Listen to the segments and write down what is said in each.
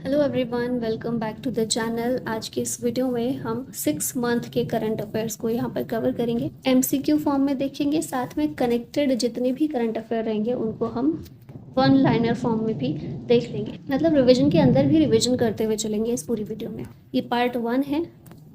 Hello everyone, welcome back to the channel. आज के इस वीडियो में हम 6 मंथ के करंट अफेयर्स को यहाँ पर कवर करेंगे। एमसीक्यू फॉर्म में देखेंगे, साथ में कनेक्टेड जितने भी करंट अफेयर रहेंगे उनको हम वन लाइनर फॉर्म में भी देख लेंगे। मतलब रिविजन के अंदर भी रिविजन करते हुए चलेंगे इस पूरी वीडियो में। ये पार्ट 1 है,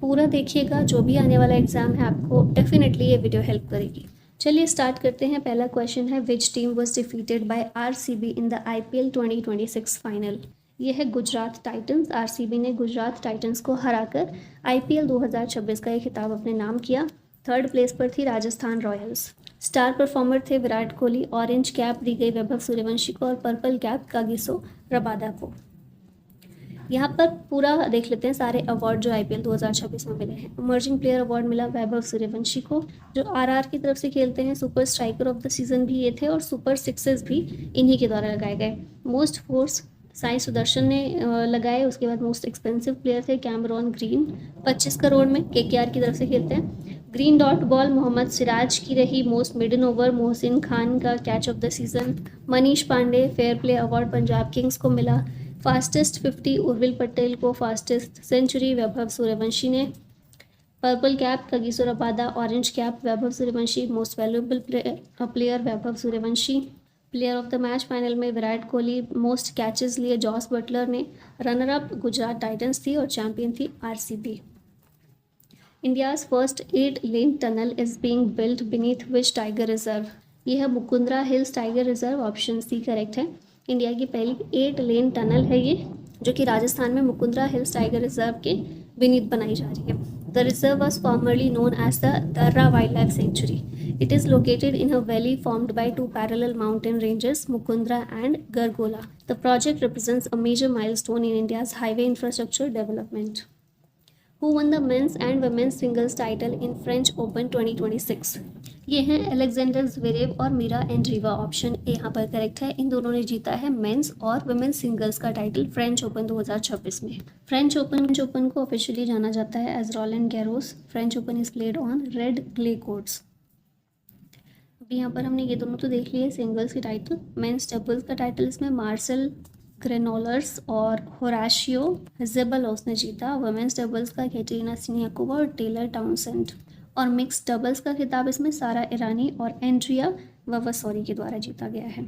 पूरा देखिएगा। जो भी आने वाला एग्जाम है आपको डेफिनेटली ये वीडियो हेल्प करेगी। चलिए स्टार्ट करते हैं। पहला क्वेश्चन है, which team was defeated by RCB in the IPL 2026 final. ये है गुजरात टाइटंस। आरसीबी ने गुजरात टाइटंस को हराकर आईपीएल 2026 का ये खिताब अपने नाम किया। थर्ड प्लेस पर थी राजस्थान रॉयल्स। स्टार परफॉर्मर थे विराट कोहली। ऑरेंज कैप दी गई वैभव सूर्यवंशी को और पर्पल कैप कागिसो रबादा को। यहाँ पर पूरा देख लेते हैं सारे अवार्ड जो आईपीएल 2026 में मिले हैं। इमर्जिंग प्लेयर अवार्ड मिला वैभव सूर्यवंशी को, जो आरआर की तरफ से खेलते हैं। Super striker of the season भी ये थे और सुपर सिक्सेस भी इन्हीं के द्वारा लगाए गए। मोस्ट फोर्स साई सुदर्शन ने लगाए। उसके बाद मोस्ट एक्सपेंसिव प्लेयर थे कैमरॉन ग्रीन, 25 करोड़ में केकेआर की तरफ से खेलते हैं। Green dot ball Mohammed Siraj की रही। Most maiden over Mohsin Khan का catch of the season. Manish Pandey fair play award Punjab Kings को मिला। फास्टेस्ट 50 उर्विल पटेल को। फास्टेस्ट सेंचुरी वैभव सूर्यवंशी ने। Purple cap Kagiso Rabada. Orange cap Vaibhav Suryavanshi. Most valuable player Vaibhav Suryavanshi. Player of the match final में Virat Kohli. Most catches लिए Jos Buttler ने। Runner up Gujarat Titans थी और champion थी आरसीबी। इंडियाज़ फर्स्ट 8-लेन tunnel is being built beneath which tiger reserve. यह है Mukundra Hills tiger reserve. Option C correct है। इंडिया की पहली 8-लेन टनल है ये, जो कि राजस्थान में मुकुंदरा हिल्स टाइगर रिजर्व के बीनीथ बनाई जा रही है। The reserve was formerly known as the Darra Wildlife Sanctuary. It is located in a valley formed by two parallel mountain ranges, Mukundra and Gargola. The project represents a major milestone in India's highway infrastructure development. Who won the men's and women's singles title in French Open 2026? ये हैं Alexander Zverev और Mirra Andreeva. Option A यहाँ पर correct है। इन दोनों ने जीता है मेंस और वुमेन्स सिंगल्स का टाइटल फ्रेंच ओपन 2026 में। फ्रेंच ओपन को ऑफिशियली जाना जाता है as Roland Garros. French Open is played on red clay courts. अभी यहाँ पर हमने ये दोनों तो देख लिए सिंगल्स के टाइटल। मेंस डबल्स का टाइटल इसमें मार्सेल ग्रेनोलर्स और होराशियो जेबलोस ने जीता। वुमेन्स डबल्स का कैटरीना सिनियाकोवा और टेलर टाउनसेंड। और मिक्स डबल्स का खिताब इसमें सारा ईरानी और एंड्रिया ववसौरी के द्वारा जीता गया है।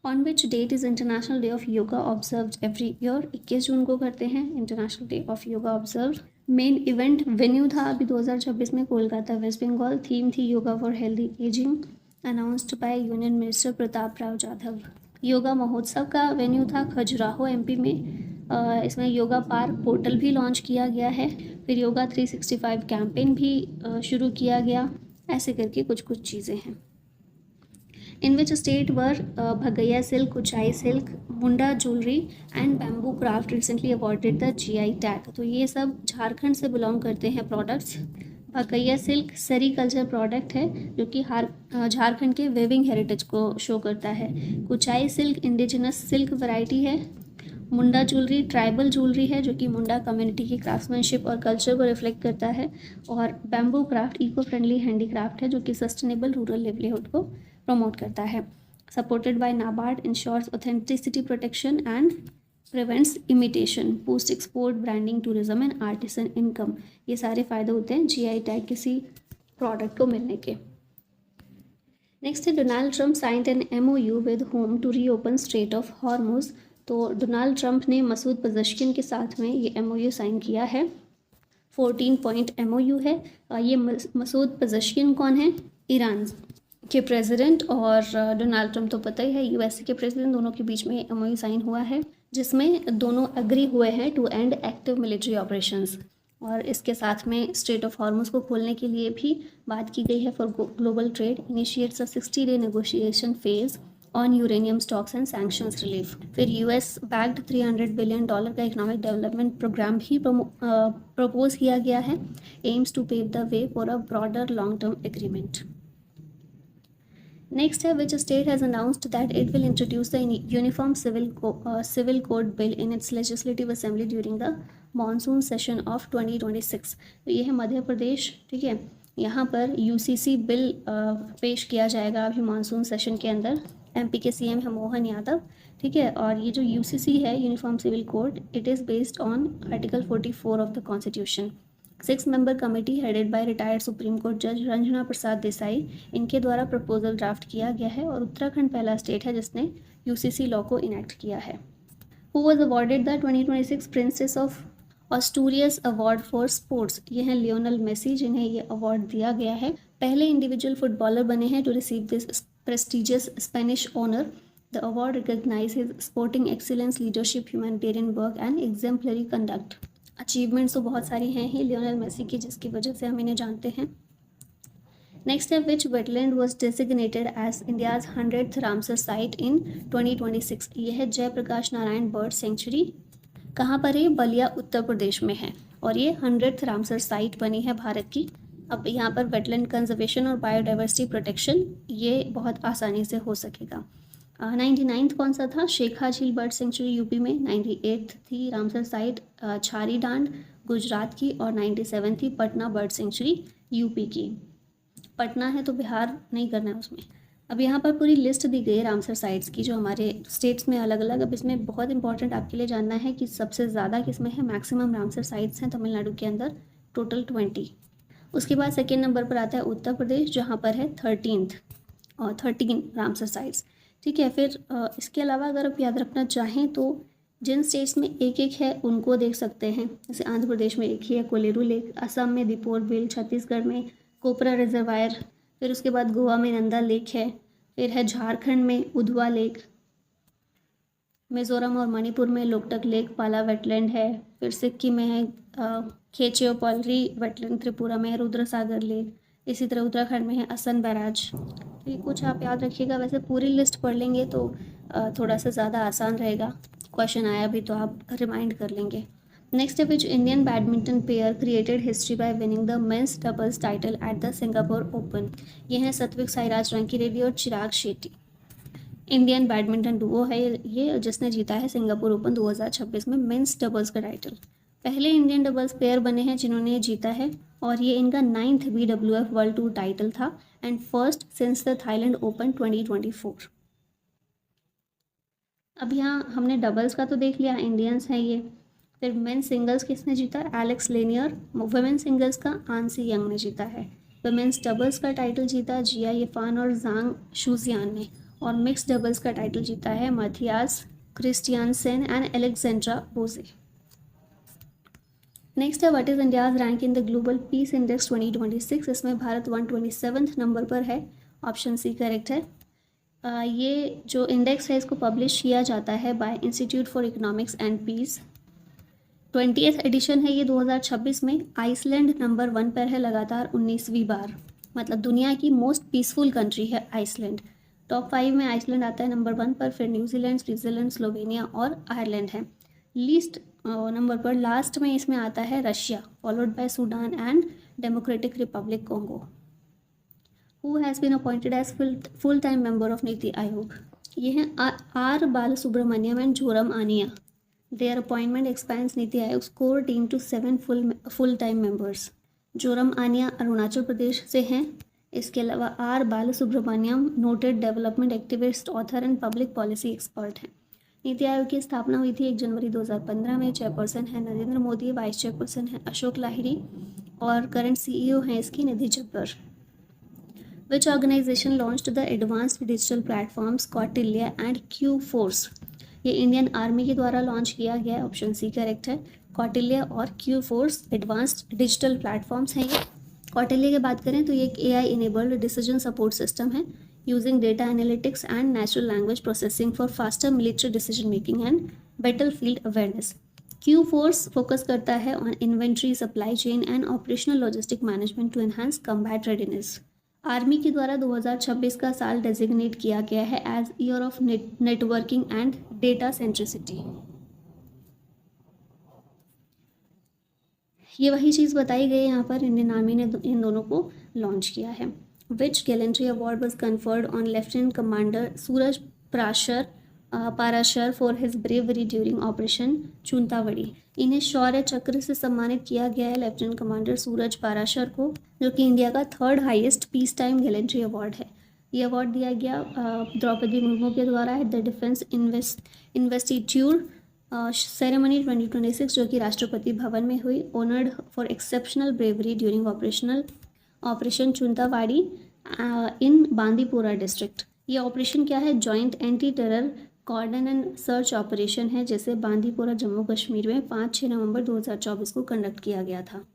On which that is international Day of yoga observed every year. 21 जून को करते हैं international Day of yoga observe. Main event venue था अभी 2026 में कोलकाता वेस्ट बंगाल। थीम थी yoga for healthy ageing, announced by union minister Pratap Rao Jadhav. Yoga महोत्सव का वेन्यू था खजुराहो एमपी में। इसमें योगा पार्क पोर्टल भी लॉन्च किया गया है। फिर योगा 365 कैंपेन भी शुरू किया गया। ऐसे करके कुछ कुछ चीज़ें हैं। In which state were Bhagaiya silk, Kuchai silk, Munda jewellery and bamboo craft recently awarded the GI tag. तो ये सब झारखंड से बिलोंग करते हैं products. Bhagaiya silk sericulture product है जो कि झारखंड के वेविंग हेरिटेज को शो करता है। Kuchai silk indigenous silk variety है। मुंडा ज्वेलरी ट्राइबल ज्वेलरी है जो कि मुंडा कम्युनिटी की क्राफ्ट्समैनशिप और कल्चर को रिफ्लेक्ट करता है। और bamboo craft eco friendly handicraft है जो कि सस्टेनेबल रूरल लिवलीहुड को प्रमोट करता है। Supported by NABARD, ensures authenticity protection and prevents imitation, boost export branding tourism and artisan income. ये सारे फ़ायदे होते हैं जीआई टैग किसी प्रोडक्ट को मिलने के। नेक्स्ट है, Donald Trump signed an MOU with home to reopen Strait of Hormuz. तो डोनाल्ड ट्रंप ने मसूद पज़ेश्किन के साथ में ये MOU साइन किया है। 14 पॉइंट MOU है। ये मसूद पज़ेश्किन कौन है? ईरान के प्रेसिडेंट और डोनाल्ड ट्रंप तो पता ही है यूएसए के प्रेसिडेंट। दोनों के बीच में MOU साइन हुआ है जिसमें दोनों एग्री हुए हैं to end active military operations. और इसके साथ में स्ट्रेट ऑफ हॉर्मुज को खोलने के लिए भी बात की गई है for global trade. Initiates a 60-day negotiation phase on uranium stocks and sanctions relief. फिर US बैक्ड $300 बिलियन का इकोनॉमिक डेवलपमेंट प्रोग्राम भी प्रपोज किया गया है। Aims to pave the way for a broader long term agreement. Next है, which state has announced that it will introduce the uniform civil code bill in its legislative assembly during the monsoon session of 2026। तो ये है मध्य प्रदेश। ठीक है, यहाँ पर UCC bill पेश किया जाएगा अभी मानसून सेशन के अंदर। एमपी के सीएम है मोहन यादव, ठीक है। और ये जो यूसीसी है, uniform civil code, it is based on article 44 of the constitution. 6 member committee headed by retired Supreme Court जज रंजना प्रसाद देसाई, इनके द्वारा प्रपोजल ड्राफ्ट किया गया है और उत्तराखंड पहला स्टेट है जिसने यूसीसी लॉ को इनेक्ट किया है। Who was awarded the 2026 Princess of Asturias award for sports, ये हैं लियोनल मेसी, जिन्हें ये अवार्ड दिया गया है। पहले इंडिविजुअल फुटबॉलर बने हैं to receive this prestigious Spanish honour. The award recognise his sporting excellence, leadership, humanitarian work and exemplary conduct. Achievements तो बहुत सारी हैं ही लियोनल मेसी की, जिसकी वजह से हम इन्हें जानते हैं। नेक्स्ट है which wetland was designated as India's 100th Ramsar site in 2026। यह है जयप्रकाश नारायण बर्ड सेंचुरी। कहाँ पर है? बलिया उत्तर प्रदेश में है और ये 100th रामसर साइट बनी है भारत की। अब यहाँ पर वेटलैंड कंजर्वेशन और बायोडाइवर्सिटी प्रोटेक्शन ये बहुत आसानी से हो सकेगा। 99th कौन सा था? शेखा झील बर्ड सेंचुरी यूपी में। 98th थी रामसर साइट छारी डांड गुजरात की, और 97 थी पटना बर्ड सेंचुरी यूपी की। पटना है तो बिहार नहीं करना है उसमें। अब यहाँ पर पूरी लिस्ट दी गई है रामसर साइट्स की, जो हमारे स्टेट्स में अलग अलग। अब इसमें बहुत इंपॉर्टेंट आपके लिए जानना है कि सबसे ज़्यादा किसमें है। मैक्सिमम रामसर साइट्स हैं तमिलनाडु के अंदर, टोटल 20। उसके बाद सेकेंड नंबर पर आता है उत्तर प्रदेश, जहाँ पर है 13 रामसर साइट्स, ठीक है। फिर इसके अलावा अगर आप याद रखना चाहें तो जिन स्टेट्स में एक एक है उनको देख सकते हैं। जैसे आंध्र प्रदेश में एक ही है, कोलेरू लेक। असम में दीपोर बिल, छत्तीसगढ़ में कोपरा रिजर्वायर, फिर उसके बाद गोवा में नंदा लेक है, फिर है झारखंड में उधवा लेक, मिजोरम और मणिपुर में लोकटक लेक पाला वेटलैंड है, फिर सिक्किम में है खेचियोपॉलरी वेटलैंड, त्रिपुरा में है रुद्रसागर लेक, इसी तरह उत्तराखंड में है असन बैराज। तो ये कुछ आप याद रखिएगा। वैसे पूरी लिस्ट पढ़ लेंगे तो थोड़ा सा ज़्यादा आसान रहेगा, क्वेश्चन आया भी तो आप रिमाइंड कर लेंगे। नेक्स्ट है which Indian badminton player created history by winning the men's doubles title at the Singapore open. ये हैं सात्विक साईराज रंकीरेड्डी और Chirag Shetty. Indian badminton Duo है ये, जिसने जीता है सिंगापुर ओपन 2026 में मेंस डबल्स का टाइटल। पहले इंडियन डबल्स प्लेयर बने हैं जिन्होंने ये जीता है, और ये इनका 9th BWF world tour title था and first since the Thailand open 2024। अब यहाँ हमने डबल्स का तो देख लिया, इंडियंस हैं ये। फिर मेन सिंगल्स किसने जीता? Alex linear. वुमेन सिंगल्स का आंसी यंग ने जीता है। वुमेन्स डबल्स का टाइटल जीता जिया येफान और जांग शुजियान ने, और मिक्स डबल्स का टाइटल जीता है Matthias क्रिस्टियानसेन and Alexandra Boje. Next है what is India's rank in the global peace index 2026। इसमें भारत 127th नंबर पर है, ऑप्शन सी करेक्ट है। ये जो इंडेक्स है इसको पब्लिश किया जाता है by Institute for Economics and Peace. 20th edition है ये 2026 में। आइसलैंड नंबर 1 पर है लगातार 19वीं बार, मतलब दुनिया की मोस्ट पीसफुल कंट्री है आइसलैंड। टॉप 5 में आइसलैंड आता है नंबर 1 पर, फिर न्यूजीलैंड, स्विट्जरलैंड, स्लोवेनिया और आयरलैंड है। लीस्ट नंबर पर लास्ट में इसमें आता है Russia, followed by Sudan and Democratic Republic Congo. Who has been appointed as full time member of NITI Aayog. ये हैं R Balasubramaniam and Joram Aniya. Their appointment expands नीति आयोग's core team to 7 full-time members. Joram आनिया Arunachal Pradesh से हैं। इसके अलावा R Balasubramaniam noted development activist, author and public policy expert हैं। नीति आयोग की स्थापना हुई थी 1 जनवरी 2015 में। चेयरपर्सन है नरेंद्र मोदी, वाइस चेयरपर्सन है अशोक लाहिरी और करंट CEO हैं इसकी निधि जब्बर। Which organization launched the advanced digital platforms Kautilya and Q-Force? ये इंडियन आर्मी के द्वारा लॉन्च किया गया है, ऑप्शन सी करेक्ट है। कौटिल्य और Q force advanced digital platforms हैं ये। कौटिल्य की बात करें तो ये एक AI enabled decision support system है using data analytics and natural language processing for faster military decision making and battle field awareness. Q force focus करता है on inventory, supply chain and operational logistic management to enhance combat readiness. Army के द्वारा 2026 का साल designate किया गया है as year of networking and data centricity. ये वही चीज़ बताई गई यहाँ पर, इंडियन आर्मी ने इन दोनों को लॉन्च किया है। Which gallantry award was conferred on lieutenant commander Suraj Parashar for his bravery during operation Chuntawadi. इन्हें शौर्य चक्र से सम्मानित किया गया है लेफ्टिनेंट कमांडर सूरज पाराशर को, जो कि इंडिया का 3rd highest peace time gallantry award है। ये अवार्ड दिया गया द्रौपदी मुर्मू के द्वारा है द डिफेंस इन्वेस्टिट्यूट सेरेमनी 2026 जो कि राष्ट्रपति भवन में हुई। Honoured for exceptional bravery during operation Chuntawadi in Bandipora district. ये ऑपरेशन क्या है? Joint anti terror cordon and search operation है, जैसे बांदीपुरा जम्मू कश्मीर में 5-6 नवंबर 2024 को कंडक्ट किया गया था।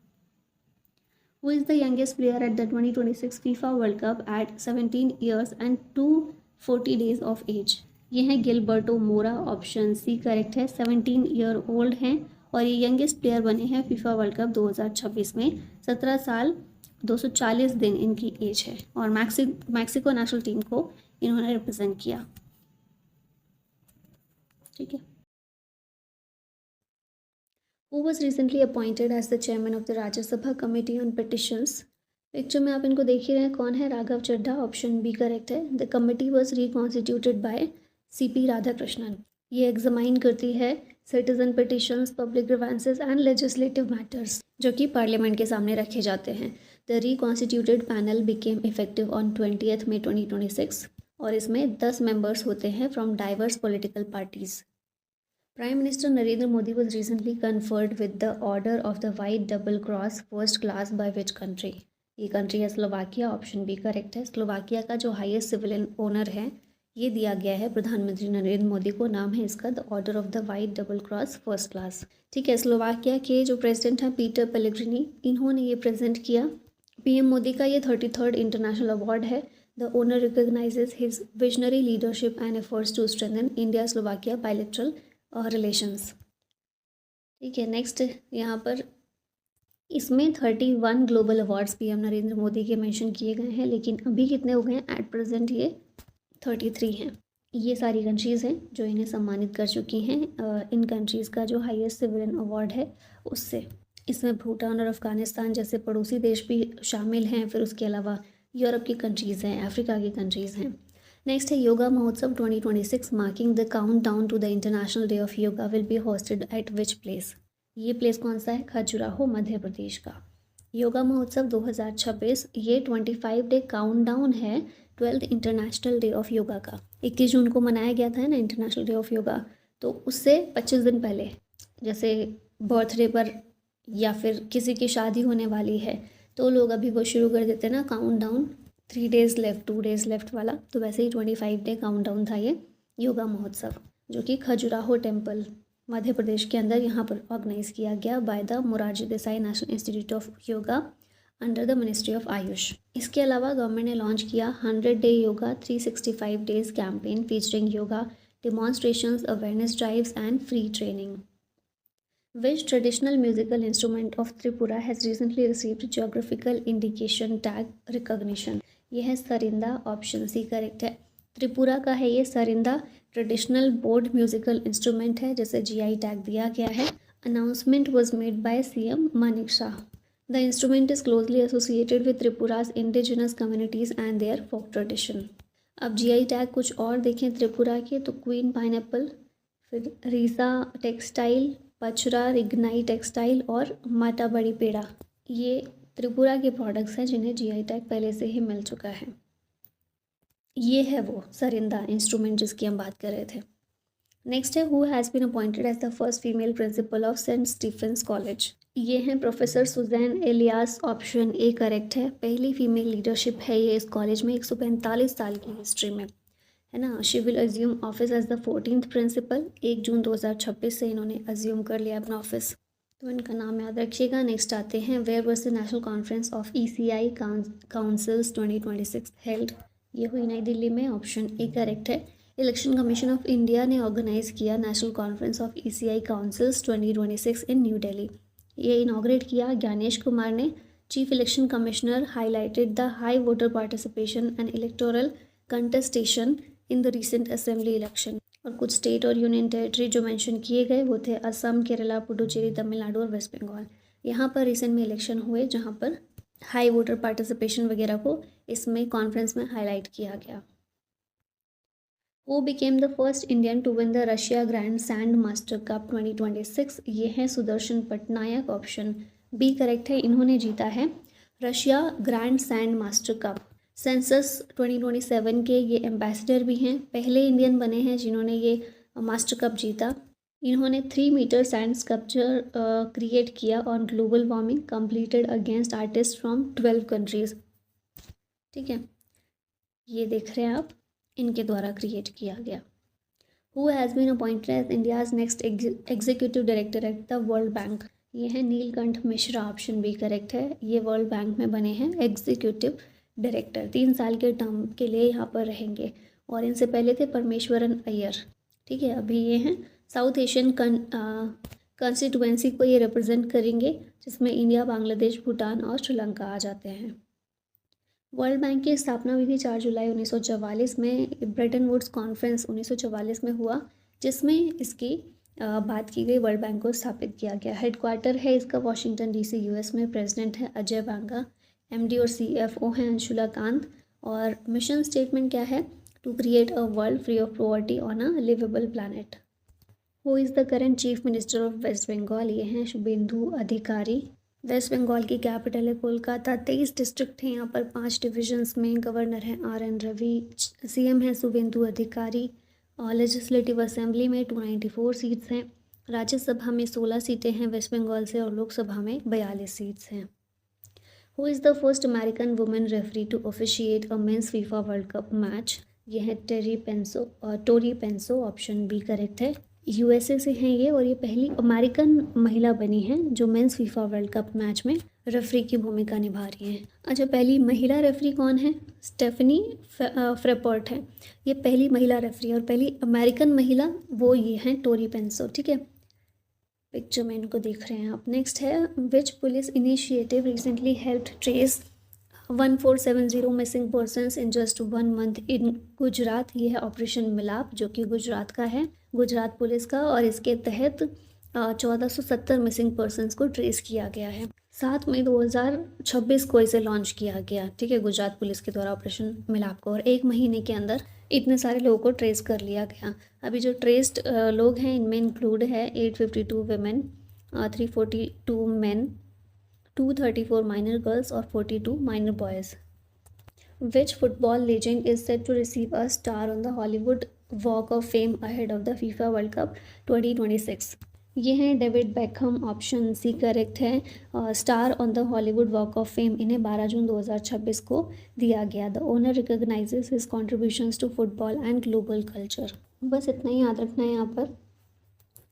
Who is the youngest player at the 2026 FIFA World Cup at 17 years and 240 days of age? ये हैं गिलबर्टो मोरा, ऑप्शन सी करेक्ट है। 17 ईयर ओल्ड हैं और ये यंगेस्ट प्लेयर बने हैं फीफा वर्ल्ड कप 2026 में। 17 साल 240 दिन इनकी एज है और मैक्सिको नेशनल टीम को इन्होंने रिप्रेजेंट किया। ठीक है। Who was recently appointed as the chairman of the Rajya Sabha Committee on Petitions? Picture में आप इनको देख ही रहे हैं, कौन है? Raghav Chadha, option B correct है। The committee was reconstituted by CP Radhakrishnan. ये एग्जामाइन करती है citizen petitions, public grievances and legislative matters जो कि पार्लियामेंट के सामने रखे जाते हैं। The reconstituted panel became effective on 20 May 2026 और इसमें 10 मेंबर्स होते हैं from diverse political parties. Prime Minister Narendra Modi was recently conferred with the Order of the White Double Cross First Class by which country? ये country है Slovakia, option B correct है। Slovakia का जो highest civilian honour है ये दिया गया है प्रधानमंत्री नरेंद्र मोदी को। नाम है इसका the order of the white double cross first class. ठीक है। स्लोवाकिया के जो प्रेसिडेंट हैं पीटर पेलेग्रिनी, इन्होंने ये प्रेजेंट किया। PM मोदी का ये 33rd इंटरनेशनल अवार्ड है। The honour recognises his visionary leadership and efforts to strengthen India Slovakia bilateral relations. ठीक है। नेक्स्ट यहाँ पर इसमें 31 global awards PM Narendra Modi के मेंशन किए गए हैं, लेकिन अभी कितने हो गए हैं? एट प्रेजेंट ये 33 हैं। ये सारी कंट्रीज़ हैं जो इन्हें सम्मानित कर चुकी हैं इन कंट्रीज़ का जो हाईएस्ट सिविलियन अवार्ड है उससे। इसमें भूटान और अफ़गानिस्तान जैसे पड़ोसी देश भी शामिल हैं, फिर उसके अलावा यूरोप की कंट्रीज़ हैं, अफ्रीका की कंट्रीज़ हैं। नेक्स्ट है yoga Mahotsav 2026 marking the countdown to the International Day of Yoga will be hosted at which place? ये प्लेस कौन सा है? खजुराहो, मध्य प्रदेश का। योगा महोत्सव 2026 ये 25 डे काउंट डाउन है 12th international Day of yoga का। 21 जून को मनाया गया था ना इंटरनेशनल डे ऑफ योगा, तो उससे 25 दिन पहले, जैसे बर्थडे पर या फिर किसी की शादी होने वाली है तो लोग अभी वो शुरू कर देते हैं ना count down, 3 days left 2 days left वाला। तो वैसे ही 25 डे काउंट डाउन था ये योगा महोत्सव, जो कि खजुराहो टेम्पल मध्य प्रदेश के अंदर यहाँ पर ऑर्गेनाइज किया गया by the Morarji Desai national institute of yoga under the ministry of Ayush. इसके अलावा गवर्नमेंट ने लॉन्च किया 100 day yoga 365 days campaign featuring yoga demonstrations, awareness drives and free training. Which traditional musical instrument of Tripura has recently received geographical indication tag recognition? यह है सरिंदा, option C correct है। त्रिपुरा का है ये Sarinda, traditional bowed musical instrument है जिसे GI tag दिया गया है। Announcement was made by CM Manik Saha. The instrument is closely associated with Tripura's indigenous communities and their folk tradition. अब GI टैग कुछ और देखें त्रिपुरा के तो क्वीन पाइनएप्पल, फिर रीसा टेक्सटाइल, पचरा, रिग्नाई टेक्सटाइल और माटा बड़ी पेड़ा, ये त्रिपुरा के प्रोडक्ट्स हैं जिन्हें GI टैग पहले से ही मिल चुका है। ये है वो सरिंदा इंस्ट्रूमेंट जिसकी हम बात कर रहे थे। नेक्स्ट है who has been appointed as the first female principal of St Stephen's College? ये हैं professor Susan Elias, option A correct है। पहली फीमेल लीडरशिप है ये इस कॉलेज में 145 साल की हिस्ट्री में, है ना। She will assume office as the 14th principal. 1 जून 2026 से इन्होंने अज्यूम कर लिया अपना ऑफिस, तो इनका नाम याद रखिएगा। नेक्स्ट आते हैं where was the national conference of ECI councils 2026 held? ये हुई नई दिल्ली में, ऑप्शन ए करेक्ट है। इलेक्शन कमीशन ऑफ इंडिया ने ऑर्गेनाइज किया national conference of ECI councils 2026 in New Delhi. ये इनाग्रेट किया ज्ञानेश कुमार ने। Chief election commissioner highlighted the high voter participation and electoral contestation in the recent assembly election. और कुछ state और union territory जो mention किए गए वो थे असम, केरला, पुडुचेरी, तमिलनाडु और वेस्ट बंगाल। यहाँ पर रिसेंट में इलेक्शन हुए जहाँ पर हाई वोटर पार्टिसिपेशन वगैरह को इसमें कॉन्फ्रेंस में हाईलाइट किया गया। Who became the first Indian to win the Russia grand sand master cup 2026? ये हैं Sudarshan Patnaik, option B correct है। इन्होंने जीता है Russia grand sand master cup census 2027 के ये एम्बेसडर भी हैं, पहले इंडियन बने हैं जिन्होंने ये मास्टर कप जीता। इन्होंने 3 मीटर सैंड स्कल्पचर क्रिएट किया on global warming completed against artist from 12 countries. ठीक है, ये देख रहे हैं आप, इनके द्वारा क्रिएट किया गया। Who has been appointed as India's next executive director at the World Bank? ये है Neelkanth Mishra, option B correct है। ये वर्ल्ड बैंक में बने हैं एग्जीक्यूटिव डायरेक्टर, 3 साल के टर्म के लिए यहाँ पर रहेंगे। और इनसे पहले थे परमेश्वरन अय्यर। ठीक है, अभी ये हैं साउथ एशियन कॉन्स्टिट्यूएंसी को ये रिप्रेजेंट करेंगे, जिसमें इंडिया, बांग्लादेश, भूटान और श्रीलंका आ जाते हैं। वर्ल्ड बैंक की स्थापना हुई थी 4 जुलाई 1944 में। ब्रेटन वुड्स कॉन्फ्रेंस 1944 में हुआ, जिसमें इसकी बात की गई, वर्ल्ड बैंक को स्थापित किया गया। हेडक्वार्टर है इसका वॉशिंगटन डीसी यूएस में। प्रेसिडेंट है अजय बांगा। एमडी और सीएफओ हैं अंशुला कांत। और मिशन स्टेटमेंट क्या है? To create a world free of poverty on a livable planet. Who is the current chief minister of West Bengal? ये हैं शुभेंदु अधिकारी। वेस्ट बंगाल की कैपिटल है कोलकाता। 23 डिस्ट्रिक्ट हैं यहाँ पर, 5 डिविजन्स में। गवर्नर हैं आर.एन. रवि। सीएम हैं शुभेंदु अधिकारी। और लेजिस्लेटिव असेंबली में 294 सीट्स हैं। राज्यसभा में 16 सीटें हैं वेस्ट बंगाल से, और लोकसभा में 42 सीट्स हैं। Who is the first American women referee to officiate a men's FIFA world Cup match? ये है Tori Penso, option B correct है। यूएसए से हैं ये, और ये पहली अमेरिकन महिला बनी हैं जो men's FIFA world Cup match में रेफरी की भूमिका निभा रही हैं। अच्छा, पहली महिला रेफरी कौन है? स्टेफनी फ्रेपर्ट है, ये पहली महिला रेफरी। और पहली अमेरिकन महिला वो ये हैं टोरी पेंसो। ठीक है, पिक्चर में इनको देख रहे हैं आप। नेक्स्ट है which police initiative recently helped trace 1470 missing persons in just 1 month in Gujarat? ये है ऑपरेशन मिलाप, जो कि गुजरात का है, गुजरात पुलिस का। और इसके तहत 1470 मिसिंग पर्सन्स को ट्रेस किया गया है। 7 मई 2026 को इसे लॉन्च किया गया। ठीक है, गुजरात पुलिस के द्वारा ऑपरेशन मिलाप को। और 1 महीने के अंदर इतने सारे लोगों को ट्रेस कर लिया गया। अभी जो ट्रेस्ड लोग हैं इनमें इंक्लूड है 852 वेमेन, 342 मैन, 234 माइनर गर्ल्स और 42 minor boys. Which football legend is set to receive a star on the Hollywood Walk of Fame ahead of the FIFA world Cup 2026? ये हैं David Beckham, option C correct है। Star on the Hollywood Walk of Fame इन्हें 12 जून 2026 को दिया गया। The honour recognises his contributions to football and global culture. बस इतना ही याद रखना है यहाँ पर।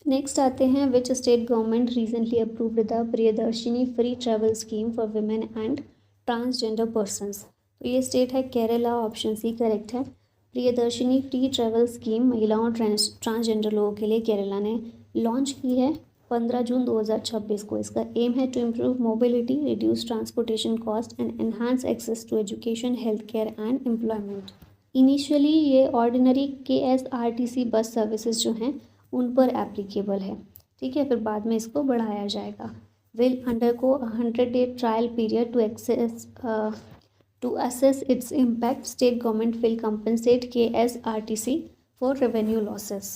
नेक्स्ट आते हैं विच state government recently approved the Priyadarshini free travel scheme for women and transgender persons? तो ये स्टेट है केरला, ऑप्शन सी करेक्ट है। प्रियदर्शिनी फ्री ट्रैवल स्कीम महिलाओं और ट्रांसजेंडर लोगों के लिए केरला ने लॉन्च की है 15 जून 2026 को। इसका एम है to improve mobility, reduce transportation cost and enhance access to education, health care and employment. Initially ये ऑर्डिनरी KSRTC बस सर्विसेज जो हैं उन पर एप्लीकेबल है। ठीक है, फिर बाद में इसको बढ़ाया जाएगा। Will undergo 100-day trial period to assess its impact. State government will compensate KSRTC for revenue losses.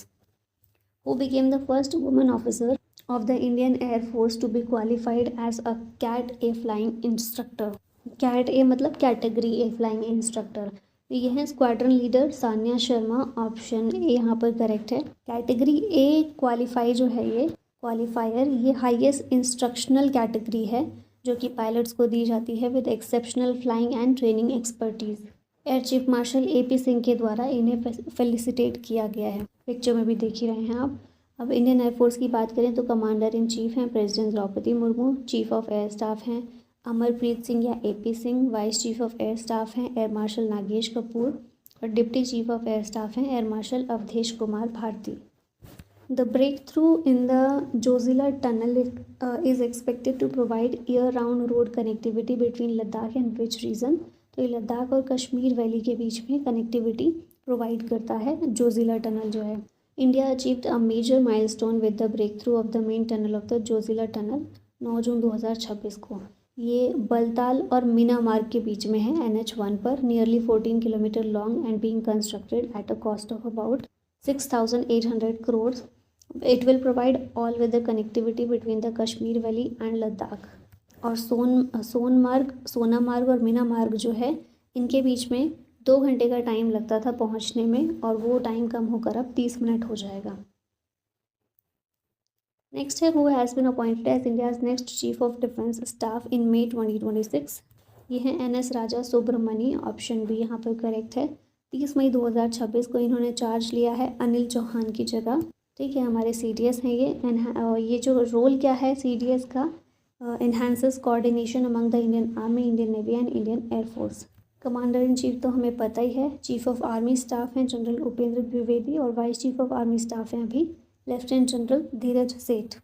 Who became the first woman officer of the Indian Air Force to be qualified as a Cat A flying instructor? Cat A मतलब category A flying instructor। ये है squadron leader Sanya Sharma, option A यहाँ पर correct है। Category A qualify जो है, ये qualifier, ये हाईएस्ट इंस्ट्रक्शनल कैटेगरी है जो कि पायलट्स को दी जाती है with exceptional flying and training expertise. Air chief marshal AP Singh के द्वारा इन्हें फेलिसिटेट किया गया है। पिक्चर में भी देख ही रहे हैं आप। अब इंडियन एयरफोर्स की बात करें तो कमांडर इन चीफ हैं president Draupadi Murmu, chief of air staff हैं अमरप्रीत सिंह या AP Singh, vice chief of air staff हैं एयर मार्शल नागेश कपूर, और deputy chief of air staff हैं air marshal Awadhesh Kumar Bharti. The breakthrough in the Zojila tunnel is expected to provide year round road connectivity between Ladakh and which region? तो ये लद्दाख और Kashmir valley के बीच में connectivity provide करता है जोजिला टनल जो है। India achieved a major milestone with the breakthrough of the main tunnel of the Zojila tunnel 9 जून 2026 को। ये बलताल और मीना मार्ग के बीच में है NH1 पर, nearly 14 kilometre long and being constructed at a cost of about 6,800 crores. It will provide all weather connectivity between the Kashmir Valley and Ladakh. और सोनामार्ग और मीना मार्ग जो है इनके बीच में 2 घंटे का टाइम लगता था पहुंचने में और वो टाइम कम होकर अब 30 मिनट हो जाएगा। नेक्स्ट है who has been appointed as India's next chief of defence staff in May 2026। ये है NS Raja Subramani, option B यहाँ पर करेक्ट है। 30 मई 2026 को इन्होंने चार्ज लिया है अनिल चौहान की जगह। ठीक है, हमारे CDS हैं ये जो रोल क्या है CDS का, enhances coordination among the Indian army, Indian navy and Indian air force. Commander in chief तो हमें पता ही है, चीफ ऑफ आर्मी स्टाफ हैं जनरल उपेंद्र द्विवेदी और vice chief of army staff हैं अभी लेफ्टिनेंट जनरल धीरज सेठ।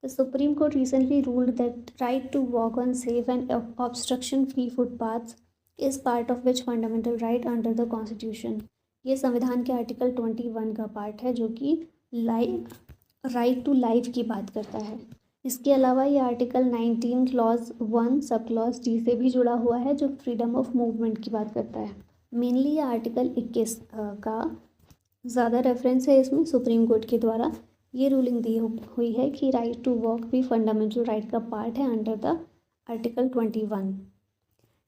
The Supreme Court recently ruled that right to walk on safe and obstruction-free footpaths is part of which fundamental right under the Constitution। ये संविधान के article 21 का part है जो कि राइट टू लाइफ की बात करता है। इसके अलावा ये article 19 clause 1 sub clause D से भी जुड़ा हुआ है जो फ्रीडम ऑफ मूवमेंट की बात करता है। मेनली ये आर्टिकल 21 का ज़्यादा रेफरेंस है इसमें। सुप्रीम कोर्ट के द्वारा ये रूलिंग दी हुई है कि राइट टू वॉक भी फंडामेंटल राइट का पार्ट है अंडर द आर्टिकल 21।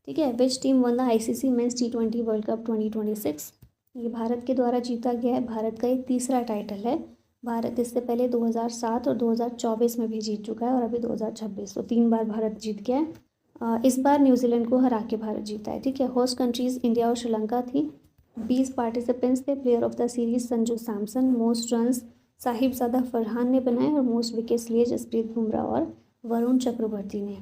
ठीक है, which team won the ICC men's T20 World Cup 2026। ये भारत के द्वारा जीता गया है। भारत का ये तीसरा टाइटल है। भारत इससे पहले 2007 और 2024 में भी जीत चुका है और अभी 2026, तो 3 बार भारत जीत गया है। इस बार न्यूजीलैंड को हरा के भारत जीता है। ठीक है, होस्ट कंट्रीज इंडिया और श्रीलंका थी। 20 पार्टिसिपेंट्स थे। Player of the series Sanju Samson, most runs Sahibzada Farhan ने बनाए और मोस्ट विकेट्स लिए जसप्रीत बुमराह और वरुण चक्रवर्ती ने।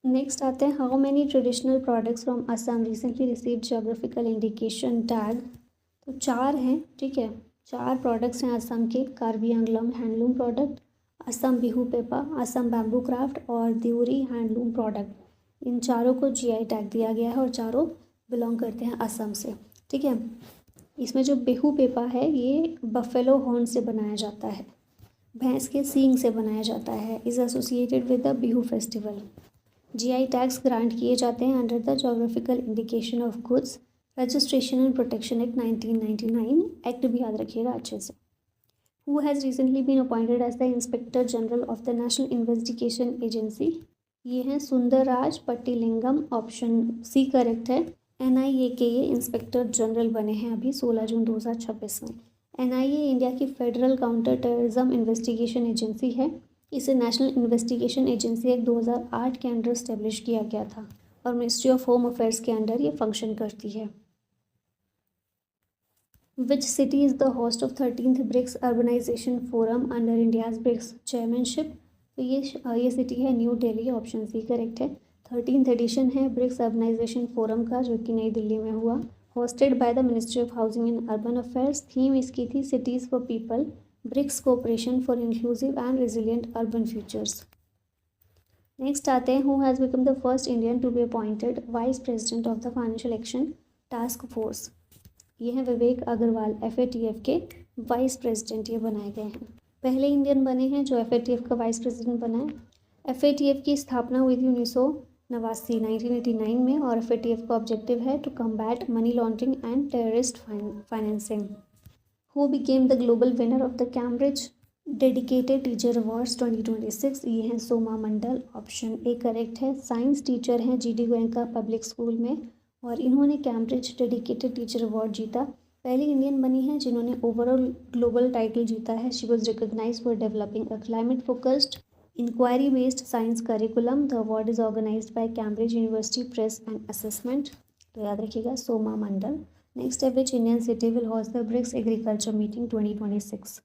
नेक्स्ट आते हैं how many traditional products from Assam recently received geographical indication tag. तो 4 हैं। ठीक है, 4 प्रोडक्ट्स हैं असम के। Karbi Anglong handloom product, Assam Bihu Pepa, Assam bamboo craft और दिउरी हैंडलूम प्रोडक्ट। इन चारों को GI टैग दिया गया है और चारों बिलोंग करते हैं असम से। ठीक है, इसमें जो बिहू पेपा है ये बफेलो हॉर्न से बनाया जाता है, भैंस के सींग से बनाया जाता है। Is associated with the Bihu festival. GI tags grant किए जाते हैं under the geographical Indication of Goods Registration and Protection Act 1999। Act भी याद रखिएगा अच्छे से। Who has recently been appointed as the inspector general of the National Investigation Agency. ये हैं Sundarraj Pattilingam, option C correct है। NIA के ये इंस्पेक्टर जनरल बने हैं अभी 16 जून 2026 में। NIA इंडिया की federal counter terrorism investigation agency है। इसे नेशनल इन्वेस्टिगेशन एजेंसी एक्ट 2008 के अंडर इस्टेब्लिश किया गया था और मिनिस्ट्री ऑफ होम अफेयर्स के अंडर ये फंक्शन करती है। Which city is the host of 13th BRICS urbanisation forum under India's BRICS chairmanship. तो ये सिटी है New Delhi, option C correct है। 13th एडिशन है ब्रिक्स अर्बनाइजेशन फोरम का जो कि नई दिल्ली में हुआ, hosted by the ministry of Housing and Urban Affairs. Theme इसकी थी cities for people, BRICS cooperation for inclusive and resilient urban futures. Next आते हैं who has become the first Indian to be appointed vice president of the Financial Action Task Force. ये हैं Vivek Agarwal, FATF के vice president ये बनाए गए हैं। पहले इंडियन बने हैं जो FATF का वाइस प्रेसिडेंट बना है। FATF की स्थापना हुई थी 1989 में और FATF का ऑब्जेक्टिव है to combat money laundering and terrorist financing. Who became the global winner of the Cambridge dedicated teacher awards 2026। ये हैं Soma Mandal, option A correct है। साइंस टीचर हैं GD गोयनका पब्लिक स्कूल में और इन्होंने कैम्ब्रिज डेडिकेटेड टीचर अवार्ड जीता। पहली इंडियन बनी है जिन्होंने ओवरऑल ग्लोबल टाइटल जीता है। She was recognised for developing a climate focused inquiry based science curriculum. The award is organised by Cambridge University Press and assessment. तो याद रखिएगा सोमा मंडल। नेक्स्ट है which Indian city will host the BRICS agriculture meeting 2026।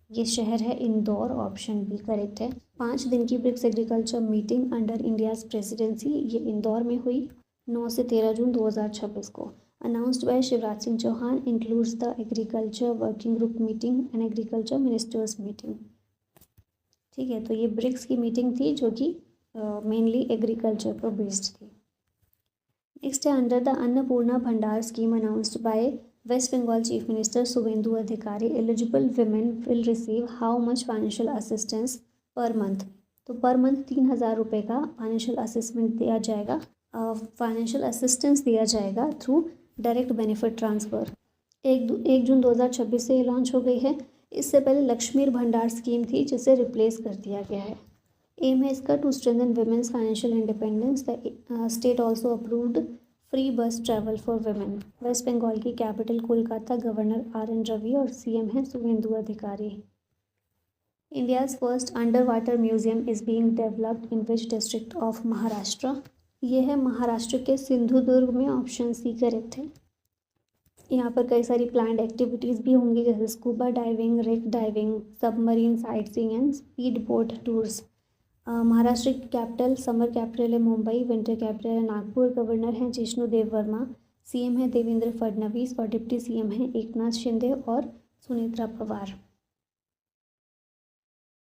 ये शहर है Indore, option B correct है। 5 दिन की BRICS agriculture meeting under India's presidency ये इंदौर में हुई 9 से 13 जून 2026 को। Announced by Shivraj Singh Chouhan, includes the agriculture working group meeting and agriculture ministers meeting. ठीक है, तो ये ब्रिक्स की मीटिंग थी जो कि मेनली एग्रीकल्चर पर बेस्ड थी। नेक्स्ट है under the Annapurna Bhandar scheme announced by west Bengal chief minister Suvendu Adhikari, eligible women will receive how much financial assistance per month. तो पर मंथ 3,000 रुपये का फाइनेंशियल असिस्टेंस दिया जाएगा थ्रू डायरेक्ट बेनिफिट ट्रांसफ़र। 1 जून 2026 से ये लॉन्च हो गई है। इससे पहले लक्ष्मीर भंडार स्कीम थी जिसे रिप्लेस कर दिया गया है। एम है इसका to strengthen women's financial independence. The state also approved free bus travel for women. West Bengal की capital Kolkata, governor R N. Ravi और सीएम हैं Suvendu Adhikari. India's first underwater museum is being developed in which district of Maharashtra. ये है महाराष्ट्र के सिंधुदुर्ग में, option C correct है। यहाँ पर कई सारी प्लान्ड एक्टिविटीज़ भी होंगी जैसे scuba diving, Rick diving, submarine sight seeing and speed boat tours. Maharashtra की कैपिटल, समर कैपिटल है मुंबई, विंटर कैपिटल है नागपुर, गवर्नर हैं जिष्णु देव वर्मा, सीएम है देवेंद्र फडणवीस और डिप्टी सीएम हैं एकनाथ शिंदे और सुनेत्रा पवार।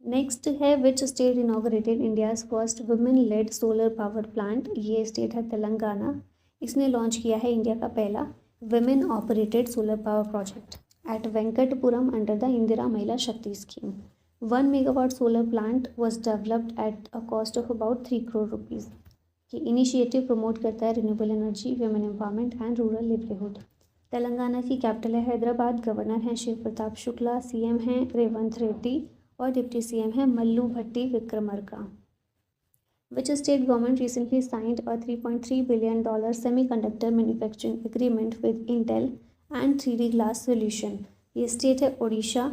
नेक्स्ट है which state inaugurated India's first women lead solar power plant. ये स्टेट है तेलंगाना। इसने लॉन्च किया है इंडिया का पहला women operated solar power project at Venkatapuram under the Indira महिला शक्ति scheme. 1 megawatt solar plant was developed at a cost of about 3 crore rupees. ये इनिशिएटिव प्रमोट करता है renewable energy, women empowerment and rural livelihood. Telangana की कैपिटल है Hyderabad, governor हैं Shiv Pratap Shukla, CM हैं रेवंत रेड्डी और डिप्टी सीएम है Mallu Bhatti Vikramarka. Which state government recently signed a $3.3 billion semiconductor manufacturing agreement with Intel and 3D glass solution. ये स्टेट है ओडिशा,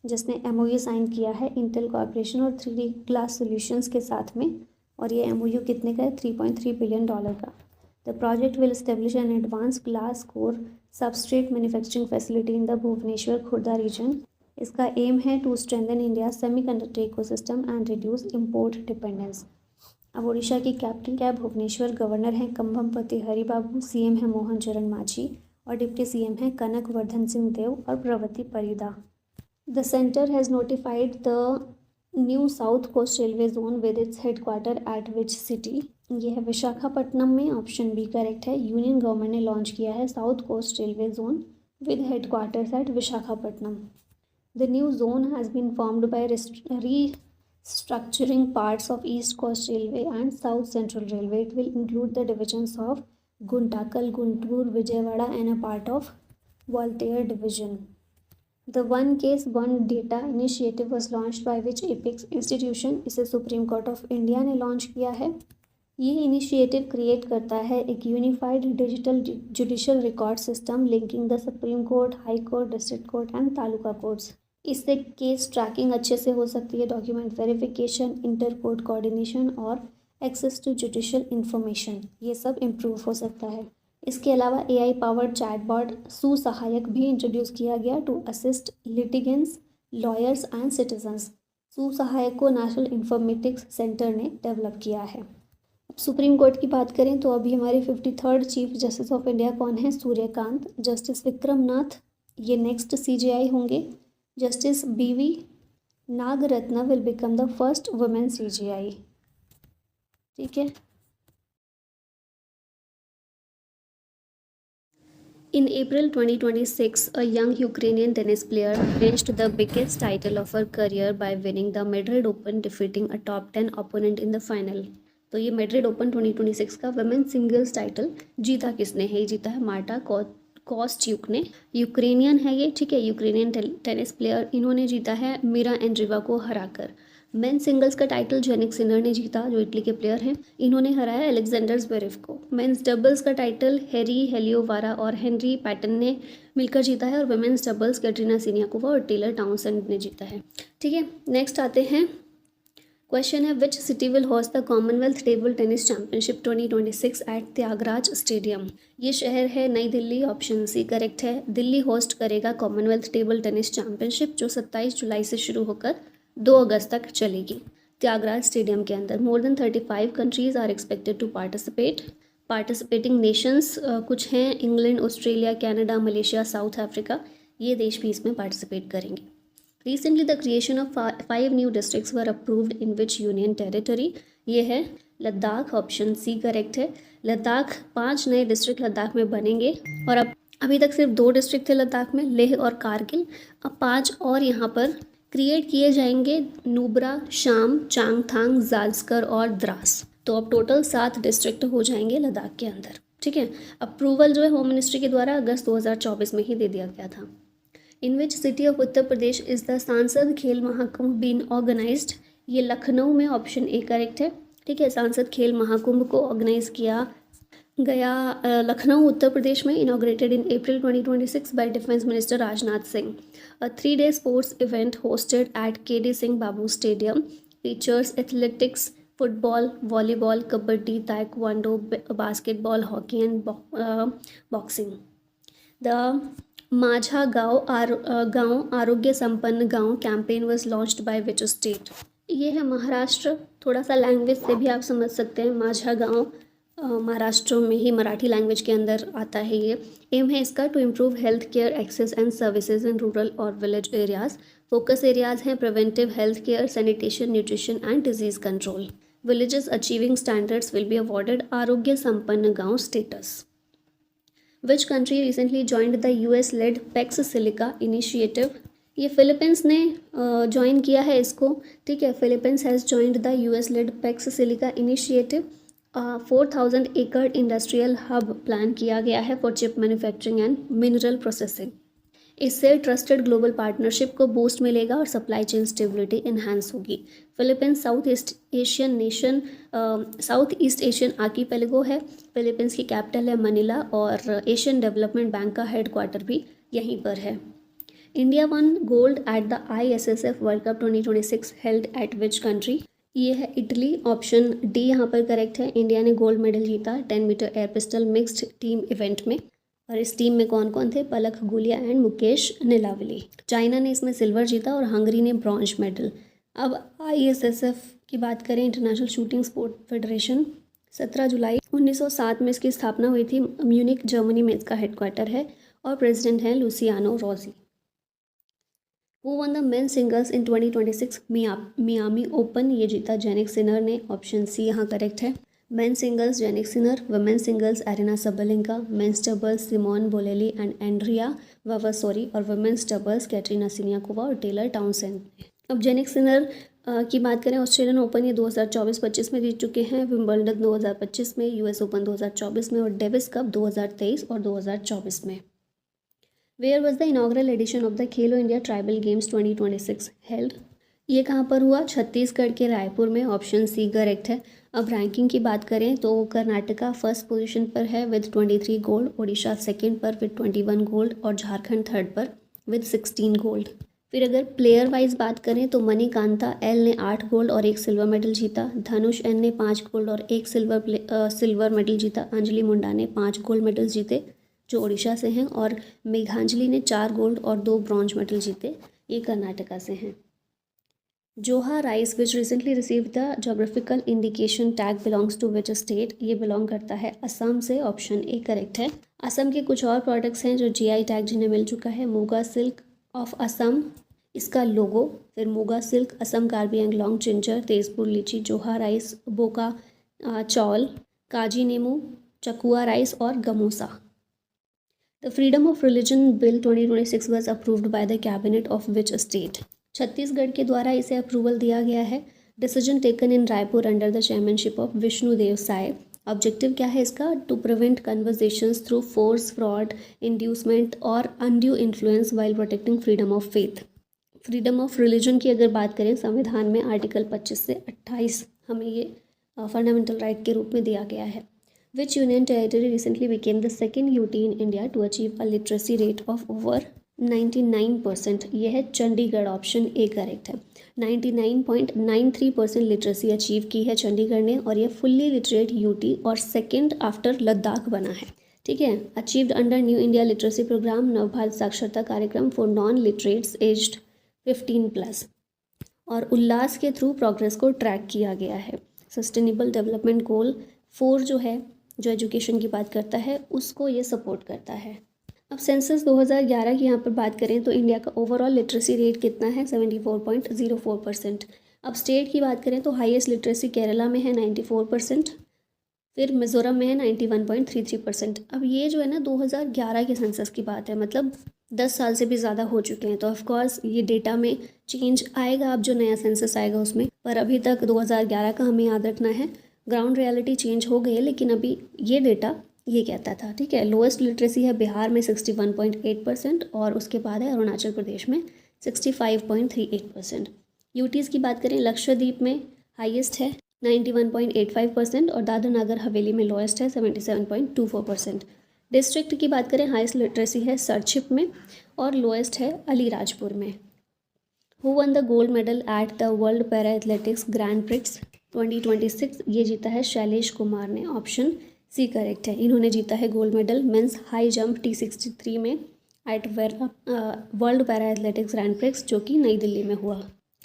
जिसने MOU साइन किया है इंटेल कॉर्पोरेशन और 3D ग्लास सॉल्यूशंस के साथ में। और ये MOU कितने का है? $3.3 बिलियन का। The project will establish an advance glass core substrate manufacturing facility in the Bhubaneswar Khurda region. इसका एम है to strengthen India semiconductor ecosystem and reduce import dependence. अब ओडिशा की कैपिटल क्या है? भुवनेश्वर, गवर्नर हैं कंभमपति हरिबाबू, सीएम है मोहन चरण मांझी और डिप्टी सीएम है कनक वर्धन सिंह देव और Pravati Parida. The centre has notified the new South Coast Railway zone with its headquarter at which city. यह है विशाखापट्टनम में, ऑप्शन बी करेक्ट है। यूनियन गवर्नमेंट ने लॉन्च किया है South Coast Railway zone with headquarters at Visakhapatnam. The new zone has been formed by restructuring parts of East Coast Railway and South Central Railway. It will include the divisions of Guntakal, Guntur, Vijayawada and a part of Voltaire division. The One Case One Data initiative was launched by which apex institution? इसे supreme court of India ने launch किया है। ये initiative create करता है एक unified digital judicial record system linking the supreme court, high court, district court and taluka courts. इससे case trekking अच्छे से हो सकती है, document verification, inter court coordination और एक्सेस टू जुडिशल इंफॉर्मेशन, ये सब इम्प्रूव हो सकता है। इसके अलावा AI पावर्ड चैटबॉट सुसहायक भी इंट्रोड्यूस किया गया to assist litigants, lawyers and citizens. Susahayak को नेशनल इंफॉर्मेटिक्स सेंटर ने डेवलप किया है। अब सुप्रीम कोर्ट की बात करें तो अभी हमारे 53rd chief justice of India कौन है? सूर्यकांत। जस्टिस विक्रमनाथ ये नेक्स्ट CJI होंगे। Justice BV Nagarathna will become the first women CJI। ठीक है। In April 2026, a young Ukrainian tennis player reached the biggest title of her career by winning the Madrid Open, defeating a top 10 opponent in the final. तो ये Madrid open 2026 का women singles title जीता किसने है? जीता है Marta कोस्ट्यूक ने। Ukrainian है ये, ठीक है, यूक्रेनियन टेनिस प्लेयर। इन्होंने जीता है मीरा एंड्रीवा को हराकर। मेन सिंगल्स का टाइटल जेनिक सिनर ने जीता, जो इटली के प्लेयर हैं। इन्होंने हराया अलेक्जेंडर ज़्वेरेव को। मेंस डबल्स का टाइटल हैरी हेलियोवारा और हेनरी पैटन ने मिलकर जीता है और वुमेन्स डबल्स कैटरीना सिनियाकोवा और टेलर टाउनसेंड ने जीता है। ठीक है, नेक्स्ट आते हैं। क्वेश्चन है which city will host the Commonwealth table tennis championship 2026 at Thyagraj stadium. ये शहर है नई दिल्ली, ऑप्शन सी करेक्ट है। दिल्ली होस्ट करेगा कॉमनवेल्थ टेबल टेनिस चैंपियनशिप जो 27 जुलाई से शुरू होकर 2 अगस्त तक चलेगी त्यागराज स्टेडियम के अंदर। More than 35 countries are expected to participate. Participating nations कुछ हैं England, Australia, Canada, Malaysia, South Africa, ये देश भी इसमें पार्टिसिपेट करेंगे। Recently, the creation of 5 new districts were approved in which union territory? ये है लद्दाख, ऑप्शन सी करेक्ट है। लद्दाख 5 नए डिस्ट्रिक्ट लद्दाख में बनेंगे और अब अभी तक सिर्फ 2 डिस्ट्रिक्ट थे लद्दाख में, लेह और कारगिल। अब 5 और यहाँ पर क्रिएट किए जाएंगे, नुब्रा, शाम, चांगथांग, जाल्स्कर और द्रास। तो अब टोटल 7 डिस्ट्रिक्ट हो जाएंगे लद्दाख के अंदर। ठीक है, अप्रूवल जो है होम मिनिस्ट्री के द्वारा अगस्त 2024 में ही दे दिया गया था। In which city of Uttar Pradesh is the Sansad Khel Mahakumbh been organised? ये लखनऊ में ऑप्शन ए करेक्ट है। ठीक है, सांसद खेल महाकुंभ को ऑर्गेनाइज किया गया लखनऊ उत्तर प्रदेश में, inaugurated in April 2026 by defence minister Rajnath Singh. A 3-day sports event hosted at KD Singh Babu stadium features athletics, football, volleyball, kabaddi, taekwondo, basketball, hockey and boxing. The Majha Gaon Arogya Sampanna Gaon campaign was launched by which state. ये है महाराष्ट्र। थोड़ा सा language से भी आप समझ सकते हैं, माझा गांव महाराष्ट्र में ही मराठी लैंग्वेज के अंदर आता है ये। एम है इसका to improve health care access and services in rural और विलेज एरियाज। फोकस एरियाज हैं preventive health care, sanitation, nutrition and disease control. Villages achieving standards will be awarded Arogya Sampanna Gaon status. Which country recently joined the US led Pax Silica initiative. ये Philippines ने join किया है इसको। ठीक है, Philippines has joined the US led Pax Silica initiative. 4000 एकड़ industrial hub plan किया गया है for chip manufacturing and mineral processing. इससे ट्रस्टेड ग्लोबल पार्टनरशिप को बूस्ट मिलेगा और सप्लाई चेन स्टेबिलिटी इन्हांस होगी। फिलीपींस साउथ ईस्ट एशियन आर्कीपेलगो है। फिलीपींस की कैपिटल है मनीला और एशियन डेवलपमेंट बैंक का हेडक्वार्टर भी यहीं पर है। India one gold at the ISSF world Cup 2026 held at which country. ये है इटली। ऑप्शन डी यहाँ पर करेक्ट है। इंडिया ने गोल्ड मेडल जीता 10 metre air pistol mixed team event में। और इस टीम में कौन कौन थे? पलक गुलिया एंड मुकेश निलावली। चाइना ने इसमें सिल्वर जीता और हंगरी ने ब्रॉन्ज मेडल। अब ISSF की बात करें, इंटरनेशनल शूटिंग स्पोर्ट फेडरेशन, 17 जुलाई 1907 में इसकी स्थापना हुई थी। म्यूनिक जर्मनी में इसका हेडक्वार्टर है और प्रेसिडेंट हैं Luciano Rosi. Who won the men singles in 2026 Miami Open. ये जीता जेनिक सिनर ने। ऑप्शन सी यहाँ करेक्ट है। Men singles Jannik Sinner, women singles Aryna Sabalenka, men's doubles Simone Bolelli and Andrea Vavassori और women's doubles Katerina Siniakova और Taylor Townsend. अब Jannik Sinner की बात करें, ऑस्ट्रेलियन ओपन ये 2024-25 में जीत चुके हैं, विंबलडन 2025 में, US ओपन 2024 में और डेविस कप 2023 और 2024 में। Where was the inaugural edition of the Khelo India tribal games 2026 held. ये कहाँ पर हुआ? छत्तीसगढ़ के रायपुर में। ऑप्शन सी करेक्ट है। अब रैंकिंग की बात करें तो कर्नाटका फर्स्ट पोजीशन पर है विद 23 गोल्ड, ओडिशा सेकंड पर विद 21 गोल्ड और झारखंड थर्ड पर विद 16 गोल्ड। फिर अगर प्लेयर वाइज बात करें तो मणिकांता एल ने 8 गोल्ड और 1 सिल्वर मेडल जीता। धनुष एन ने 5 गोल्ड और 1 सिल्वर मेडल जीता। अंजलि मुंडा ने 5 गोल्ड मेडल जीते जो ओडिशा से हैं और मेघांजलि ने 4 गोल्ड और 2 ब्रॉन्ज मेडल जीते, ये कर्नाटका से हैं। Joha rice which recently received the geographical indication tag belongs to which state. ये बिलोंग करता है असम से। ऑप्शन ए करेक्ट है। असम के कुछ और प्रोडक्ट्स हैं जो GI टैग जिन्हें मिल चुका है। मूगा सिल्क ऑफ असम इसका लोगो, फिर मूगा सिल्क, असम कार्बी एंगलोंग जिंजर, तेजपुर लीची, जोहा राइस, बोका चौल, काजी नेमू, चकुआ राइस और gamosa. The freedom of religion bill 2026 was approved by the cabinet of which state. Chhattisgarh के द्वारा इसे अप्रूवल दिया गया है। Decision taken in Raipur under the chairmanship of Vishnu Deo Sai. Objective क्या है इसका? To prevent conversions through force, fraud, inducement और undue influence while protecting freedom of faith. Freedom of religion की अगर बात करें, संविधान में आर्टिकल 25 से 28 हमें ये फंडामेंटल राइट के रूप में दिया गया है। Which union territory recently became the second UT in India to achieve a literacy rate of over 99%? यह है चंडीगढ़। ऑप्शन ए करेक्ट है। 99.93% लिटरेसी अचीव की है चंडीगढ़ ने और यह फुल्ली लिटरेट UT और सेकेंड आफ्टर लद्दाख बना है। ठीक है। Achieved under New India literacy programme, Navbharat Saksharta Karyakram for non literates aged 15+। और उल्लास के थ्रू प्रोग्रेस को ट्रैक किया गया है। सस्टेनेबल डेवलपमेंट गोल 4 जो है, जो एजुकेशन की बात करता है, उसको ये सपोर्ट करता है। अब सेंसस 2011 की यहाँ पर बात करें तो इंडिया का ओवरऑल लिटरेसी रेट कितना है? 74.04%। अब स्टेट की बात करें तो हाईएस्ट लिटरेसी केरला में है 94%, फिर मिज़ोरम में है 91.33%। अब ये जो है ना 2011 के सेंसस की बात है, मतलब 10 साल से भी ज़्यादा हो चुके हैं। तो ऑफकोर्स ये डेटा में चेंज आएगा अब जो नया सेंसस आएगा उसमें, पर अभी तक 2011 का हमें याद रखना है। ग्राउंड रियलिटी चेंज हो गई है लेकिन अभी ये डेटा ये कहता था। ठीक है। लोएस्ट लिटरेसी है बिहार में 61.8% और उसके बाद है अरुणाचल प्रदेश में 65.38%। यूटीज़ की बात करें, लक्षद्वीप में हाईएस्ट है 91.85% और दादर नगर हवेली में लोएस्ट है 77.24%। डिस्ट्रिक्ट की बात करें, हाईएस्ट लिटरेसी है सरछिप में और लोएस्ट है अलीराजपुर में। Who won the gold medal eight the world Para Athletics Grand prix 2026? ये जीता है शैलेश कुमार ने, ऑप्शन सी करेक्ट है। इन्होंने जीता है gold medal men's high jump T63 में at World Para Athletics Grand Prix, जो कि नई दिल्ली में हुआ।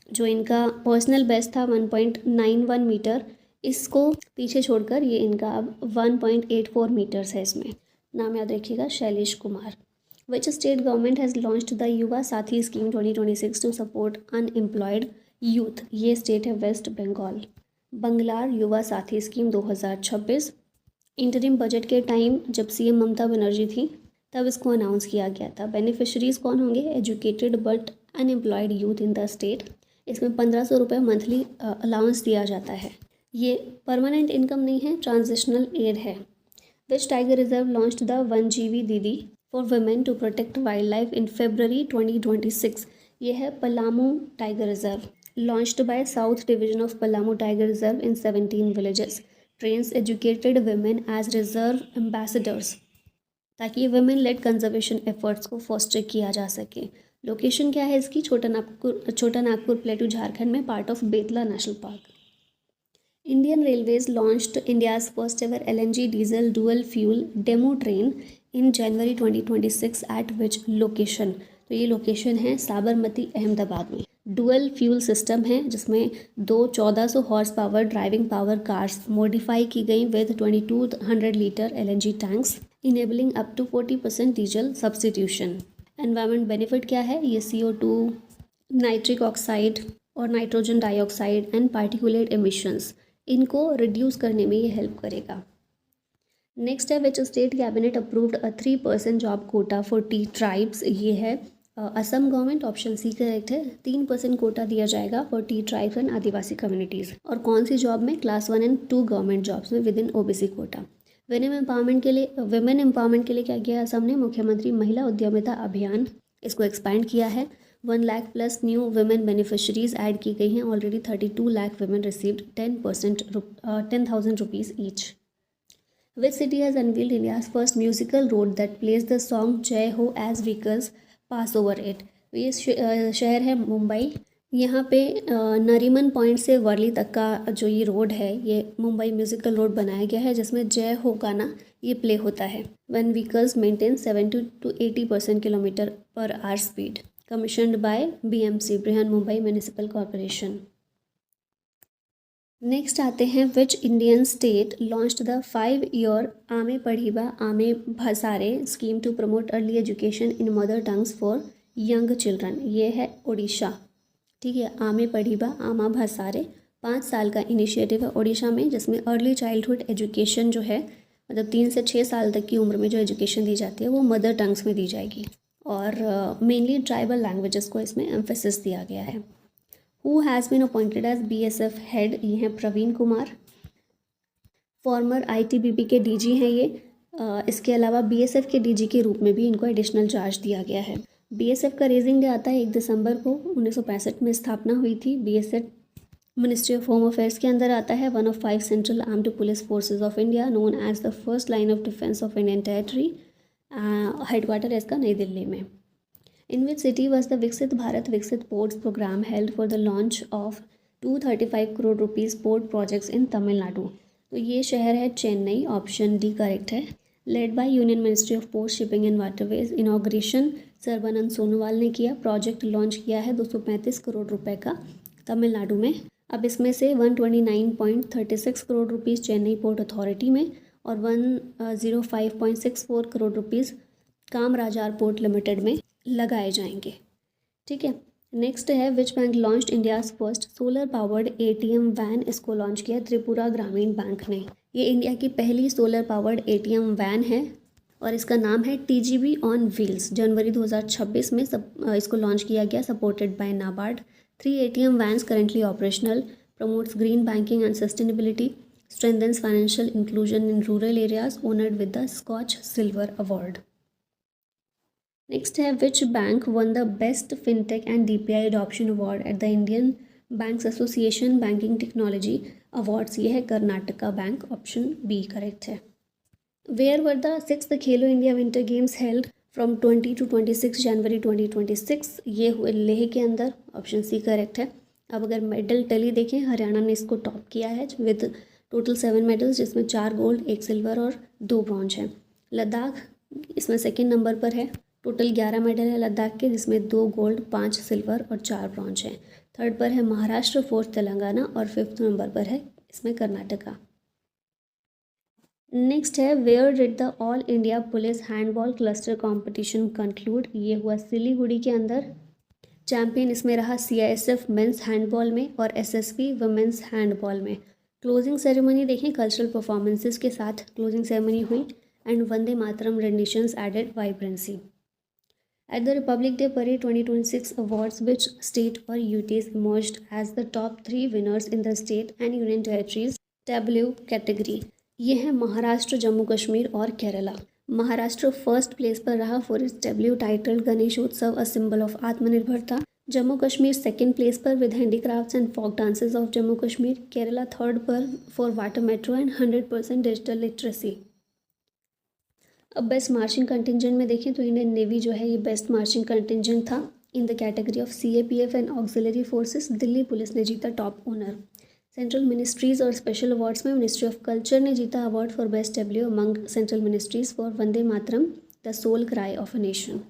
जो इनका पर्सनल बेस्ट था 1.91 मीटर, इसको पीछे छोड़कर ये इनका अब 1.84 मीटर्स है। इसमें नाम याद रखिएगा, Shailesh Kumar. Which state government has launched the Yuva Sathi scheme 2026 to support unemployed youth? ये स्टेट है West Bengal. Banglar Yuva Sathi scheme 2026। Interim budget के टाइम जब सीएम ममता बनर्जी थी तब इसको अनाउंस किया गया था। बेनिफिशरीज कौन होंगे? Educated but unemployed youth in the state. इसमें 1500 रुपये मंथली अलाउंस दिया जाता है। ये परमानेंट इनकम नहीं है, ट्रांजिशनल एड है। Which tiger reserve launched the 1GB Didi for women to protect wildlife in February 2026? ये है Palamu tiger reserve, launched by south division of Palamu tiger reserve in 17 villages, trains educated women as reserve ambassadors, ताकि ये women led conservation efforts को foster किया जा सके। Location क्या है इसकी? छोटा नागपुर प्लेटू झारखंड में, part of Betla national park. Indian railways launched India's first ever LNG diesel dual fuel demo train in January 2026 eight which location? तो ये लोकेशन है साबरमती अहमदाबाद में। डुअल फ्यूल सिस्टम है जिसमें दो 1400 horse power driving power cars modify की गई with 2200 litre LNG tanks, enabling up to 40% diesel substitution. Environment benefit क्या है? ये CO2, नाइट्रिक ऑक्साइड और nitrogen dioxide and particulate emissions, इनको रिड्यूस करने में ये हेल्प करेगा। नेक्स्ट है which state cabinet approved a 3% job quota for tea tribes? ये है Assam government, option C correct है। 3% कोटा दिया जाएगा for tea tribes and Adivasi communities. और कौन सी जॉब में? क्लास 1 एंड 2 गवर्नमेंट जॉब्स में within OBC quota. Women empowerment के लिए क्या किया असम ने? मुख्यमंत्री महिला उद्यमिता अभियान, इसको एक्सपैंड किया है। 1 lakh plus new women beneficiaries add की गई हैं। Already 32 lakh women received 10,000 rupees each. Which city has unveiled India's first musical road that plays the song Jai Ho as vehicles pass over it? ये शहर है मुंबई। यहाँ पे नरीमन पॉइंट से वर्ली तक का जो ये रोड है, ये मुंबई म्यूजिकल रोड बनाया गया है, जिसमें जय हो गाना ये प्ले होता है when vehicles maintain 70 to 80% kilometre per hour speed. Commissioned by BMC, Brihan Mumbai municipal corporation. Next आते हैं which Indian state launched the 5-year Ame Padhiba Ame Bhasare scheme to promote early education in mother tongues for young children? ये है उड़ीसा। ठीक है, आमे पढ़ीबा आमा भसारे 5 साल का इनिशिएटिव है उड़ीसा में, जिसमें अर्ली चाइल्डहुड एजुकेशन जो है, मतलब 3 से 6 साल तक की उम्र में जो एजुकेशन दी जाती है वो मदर टंग्स में दी जाएगी और मेनली ट्राइबल लैंग्वेजेस को इसमें एम्फेसिस दिया गया है। Who has been appointed as BSF head? ये हैं प्रवीण कुमार, फॉर्मर ITBP के DG हैं ये। इसके अलावा BSF के DG के रूप में भी इनको एडिशनल चार्ज दिया गया है। BSF का रेजिंग डे आता है 1 दिसंबर को। 1965 में स्थापना हुई थी। BSF ministry of home affairs के अंदर आता है। 1 of 5 central armed police forces of India, known as the first line of defence of Indian territory. Headquarter है इसका नई दिल्ली में। In which city was the Viksit Bharat Viksit Ports program held for the launch of 235 crore rupees port projects in Tamil Nadu? तो ये शहर है Chennai, option D correct है। Led by union ministry of post shipping and waterways. Inauguration Sarbananda Sonowal ने किया। Project launch किया है 235 करोड़ रुपए का तमिलनाडु में। अब इसमें से 129.36 crore rupees Chennai port authority में और 105.64 crore rupees Kamarajar port limited में लगाए जाएंगे। ठीक है, नेक्स्ट है which bank launched India's first solar powered ATM van? इसको लॉन्च किया त्रिपुरा ग्रामीण बैंक ने। ये इंडिया की पहली सोलर पावर्ड ATM वैन है और इसका नाम है TGV ऑन व्हील्स। जनवरी 2026 में इसको लॉन्च किया गया, supported by NABARD. 3 ATM vans currently operational, promotes green banking and sustainability, strengthens financial inclusion in rural areas, honored with the Scotch Silver Award. Next है which bank won the best fintech and DPI adoption award at the Indian banks association banking technology awards, ये है Karnataka bank, option B correct है। Where were the 6th Khelo India winter games held from 20 to 26 January 2026, ये हुए लेह के अंदर, option C correct है। अब अगर मेडल टैली देखें, हरियाणा ने इसको टॉप किया है विद टोटल 7 मेडल्स, जिसमें 4 गोल्ड, 1 सिल्वर और 2 ब्रॉन्ज है। लद्दाख इसमें सेकंड नंबर पर है, टोटल 11 मेडल है लद्दाख के, जिसमें 2 गोल्ड, 5 सिल्वर और 4 ब्रॉन्ज है। थर्ड पर है महाराष्ट्र, फोर्थ तेलंगाना और 5th नंबर पर है इसमें कर्नाटका। नेक्स्ट है where did the all India police handball cluster competition conclude, ये हुआ सिलीगुड़ी के अंदर। चैंपियन इसमें रहा CISF मेंस हैंडबॉल में और SSB वुमेंस हैंडबॉल में। क्लोजिंग सेरेमनी देखें, कल्चरल परफॉर्मेंसेस के साथ क्लोजिंग सेरेमनी हुई and Vande Mataram renditions added vibrancy. At the Republic Day Parade 2026 awards, which state or UTs emerged as the top 3 winners in the state and union territories W category? ये है महाराष्ट्र, जम्मू कश्मीर और Kerala. Maharashtra first place पर रहा for its W title Ganeshotsav a symbol of Atmanirbharta. Jammu Kashmir second place पर with handicrafts and folk dances of Jammu Kashmir. Kerala third पर for water metro and 100% digital literacy. अब best marching contingent में देखें तो इंडियन नेवी जो है ये बेस्ट मार्चिंग कंटिजेंट था in the category of CAPF and auxiliary forces. Delhi police ने जीता टॉप ऑनर। सेंट्रल मिनिस्ट्रीज और स्पेशल अवार्ड्स में मिनिस्ट्री ऑफ कल्चर ने जीता award for best W among central ministries for Vande Mataram the soul cry of a nation.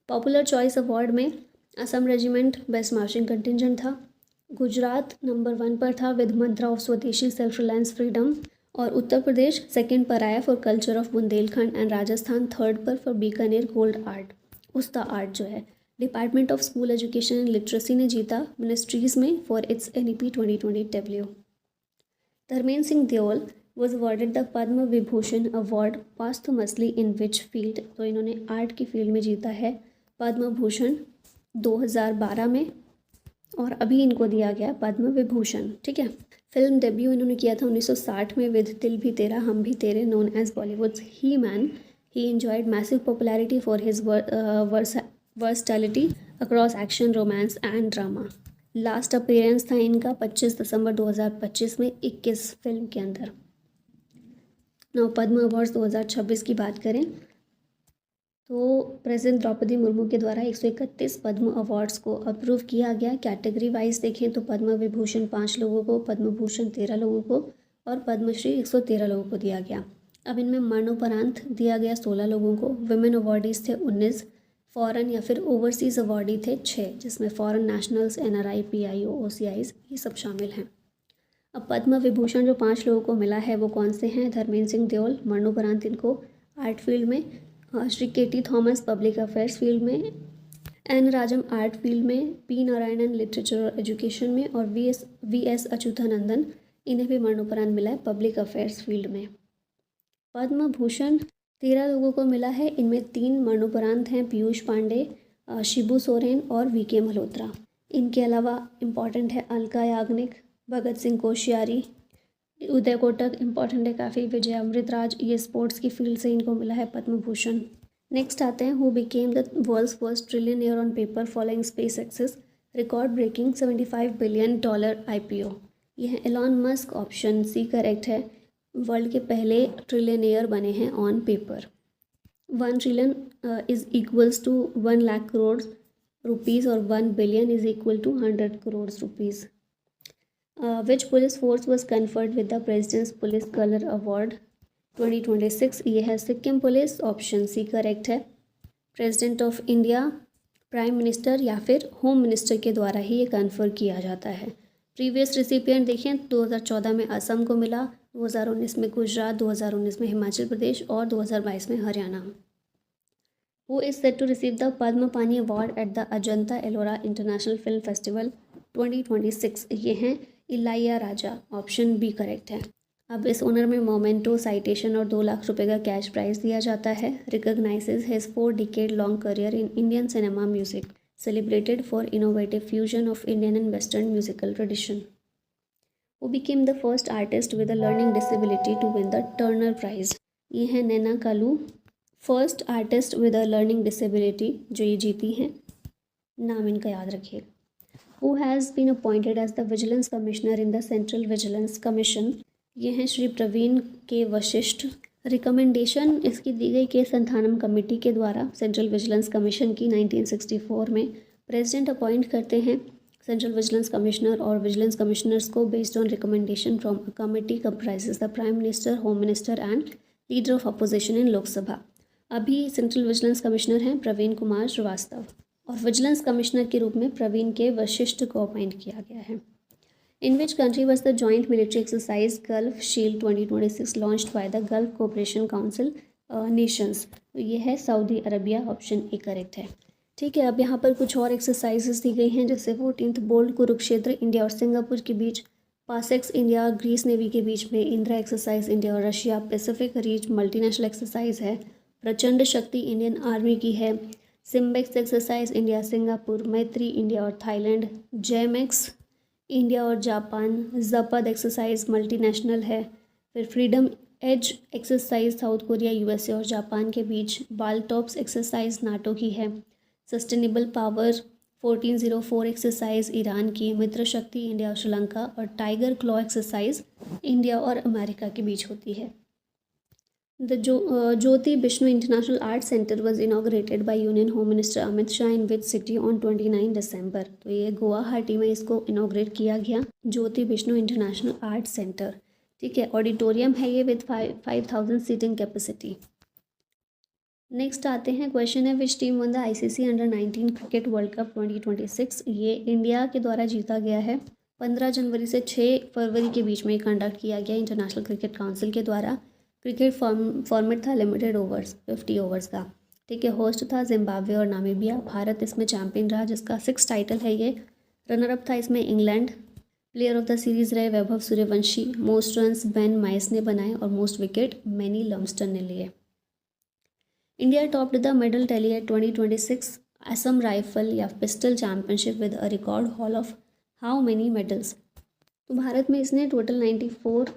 Popular choice award में Assam regiment best marching contingent था। Gujarat number 1 पर था with mantra of Swadeshi self reliance freedom, और उत्तर प्रदेश second पर आया for culture of Bundelkhand and Rajasthan third पर for Bikaner gold art. Usta art जो है department of school education and literacy ने जीता मिनिस्ट्रीज में for its NEP 2020 W। Dharmendra Singh Deol was awarded the Padma Vibhushan award posthumously in which field, तो इन्होंने आर्ट की फील्ड में जीता है पद्म भूषण 2012 में और अभी इनको दिया गया पद्म विभूषण। ठीक है। फिल्म डेब्यू इन्होंने किया था 1960 में विद दिल भी तेरा हम भी तेरे, known as Bollywood's he man. He enjoyed massive popularity for his versatility across action, romance and drama. Last appearance था इनका 25 दिसंबर 2025 में 21 फिल्म के अंदर। नौ पद्म अवार्ड्स 2026 की बात करें तो प्रेसिडेंट द्रौपदी मुर्मू के द्वारा 131 पद्म अवार्ड्स को अप्रूव किया गया। कैटेगरी वाइज देखें तो पद्म विभूषण 5 लोगों को, पद्म भूषण 13 लोगों को और पद्मश्री 113 लोगों को दिया गया। अब इनमें मरणोपरांत दिया गया 16 लोगों को। विमेन अवार्डीज़ थे 19, फॉरेन या फिर ओवरसीज़ अवार्डी थे 6, जिसमें foreign nationals, NRI, PIO, OCIs ये सब शामिल हैं। अब पद्म विभूषण जो 5 लोगों को मिला है वो कौन से हैं? धर्मेंद्र सिंह देओल मरणोपरांत इनको आर्ट फील्ड में, Shri KT Thomas public affairs field में, N राजम आर्ट फील्ड में, P नारायणन लिटरेचर और एजुकेशन में और VS अच्युतानंदन इन्हें भी मरणोपरांत मिला है पब्लिक अफेयर्स फील्ड में। पद्म भूषण 13 लोगों को मिला है, इनमें 3 मरणोपरांत हैं पीयूष पांडे, शिबू सोरेन और VK मल्होत्रा। इनके अलावा इम्पॉर्टेंट है अलका याग्निक, भगत सिंह कोश्यारी, उदय कोटक इम्पॉर्टेंट है काफ़ी, विजय अमृतराज, ये स्पोर्ट्स की फील्ड से इनको मिला है पद्म भूषण। नेक्स्ट आते हैं who became the world's first trillionaire on paper following SpaceX record breaking $75 billion IPO। यह है Elon Musk, option C correct है। वर्ल्ड के पहले ट्रिलियनियर बने हैं on paper. 1 trillion is equals to 1 lakh crore rupees और 1 billion is equal to 100 crore rupees. Which police force was conferred with the President's Police Color Award 2026? ये है Sikkim police, option C correct है। President of India, prime minister या फिर home minister के द्वारा ही ये confer किया जाता है। प्रीवियस रिसिपिएंट देखें 2014 में असम को मिला, 2019 में गुजरात, 2019 में हिमाचल प्रदेश और 2022 में Haryana. Who is set to receive the Padma Pani Award at the Ajanta Ellora International Film Festival 2026? ये हैं इलाइया राजा, ऑप्शन बी करेक्ट है। अब इस ऑनर में मोमेंटो, साइटेशन और 2 लाख रुपए का कैश प्राइज दिया जाता है। Recognises his 4 decade long career in Indian cinema music, celebrated for innovative fusion of Indian and western musical tradition. Who became the first artist with a learning disability to win the Turner Prize? ये है Nnena Kalu, first artist with a learning disability जो ये जीती हैं। नाम इनका याद रखिए। Who has been appointed as the vigilance commissioner in the central vigilance commission. ये हैं श्री प्रवीण के वशिष्ठ। रिकमेंडेशन इसकी दी गई केस संथानम कमेटी के द्वारा सेंट्रल विजिलेंस कमीशन की 1964 में। प्रेसिडेंट अपॉइंट करते हैं सेंट्रल विजिलेंस कमिश्नर और विजिलेंस कमिश्नर्स को based on recommendation from a committee comprises the prime minister, home minister and leader of opposition in Lok Sabha. अभी सेंट्रल विजिलेंस कमिश्नर हैं प्रवीण कुमार श्रीवास्तव और विजिलेंस कमिश्नर के रूप में प्रवीण के वशिष्ठ को अपॉइंट किया गया है। In which country was the joint military exercise Gulf Shield 2026 launched by the Gulf Cooperation Council nations. तो ये है Saudi Arabia, option A correct है। ठीक है, अब यहाँ पर कुछ और एक्सरसाइजेस दी गई हैं, जैसे 14th बोल्ड कुरुक्षेत्र इंडिया और सिंगापुर के बीच, पासेक्स इंडिया ग्रीस नेवी के बीच में, इंदिरा एक्सरसाइज इंडिया और Russia, Pacific Reach multinational exercise है, प्रचंड शक्ति इंडियन आर्मी की है, SIMBEX exercise India Singapore, Maitree India और थाईलैंड, जेमेक्स इंडिया और जापान, जपद एक्सरसाइज मल्टीनेशनल है, फिर Freedom Edge exercise South Korea, USA और जापान के बीच, बालटॉप्स एक्सरसाइज नाटो की है, सस्टेनेबल पावर 1404 एक्सरसाइज ईरान की, मित्र शक्ति इंडिया और श्रीलंका, और टाइगर क्लॉ एक्सरसाइज इंडिया और अमेरिका के बीच होती है। The Jyoti Vishnu international art centre was inaugurated by union home minister Amit Shah in which city on 29 दिसंबर। तो ये गुवाहाटी में इसको इनाग्रेट किया गया, ज्योति विष्णु इंटरनेशनल आर्ट सेंटर। ठीक है, ऑडिटोरियम है ये विद 5000 सीटिंग कैपेसिटी। नेक्स्ट आते हैं, क्वेश्चन है which team won the ICC under 19 cricket world Cup 2026। ये इंडिया के द्वारा जीता गया है। 15 जनवरी से 6 फरवरी के बीच में कंडक्ट किया गया इंटरनेशनल क्रिकेट काउंसिल के द्वारा। क्रिकेट फॉर्मेट था लिमिटेड ओवर्स, 50 ओवर्स का। ठीक है, होस्ट था जिम्बाब्वे और नामीबिया। भारत इसमें चैंपियन रहा, जिसका 6 टाइटल है ये। रनर अप था इसमें England. Player of the series रहे Vaibhav Suryavanshi. Most runs Ben Mayes ने बनाए और मोस्ट विकेट मैनी लम्स्टन ने लिए। India topped the medal tally at 2026 Asian rifle या pistol championship with a record haul of how many medals. तो भारत में इसने टोटल 94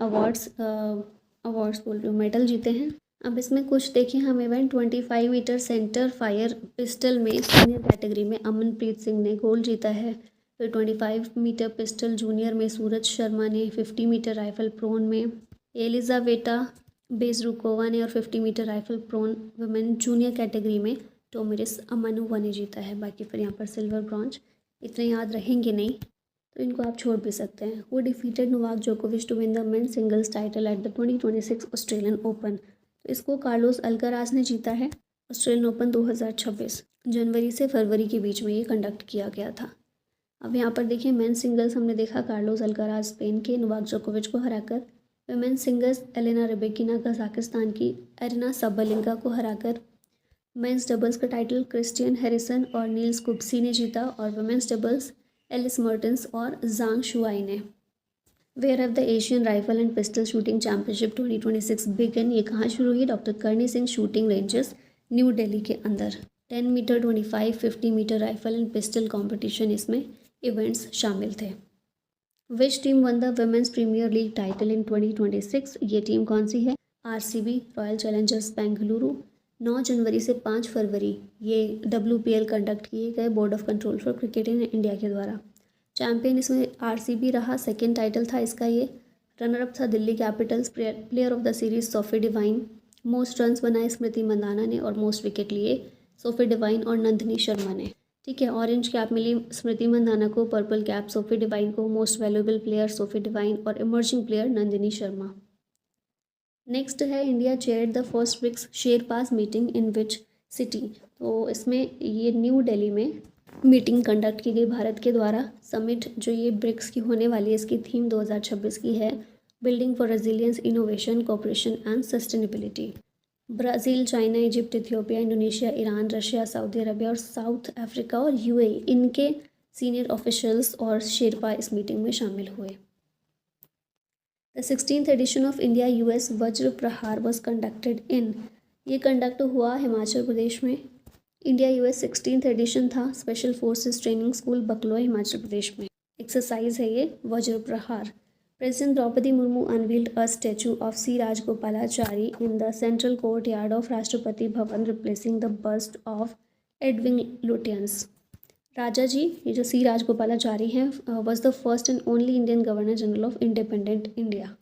अवार्ड्स बोल रही हूँ, मेडल जीते हैं। अब इसमें कुछ देखें हम event, 25 metre centre fire pistol में सीनियर कैटेगरी में अमनप्रीत सिंह ने गोल्ड जीता है। फिर 25 मीटर पिस्टल जूनियर में सूरज शर्मा ने, 50 मीटर राइफल प्रोन में एलिजावेटा बेजरुकोवा ने और 50 metre rifle prone women junior category में टोमिरिस अमानुवा ने जीता है। बाकी फिर यहाँ पर सिल्वर ब्रॉन्ज इतने याद रहेंगे नहीं, तो इनको आप छोड़ भी सकते हैं। वो डिफीटेड नोवाक जोकोविच to win the men singles title at the 2026 Australian Open. तो इसको कार्लोस अल्कराज ने जीता है। ऑस्ट्रेलियन ओपन 2026 जनवरी से फरवरी के बीच में ये कंडक्ट किया गया था। अब यहाँ पर देखिए, मेन सिंगल्स हमने देखा कार्लोस अल्कराज स्पेन के नोवाक जोकोविच को हराकर। Women singles Elena Rybakina Kazakhstan की एरिना सबलिंका को हराकर। मेंस डबल्स का टाइटल क्रिस्टियन हैरिसन और नील्स कुप्सी ने जीता, और वुमेन्स डबल्स एलिस मर्टेंस और जांग शुआई ने। Where have the Asian rifle and pistol shooting championship 2026 began. ये कहाँ शुरू हुई? Doctor Karni Singh shooting ranges, New Delhi के अंदर। 10 metre, 25, 50 metre rifle and pistol competition इसमें इवेंट्स शामिल थे। Which team won the women's premier league title in 2026। ये टीम कौन सी है? RCB, Royal Challengers Bengaluru. 9 जनवरी से 5 फरवरी ये WPL कंडक्ट किए गए board of control for cricket in India के द्वारा। चैंपियन इसमें आरसीबी रहा, सेकेंड टाइटल था इसका ये। रनर अप था Delhi Capitals. Player of the series Sophie Devine. Most runs बनाए स्मृति मंदाना ने और मोस्ट विकेट लिए सोफी डिवाइन और नंदिनी शर्मा ने। ठीक है, ऑरेंज कैप मिली स्मृति मंदाना को, पर्पल कैप सोफी डिवाइन को, most valuable player Sophie Devine और emerging player Nandini Sharma. Next है, India chaired the first BRICS sherpas meeting in which city. तो इसमें ये न्यू दिल्ली में मीटिंग कंडक्ट की गई भारत के द्वारा। समिट जो ये ब्रिक्स की होने वाली है, इसकी थीम 2026 की है building for resilience, innovation, cooperation and sustainability. Brazil, China, Egypt, Ethiopia, Indonesia, Iran, Russia, Saudi Arabia और साउथ अफ्रीका और यूएई, इनके सीनियर ऑफिशियल्स और शेरपा इस मीटिंग में शामिल हुए। The 16th edition of India US Vajra प्रहार वॉज कंडक्टेड इन। ये कंडक्ट हुआ हिमाचल प्रदेश में। इंडिया US 16th एडिशन था special forces training school Bakloh, Himachal Pradesh में। एक्सरसाइज है ये Vajra Prahar. President Draupadi Murmu unveiled a statue of C Rajagopalachari in the central courtyard of Rashtrapati Bhavan, replacing the bust of Edwin Lutyens. Raja ji, ये जो C Rajagopalachari हैं, was the first and only Indian governor general of independent India.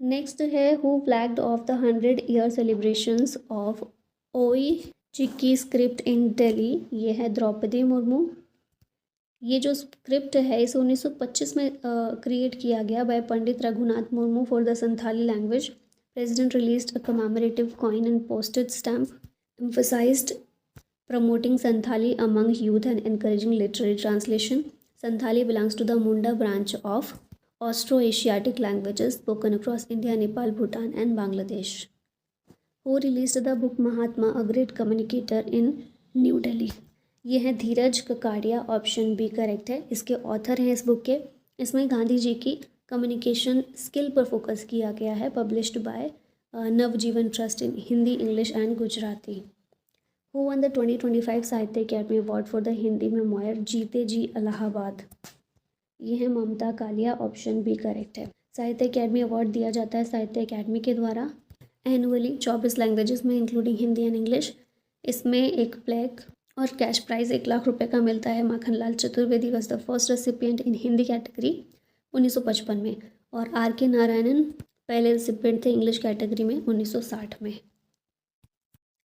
Next है who flagged off the 100 year celebrations of ओई चिक्की script in Delhi. ये है द्रौपदी मुर्मू। ये जो script है इसे 1925 में क्रिएट किया गया by Pandit Raghunath Murmu for the Santhali language. President released a commemorative coin and postage stamp emphasized promoting Santhali among youth and encouraging literary translation. Santhali belongs to the Munda branch of Austroasiatic languages spoken across India, Nepal, Bhutan, and Bangladesh. Who released the book Mahatma, a great communicator in New Delhi? ये है धीरज ककाड़िया, option B correct है। इसके author हैं इस book के। इसमें गांधी जी की communication skill पर फोकस किया गया है। Published by Navjivan trust in Hindi, English and Gujarati. Who won the 2025 Sahitya Akademi award for the Hindi memoir Jeete Jee Allahabad? ये है Mamta Kalia, option B correct है। साहित्य अकेडमी अवार्ड दिया जाता है साहित्य अकेडमी के द्वारा एनुअली 24 लैंग्वेजेस में इंक्लूडिंग हिंदी एंड इंग्लिश। इसमें एक प्लेक और कैश प्राइज़ 1 लाख रुपए का मिलता है। Makhanlal Chaturvedi was the first recipient in Hindi category 1955 में, और आर के नारायणन पहले रेसिपिएंट थे इंग्लिश कैटेगरी में 1960 में।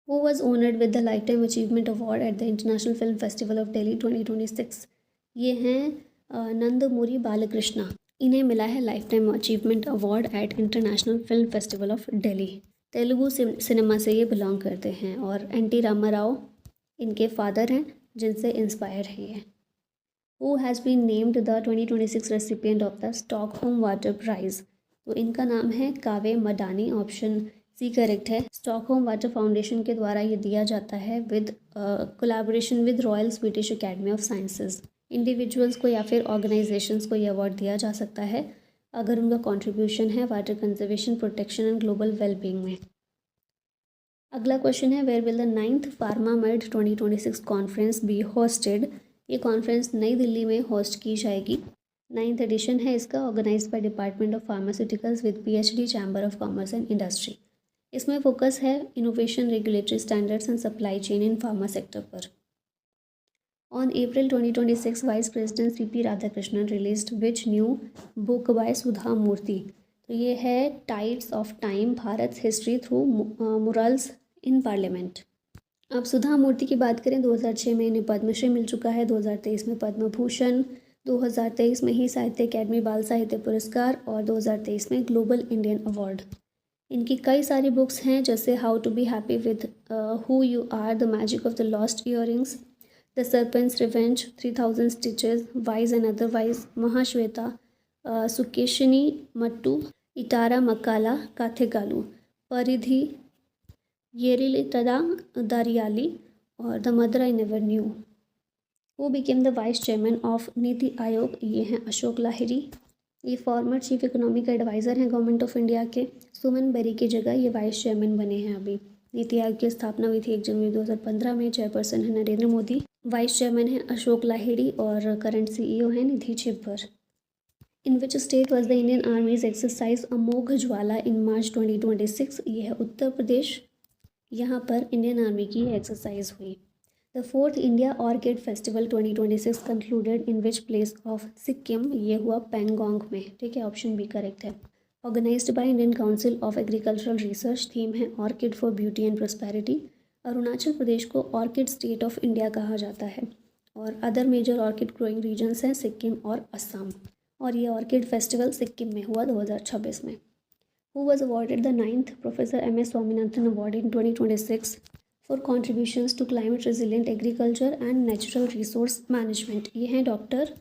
Who was honoured with the life time achievement award at the international film festival of Delhi 2026? ये हैं नंदमुरी बालकृष्णा। इन्हें मिला है life time achievement award eight international film festival of Delhi. Telugu cinema से ये बिलोंग करते हैं और एन.टी. रामाराव इनके फादर हैं जिनसे इंस्पायर है ये। Who has been named the 2026 recipient of the Stockholm water prize? तो इनका नाम है Kaveh Madani, option C correct है। स्टॉकहोम वाटर फाउंडेशन के द्वारा ये दिया जाता है with collaboration with Royal Swedish academy of sciences. Individuals को या फिर ऑर्गेनाइजेशंस को ये अवार्ड दिया जा सकता है अगर उनका कंट्रीब्यूशन है water conservation, protection and global wellbeing में। अगला क्वेश्चन है where will the 9th Pharmamed 2026 conference be hosted? ये कॉन्फ्रेंस नई दिल्ली में होस्ट की जाएगी। 9th एडिशन है इसका, organised by department of pharmaceuticals with PhD chamber of commerce and industry. इसमें फोकस है innovation, regulatory standards and supply chain in pharma sector पर। On April 2026 vice president CP Radhakrishnan released which new book by Sudha Murthy? तो ये है tides of time, Bharat history through murals in parliament. अब सुधा मूर्ति की बात करें, 2006 में इन्हें पद्मश्री मिल चुका है, 2023 में पद्म भूषण, 2023 में ही साहित्य अकेडमी बाल साहित्य पुरस्कार और 2023 में ग्लोबल इंडियन अवार्ड। इनकी कई सारी बुक्स हैं जैसे how to be happy with who you are, the magic of the lost earrings, the serpent's revenge, 3000 stitches, wise and otherwise, Mahashweta, Sukeshini Mattu, Itara Makkala Kathegalu, Paridhi, Yerilitada Dariyali और the mother I never knew. Who became the vice chairman of NITI Aayog? ये हैं अशोक लाहिरी। ये former chief economic adviser हैं government of India के। Suman berry की जगह ये vice chairman बने हैं अभी। नीति आयोग की स्थापना हुई थी 1 जनवरी 2015 में। चेयरपर्सन है नरेंद्र मोदी, वाइस चेयरमैन है अशोक लाहिड़ी और करंट CEO हैं Nidhi Chhibber. In which state was the Indian army's exercise Amogh Jwala in March 2026? ये है उत्तर प्रदेश। यहाँ पर इंडियन आर्मी की एक्सरसाइज हुई। The 4th India orchid festival 2026 concluded in which place of Sikkim? ये हुआ पेंगोंग में, ठीक है, ऑप्शन बी करेक्ट है। Organised by Indian council of agricultural research, theme है orchid for beauty and prosperity. Arunachal Pradesh को ऑर्किड स्टेट ऑफ इंडिया कहा जाता है और other major orchid growing regions हैं सिक्किम और असम। और ये ऑर्किड फेस्टिवल सिक्किम में हुआ 2026 में। Who was awarded the 9th Professor M.S. Swaminathan Award in 2026 for contributions to climate resilient agriculture and natural resource management? ये हैं डॉक्टर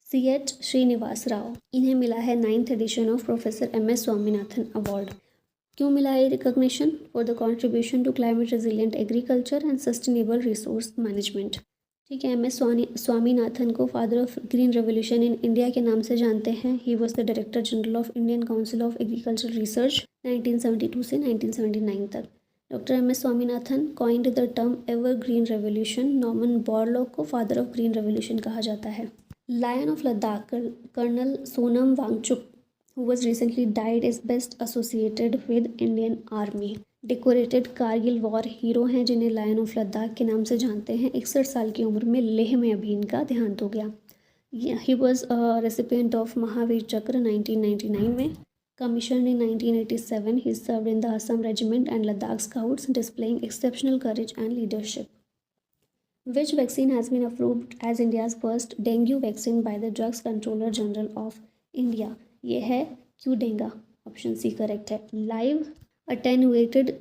C.H. श्रीनिवास राव। इन्हें मिला है 9th edition of Professor M.S. Swaminathan Award। क्यों मिला है recognition? For the contribution to climate resilient agriculture and sustainable resource management. ठीक है, M.S. स्वामीनाथन को father of green revolution in India के नाम से जानते हैं। He was the director general of Indian council of agriculture research 1972 से 1979 तक। Doctor M.S. Swaminathan coined the term evergreen revolution. Norman Borlaug को फादर ऑफ ग्रीन रेवोल्यूशन कहा जाता है। Lion of Ladakh colonel Sonam Wangchuk who was recently died is best associated with Indian Army? Decorated Kargil war hero हैं जिन्हें lion of Ladakh के नाम से जानते हैं। 61 साल की उम्र में लेह में अभी इनका देहांत हो गया। He was recipient of Mahavir चक्र 1999 में। Commissioned in 1987, he served in the Assam Regiment and Ladakh Scouts, displaying exceptional courage and leadership. Which vaccine has been approved as India's first dengue vaccine by the Drugs Controller General of India? ये है Qdenga, option C correct है। Live attenuated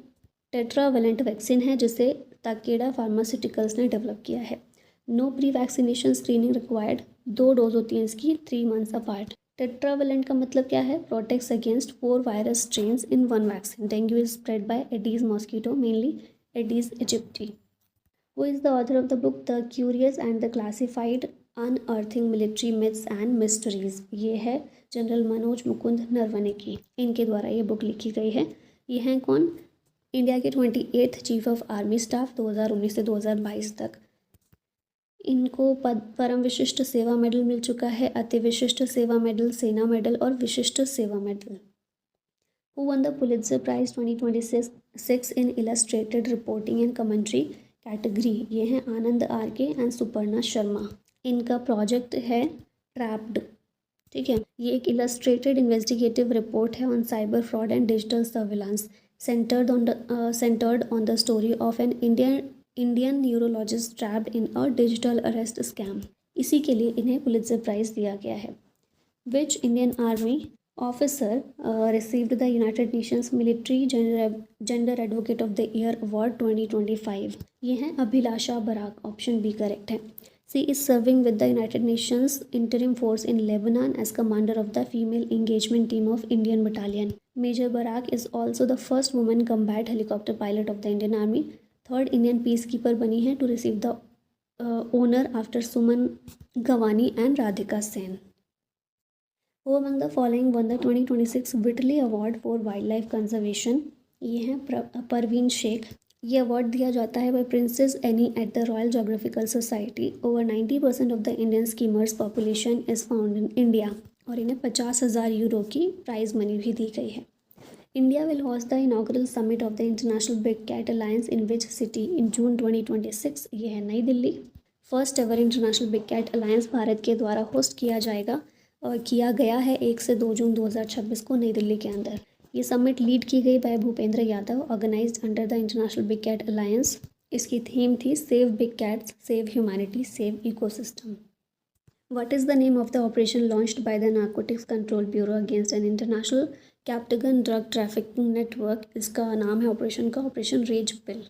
tetravalent vaccine है जिसे Takeda pharmaceuticals ने develop किया है। No pre vaccination screening required, 2 dose होती हैं इसकी 3 मंथ्स अपार्ट। टेट्रावेलेंट का मतलब क्या है? Protects against 4 virus strains in 1 vaccine. Dengue is spread by Aedes mosquito, mainly Aedes aegypti. Who is the author of the book The Curious and the Classified Unearthing Military Myths and Mysteries? ये है general Manoj Mukund Naravane की, इनके द्वारा ये book लिखी गई है। ये हैं कौन? इंडिया के 28th chief of army staff 2019 से 2022 तक। इनको परम विशिष्ट सेवा मेडल मिल चुका है, अति विशिष्ट सेवा मेडल, सेना मेडल और विशिष्ट सेवा medal. Who won the Pulitzer Prize 2026 in Illustrated Reporting and Commentary category? ये हैं आनंद आर के एंड सुपर्णा शर्मा। इनका प्रोजेक्ट है ट्रैप्ड, ठीक है। ये एक इलस्ट्रेटेड इन्वेस्टिगेटिव रिपोर्ट है on cyber fraud and digital surveillance, centred on the story of an Indian neurologist trapped in a digital arrest scam. इसी के लिए इन्हें पुलित्जर प्राइज़ दिया गया है। Which Indian army officer received the United Nations military gender advocate of the year award 2025? ये हैं Abhilasha Barak, option B correct है। She is serving with the United Nations interim force in Lebanon as commander of the female engagement team of Indian battalion. Major Barak is also the first women combat helicopter pilot of the Indian army. 3rd Indian peacekeeper बनी है to receive the honour after Suman Gawani and Radhika Sen. Who among the following won the 2026 Whitley Award for Wildlife Conservation? ये हैं परवीन शेख। ये award दिया जाता है by princess Anne at the royal geographical society. Over 90% of the Indian skimmers population is found in India. और इन्हें 50,000 euro की prize money भी दी गई है। India will host the inaugural summit of the international big cat alliance in which city in June 2026? ये है नई Delhi. First ever international big cat alliance Bharat के द्वारा होस्ट किया जाएगा और किया गया है 1 से 2 जून 2026 को नई दिल्ली के अंदर। ये समिट लीड की गई by Bhupender Yadav, organised under the international big cat alliance. इसकी थीम थी save big cats, save humanity, save ecosystem. What is the name of the operation launched by the narcotics control bureau against an international captagon drug trafficking network? इसका नाम है operation का operation rage pill.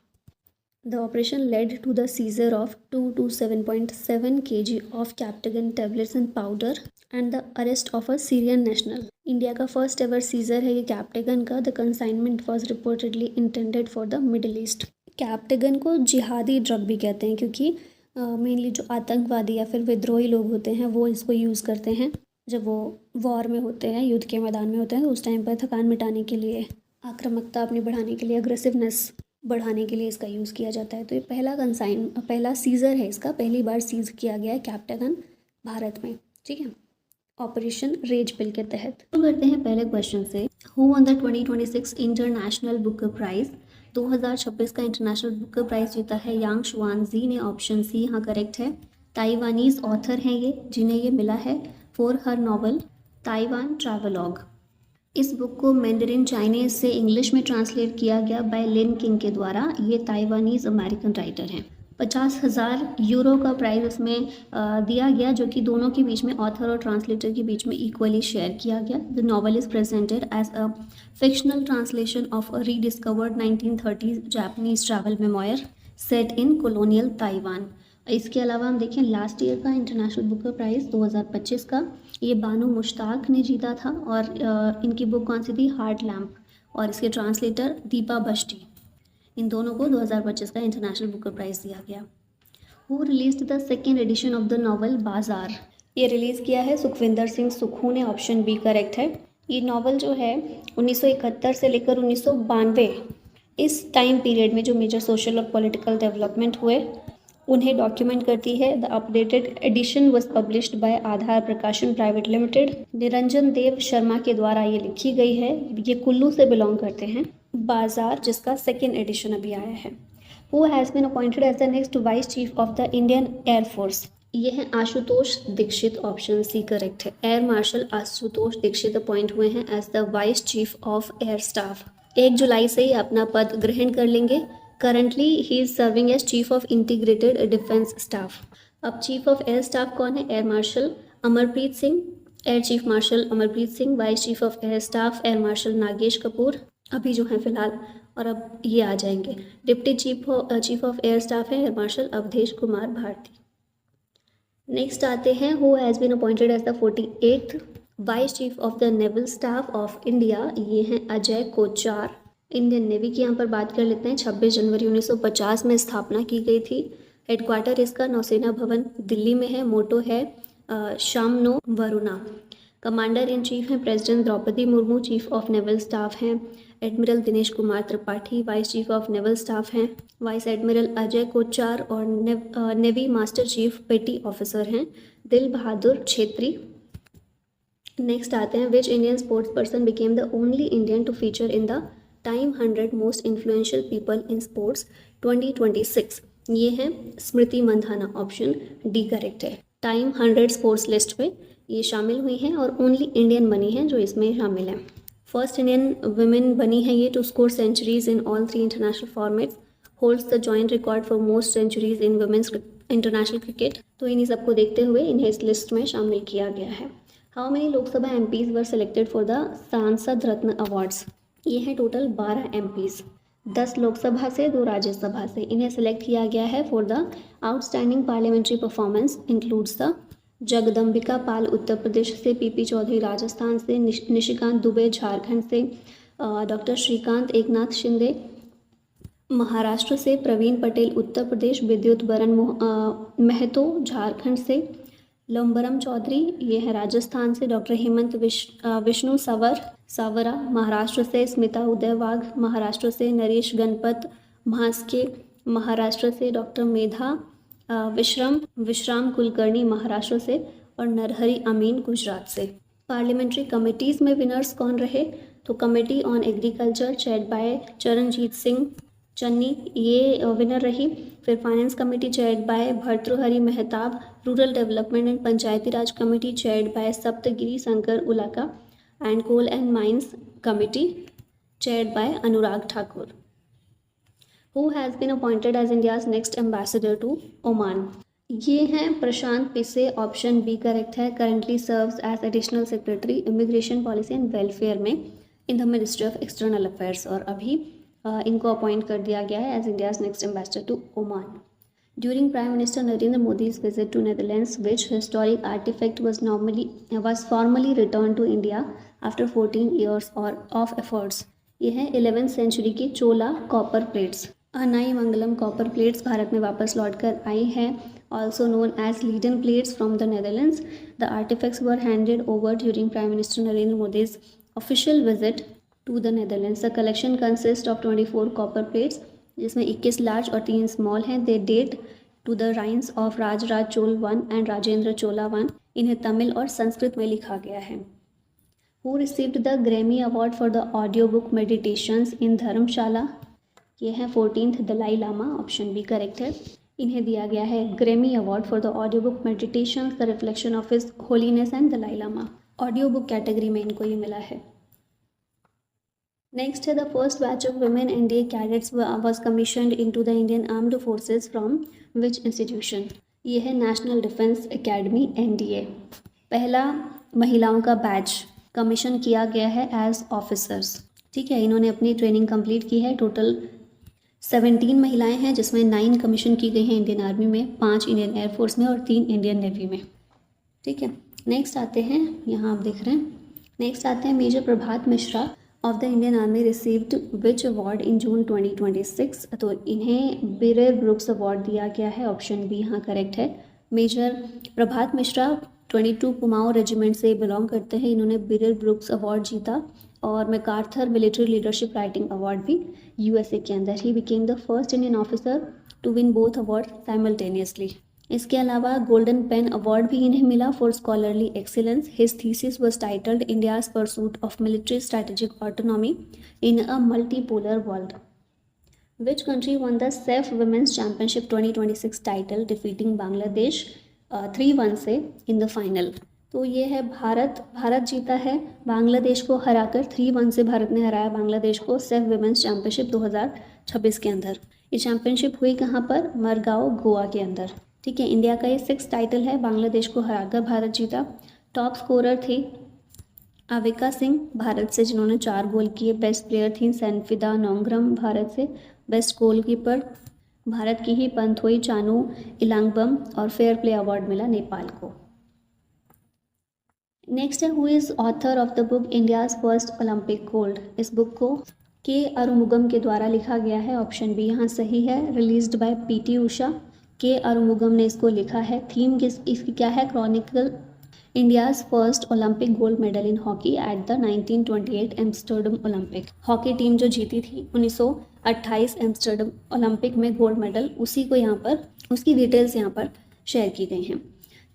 The operation led to the seizure of 2 to 7.7 kg of Captagon tablets and powder and the arrest of a Syrian national. India का first ever seizure है ये captagon का। The consignment was reportedly intended for the middle east. Captagon को जिहादी drug भी कहते हैं क्योंकि मेनली जो आतंकवादी या फिर विद्रोही लोग होते हैं वो इसको यूज़ करते हैं जब वो वॉर में होते हैं, युद्ध के मैदान में होते हैं, तो उस टाइम पर थकान मिटाने के लिए, आक्रामकता अपनी बढ़ाने के लिए, अग्रेसिवनेस बढ़ाने के लिए इसका यूज़ किया जाता है। तो ये पहला सीज़र है इसका, पहली बार सीज़ किया गया है कैप्टेगन भारत में, ठीक है, ऑपरेशन रेज पिल के तहत। तो करते हैं पहले क्वेश्चन से। Who won the 2026 international Booker prize? 2026 का इंटरनेशनल बुकर प्राइज़ जीता है यांग शुआनजी ने, ऑप्शन सी यहाँ करेक्ट है। ताइवानीज़ ऑथर हैं ये जिन्हें ये मिला है for her novel Taiwan travelogue. इस बुक को मैंडरिन चाइनीज से इंग्लिश में ट्रांसलेट किया गया बाय लिन किंग के द्वारा। ये ताइवानीज़ अमेरिकन राइटर हैं। 50,000 यूरो का प्राइज़ उसमें दिया गया जो कि दोनों के बीच में, ऑथर और ट्रांसलेटर के बीच में इक्वली शेयर किया गया। The novel is presented as a fictional translation of a rediscovered 1930s Japanese travel memoir set in colonial Taiwan. इसके अलावा हम देखें लास्ट ईयर का इंटरनेशनल बुकर प्राइज़ 2025 का ये बानू मुश्ताक ने जीता था और इनकी बुक कौन सी थी? हार्ट लैम्प, और इसके ट्रांसलेटर दीपा बश्टी। इन दोनों को 2025 का इंटरनेशनल बुकर प्राइज़ दिया गया। Who released the second edition of the novel बाजार? ये रिलीज़ किया है सुखविंदर सिंह सुक्खू ने, ऑप्शन बी करेक्ट है। ये नॉवल जो है 1971 से लेकर 1992 इस टाइम पीरियड में जो मेजर सोशल और पॉलिटिकल डेवलपमेंट हुए उन्हें डॉक्यूमेंट करती है। The updated edition was published by Aadhar Prakashan private limited. Niranjan Dev Sharma के द्वारा ये लिखी गई है। ये कुल्लू से बिलोंग करते हैं। बाजार, जिसका सेकेंड एडिशन अभी आया है। Who has been appointed as the next vice chief of the Indian air force? ये है Ashutosh Dixit, option C correct है। Air marshal Ashutosh Dixit appoint हुए हैं as the vice chief of air staff. 1 जुलाई से ही अपना पद ग्रहण कर लेंगे। Currently he is serving as chief of integrated defence staff. अब चीफ ऑफ एयर स्टाफ कौन है? Air marshal Amarpreet Singh, air chief marshal Amarpreet Singh, vice chief of air staff air marshal Nagesh Kapoor अभी जो है फिलहाल, और अब ये आ जाएंगे। Deputy chief of air staff है air marshal Awadhesh Kumar Bharti. Next आते हैं, who has been appointed as the 48th vice chief of the naval staff of India? ये हैं अजय कोचार। इंडियन नेवी की यहाँ पर बात कर लेते हैं। 26 जनवरी 1950 में स्थापना की गई थी। हेडक्वार्टर इसका नौसेना भवन दिल्ली में है। मोटो है शामनो वरुणा। कमांडर इन चीफ हैं president Draupadi Murmu. Chief of naval staff हैं admiral Dinesh Kumar Tripathi. Vice chief of naval staff हैं वाइस एडमिरल अजय कोचार। और navy master chief petty officer हैं दिल बहादुर छेत्री। नेक्स्ट आते हैं, which Indian sports person became the only Indian to feature in the Time 100 most influential people in sports 2026? ये है Smriti Mandhana, option D correct है। Time 100 sports list में ये शामिल हुई हैं और ओनली इंडियन बनी हैं जो इसमें शामिल हैं। फर्स्ट इंडियन वुमेन बनी है ये to score centuries in all 3 international formats. Holds the joint record for most centuries in women's international cricket. तो इन्हीं सबको देखते हुए इन्हें इस लिस्ट में शामिल किया गया है। How many Lok Sabha MPs were selected for the सांसद रत्न अवार्ड्स? ये हैं टोटल 12 एमपीज, 10 लोकसभा से, 2 राज्यसभा से। इन्हें सेलेक्ट किया गया है for the outstanding parliamentary performance includes the Jagdambika Pal Uttar Pradesh से, पीपी चौधरी राजस्थान से, निशिकांत दुबे झारखंड से, डॉक्टर श्रीकांत एकनाथ शिंदे महाराष्ट्र से, प्रवीण पटेल उत्तर प्रदेश, विद्युत बरन महतो झारखंड से, लंबरम चौधरी ये है राजस्थान से, डॉक्टर हेमंत विष्णु सावरा महाराष्ट्र से, स्मिता उदय वाघ महाराष्ट्र से, नरेश गणपत भास्के महाराष्ट्र से, डॉक्टर मेधा विश्राम कुलकर्णी महाराष्ट्र से, और नरहरि अमीन गुजरात से। पार्लियामेंट्री कमेटीज़ में विनर्स कौन रहे? तो committee on agriculture chaired by Charanjit Singh Channi ये विनर रही। फिर finance committee chaired by Bhartruhari Mahtab, rural development and Panchayati Raj committee chaired by Saptagiri Sankar Ulaka, and coal and mines committee chaired by Anurag Thakur. Who has been appointed as India's next ambassador to Oman? ये हैं Prashant Pise, option B correct है। Currently serves as additional secretary immigration policy and welfare में in the ministry of external affairs, और अभी इनको appoint कर दिया गया है as India's next ambassador to Oman. During prime minister Narendra Modi's visit to Netherlands which historic artefact was formally returned to India after 14 years of efforts? ये है 11th century की Chola copper plates. Anai Mangalam copper plates Bharat में वापस लौटकर आई हैं, also known as Leiden plates from the Netherlands. The artefacts were handed over during prime minister Narendra Modi's official visit to the Netherlands. The collection consist of 24 copper plates, जिसमें 21 large और 3 small हैं। They date to the reigns of Rajaraja Chola 1 and Rajendra Chola 1। इन्हें तमिल और संस्कृत में लिखा गया है। Who received the Grammy award for the audiobook meditations in Dharamshala? ये है 14th Dalai Lama, option B correct है। इन्हें दिया गया है Grammy award for the audiobook meditations the reflection of his holiness and Dalai Lama. Audiobook category में इनको ये मिला है। नेक्स्ट है, the first batch of women NDA cadets was commissioned into the Indian armed forces from which institution? ये है national defence academy NDA. पहला महिलाओं का बैच कमीशन किया गया है एज ऑफिसर्स। ठीक है, इन्होंने अपनी ट्रेनिंग कंप्लीट की है। टोटल 17 महिलाएं हैं, जिसमें 9 कमीशन की गई हैं इंडियन आर्मी में, 5 इंडियन एयरफोर्स में और 3 इंडियन नेवी में। ठीक है, नेक्स्ट आते हैं, यहाँ आप देख रहे हैं, नेक्स्ट आते हैं major Prabhat Mishra of the Indian army received which award in June 2026? तो इन्हें बिरेर ब्रुक्स अवार्ड दिया गया है, ऑप्शन बी यहाँ करेक्ट है। मेजर प्रभात मिश्रा 22 कुमाऊं रेजिमेंट से बिलोंग करते हैं। इन्होंने बिरेर ब्रुक्स अवार्ड जीता और MacArthur military leadership writing award भी यूएसए के अंदर। He became the first Indian officer to win both award simultaneously. इसके अलावा गोल्डन पेन अवार्ड भी इन्हें मिला for scholarly excellence. His thesis was titled India's pursuit of military strategic autonomy in a multipolar world. Which country won the SAF Women's Championship 2026 title defeating Bangladesh 3-1 से in the final? तो ये है भारत जीता है बांग्लादेश को हराकर 3-1 से भारत ने हराया बांग्लादेश को SAF Women's Championship 2026 के अंदर। ये चैंपियनशिप हुई कहाँ पर? मरगांव गोवा के अंदर। ठीक है, इंडिया का ये 6th टाइटल है, बांग्लादेश को हराकर भारत जीता। टॉप स्कोरर थी अविका सिंह भारत से जिन्होंने 4 गोल किए। बेस्ट प्लेयर थी सैनफिदा नोंगरम भारत से। बेस्ट गोलकीपर भारत की ही पंथोई चानू इलांगबम और फेयर प्ले अवार्ड मिला नेपाल को। नेक्स्ट है who is author of the book India's first Olympic gold. इस बुक को के अरुमुगम के द्वारा लिखा गया है। ऑप्शन बी यहाँ सही है। Released by PT Usha. के अरुमुगम ने इसको लिखा है। थीम इसकी क्या है? Chronicle India's first Olympic gold medal in hockey at the 1928 Amsterdam Olympic. Hockey team जो जीती थी 1928 एम्स्टर्डम ओलंपिक में गोल्ड मेडल, उसी को यहाँ पर उसकी डिटेल्स यहाँ पर शेयर की गई हैं।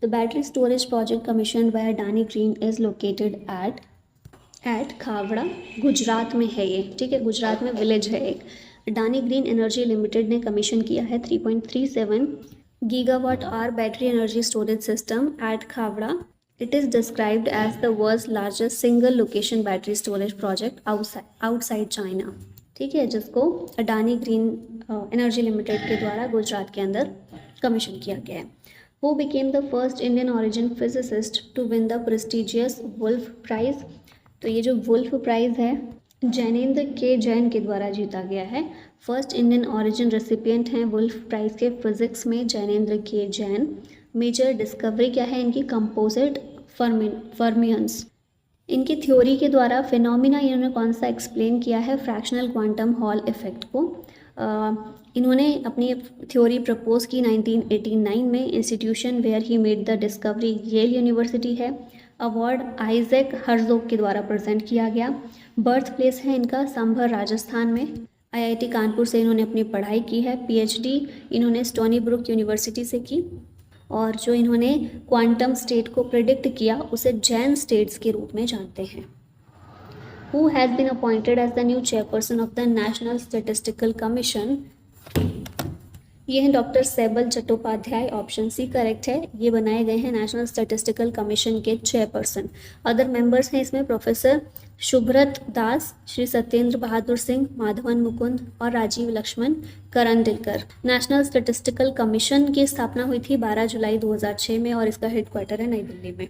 The battery storage project commission by Adani green is located at Khavda, Gujarat में है ये। ठीक है, गुजरात में विलेज है एक। अडानी ग्रीन एनर्जी लिमिटेड ने कमीशन किया है 3.37 gigawatt our battery energy storage system eight Khavda. It is described as the world's largest single location battery storage project outside China। ठीक है, जिसको अडानी ग्रीन एनर्जी लिमिटेड के द्वारा गुजरात के अंदर कमीशन किया गया है। Who became the first Indian origin physicist to win the prestigious Wolf Prize? तो ये जो वुल्फ प्राइज है जैनेंद्र के जैन के द्वारा जीता गया है। फर्स्ट इंडियन ऑरिजिन रेसिपिएंट हैं वुल्फ प्राइज के फिजिक्स में जैनेंद्र के जैन। मेजर डिस्कवरी क्या है इनकी? Composite fermions. इनकी थ्योरी के द्वारा फिनोमिना इन्होंने कौन सा एक्सप्लेन किया है? फ्रैक्शनल क्वांटम हॉल इफेक्ट को। इन्होंने अपनी थ्योरी प्रपोज की 1989 में। Institution where he made the discovery Yale university है। अवार्ड आइजैक हर्जोग के द्वारा प्रेजेंट किया गया। बर्थ प्लेस है इनका संभर राजस्थान में। आईआईटी कानपुर से इन्होंने अपनी पढ़ाई की है। पीएचडी इन्होंने स्टोनी ब्रुक यूनिवर्सिटी से की। और जो इन्होंने क्वांटम स्टेट को प्रिडिक्ट किया उसे जैन स्टेट्स के रूप में जानते हैं। Who has been appointed as the new chairperson of the national statistical commission? ये हैं doctor Saibal Chattopadhyay. Option C correct है। ये बनाए गए हैं नेशनल स्टैटिस्टिकल कमीशन के चेयरपर्सन। अदर मेंबर्स हैं इसमें प्रोफेसर शुभ्रत दास, श्री सत्येंद्र बहादुर सिंह, माधवन मुकुंद और Rajeev Laxman Karandikar. National statistical commission की स्थापना हुई थी 12 जुलाई 2006 में और इसका हेडक्वार्टर है नई दिल्ली में।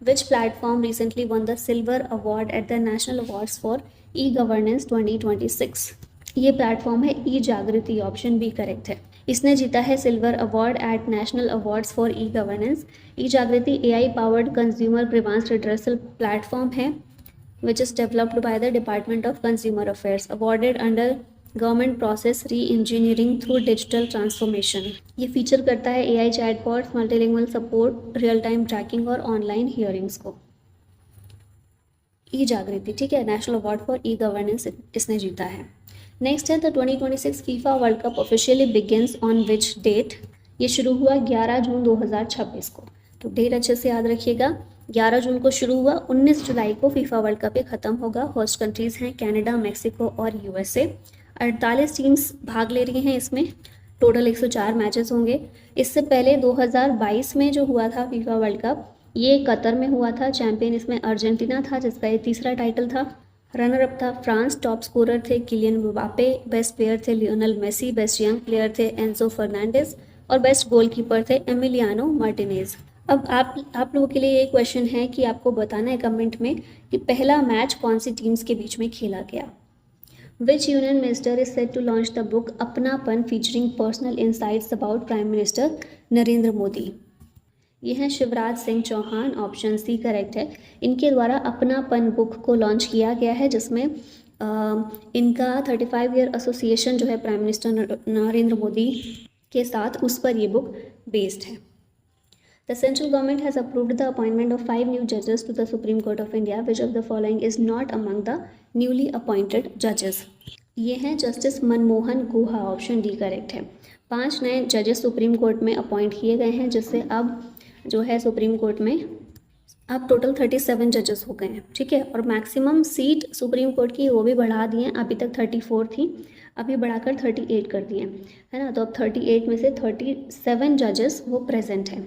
Which platform recently one the silver award at the national awards for e governance 2026? ये प्लेटफॉर्म है ई जागृति। ऑप्शन बी करेक्ट है। इसने जीता है silver award at national awards for E governance. E Jagriti AI powered consumer grievance redressal platform है which is developed by the Department of Consumer Affairs, awarded under government process re engineering through digital transformation. ये feature करता है AI chatbots, multilingual support, real time tracking और online hearings को। E Jagriti, ठीक है, national award for E governance इसने जीता है। नेक्स्ट है the 2026 FIFA world cup officially begins on which date? ये शुरू हुआ 11 जून 2026 को। तो डेट अच्छे से याद रखिएगा, 11 जून को शुरू हुआ, 19 जुलाई को फीफा वर्ल्ड कप ये खत्म होगा। होस्ट कंट्रीज़ हैं कनाडा, मेक्सिको और यूएसए। 48 टीम्स भाग ले रही हैं इसमें। टोटल 104 मैचेस होंगे। इससे पहले 2022 में जो हुआ था फीफा वर्ल्ड कप, ये कतर में हुआ था। चैंपियन इसमें अर्जेंटीना था जिसका ये तीसरा टाइटल था। रनर अप था फ्रांस। टॉप स्कोरर थे किलियन म्बाप्पे। बेस्ट प्लेयर थे Lionel Messi. Best young player थे एंसो फर्नांडिस और बेस्ट गोलकीपर थे एमिलियानो मार्टिनेज। अब आप लोगों के लिए ये क्वेश्चन है कि आपको बताना है कमेंट में कि पहला मैच कौन सी टीम्स के बीच में खेला गया। Which union minister is set to launch the book Apnapan featuring personal insights about prime minister Narendra Modi? ये हैं Shivraj Singh Chouhan. Option C correct है। इनके द्वारा अपनापन बुक को लॉन्च किया गया है जिसमें इनका 35 ईयर एसोसिएशन जो है प्राइम मिनिस्टर नरेंद्र मोदी के साथ, उस पर ये बुक बेस्ड है। The central government has approved the appointment of 5 new judges to the Supreme Court of India. Which of the following is not among the newly appointed judges? ये हैं justice Manmohan गुहा। Option D correct है। 5 नए जजेस supreme court में appoint किए गए हैं, जिससे अब जो है सुप्रीम कोर्ट में अब टोटल 37 जजेस हो गए हैं, ठीक है। और मैक्सिमम सीट सुप्रीम कोर्ट की वो भी बढ़ा दी हैं, अभी तक 34 थी, अभी बढ़ाकर 38 कर दिए, है ना। तो अब 38 में से 37 जजेस वो प्रेजेंट हैं,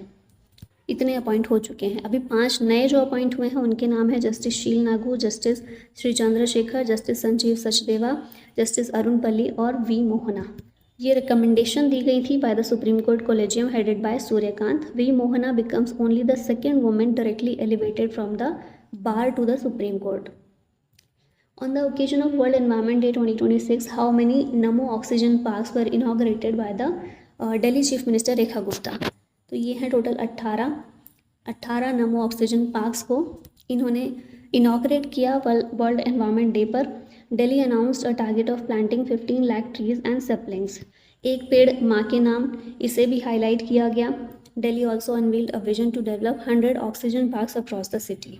इतने अपॉइंट हो चुके हैं। अभी 5 नए जो अपॉइंट हुए हैं उनके नाम है justice Sheel Nagu, justice Shri Chandrashekhar, justice Sanjeev Sachdeva, justice Arun Palli और वी मोहना। ये रिकमेंडेशन दी गई थी by the supreme court collegium headed by Suryakant. V Mohana becomes only the second women directly elevated from the bar to the supreme court. On the occasion of World Environment Day 2026, how many Namo Oxygen Parks were inaugurated by the Delhi Chief Minister Rekha Gupta? तो ये हैं total 18 नमो oxygen parks को इन्होंने inaugurate किया world environment day पर। Delhi announced a target of planting 15 lakh trees and saplings. एक पेड़ माँ के नाम, इसे भी हाईलाइट किया गया। Delhi also unveiled a vision to develop 100 oxygen parks across the city.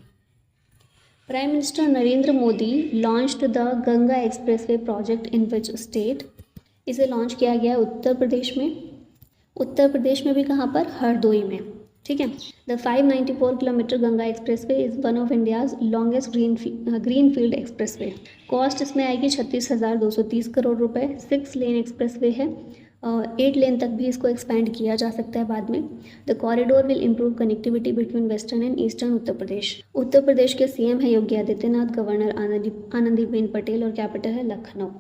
Prime minister Narendra Modi launched the Ganga expressway project in which state? इसे लॉन्च किया गया उत्तर प्रदेश में। उत्तर प्रदेश में भी कहाँ पर? हरदोई में, ठीक है। The 594 kilometre Ganga expressway is one of India's longest green field expressway. Cost इसमें आएगी 36,230 करोड़ रुपए। 6 लेन एक्सप्रेसवे है, 8 लेन तक भी इसको एक्सपैंड किया जा सकता है बाद में। The corridor will improve connectivity between western and eastern Uttar Pradesh. Uttar Pradesh के सीएम है योगी आदित्यनाथ, गवर्नर आनंदीबेन पटेल और कैपिटल है Lucknow.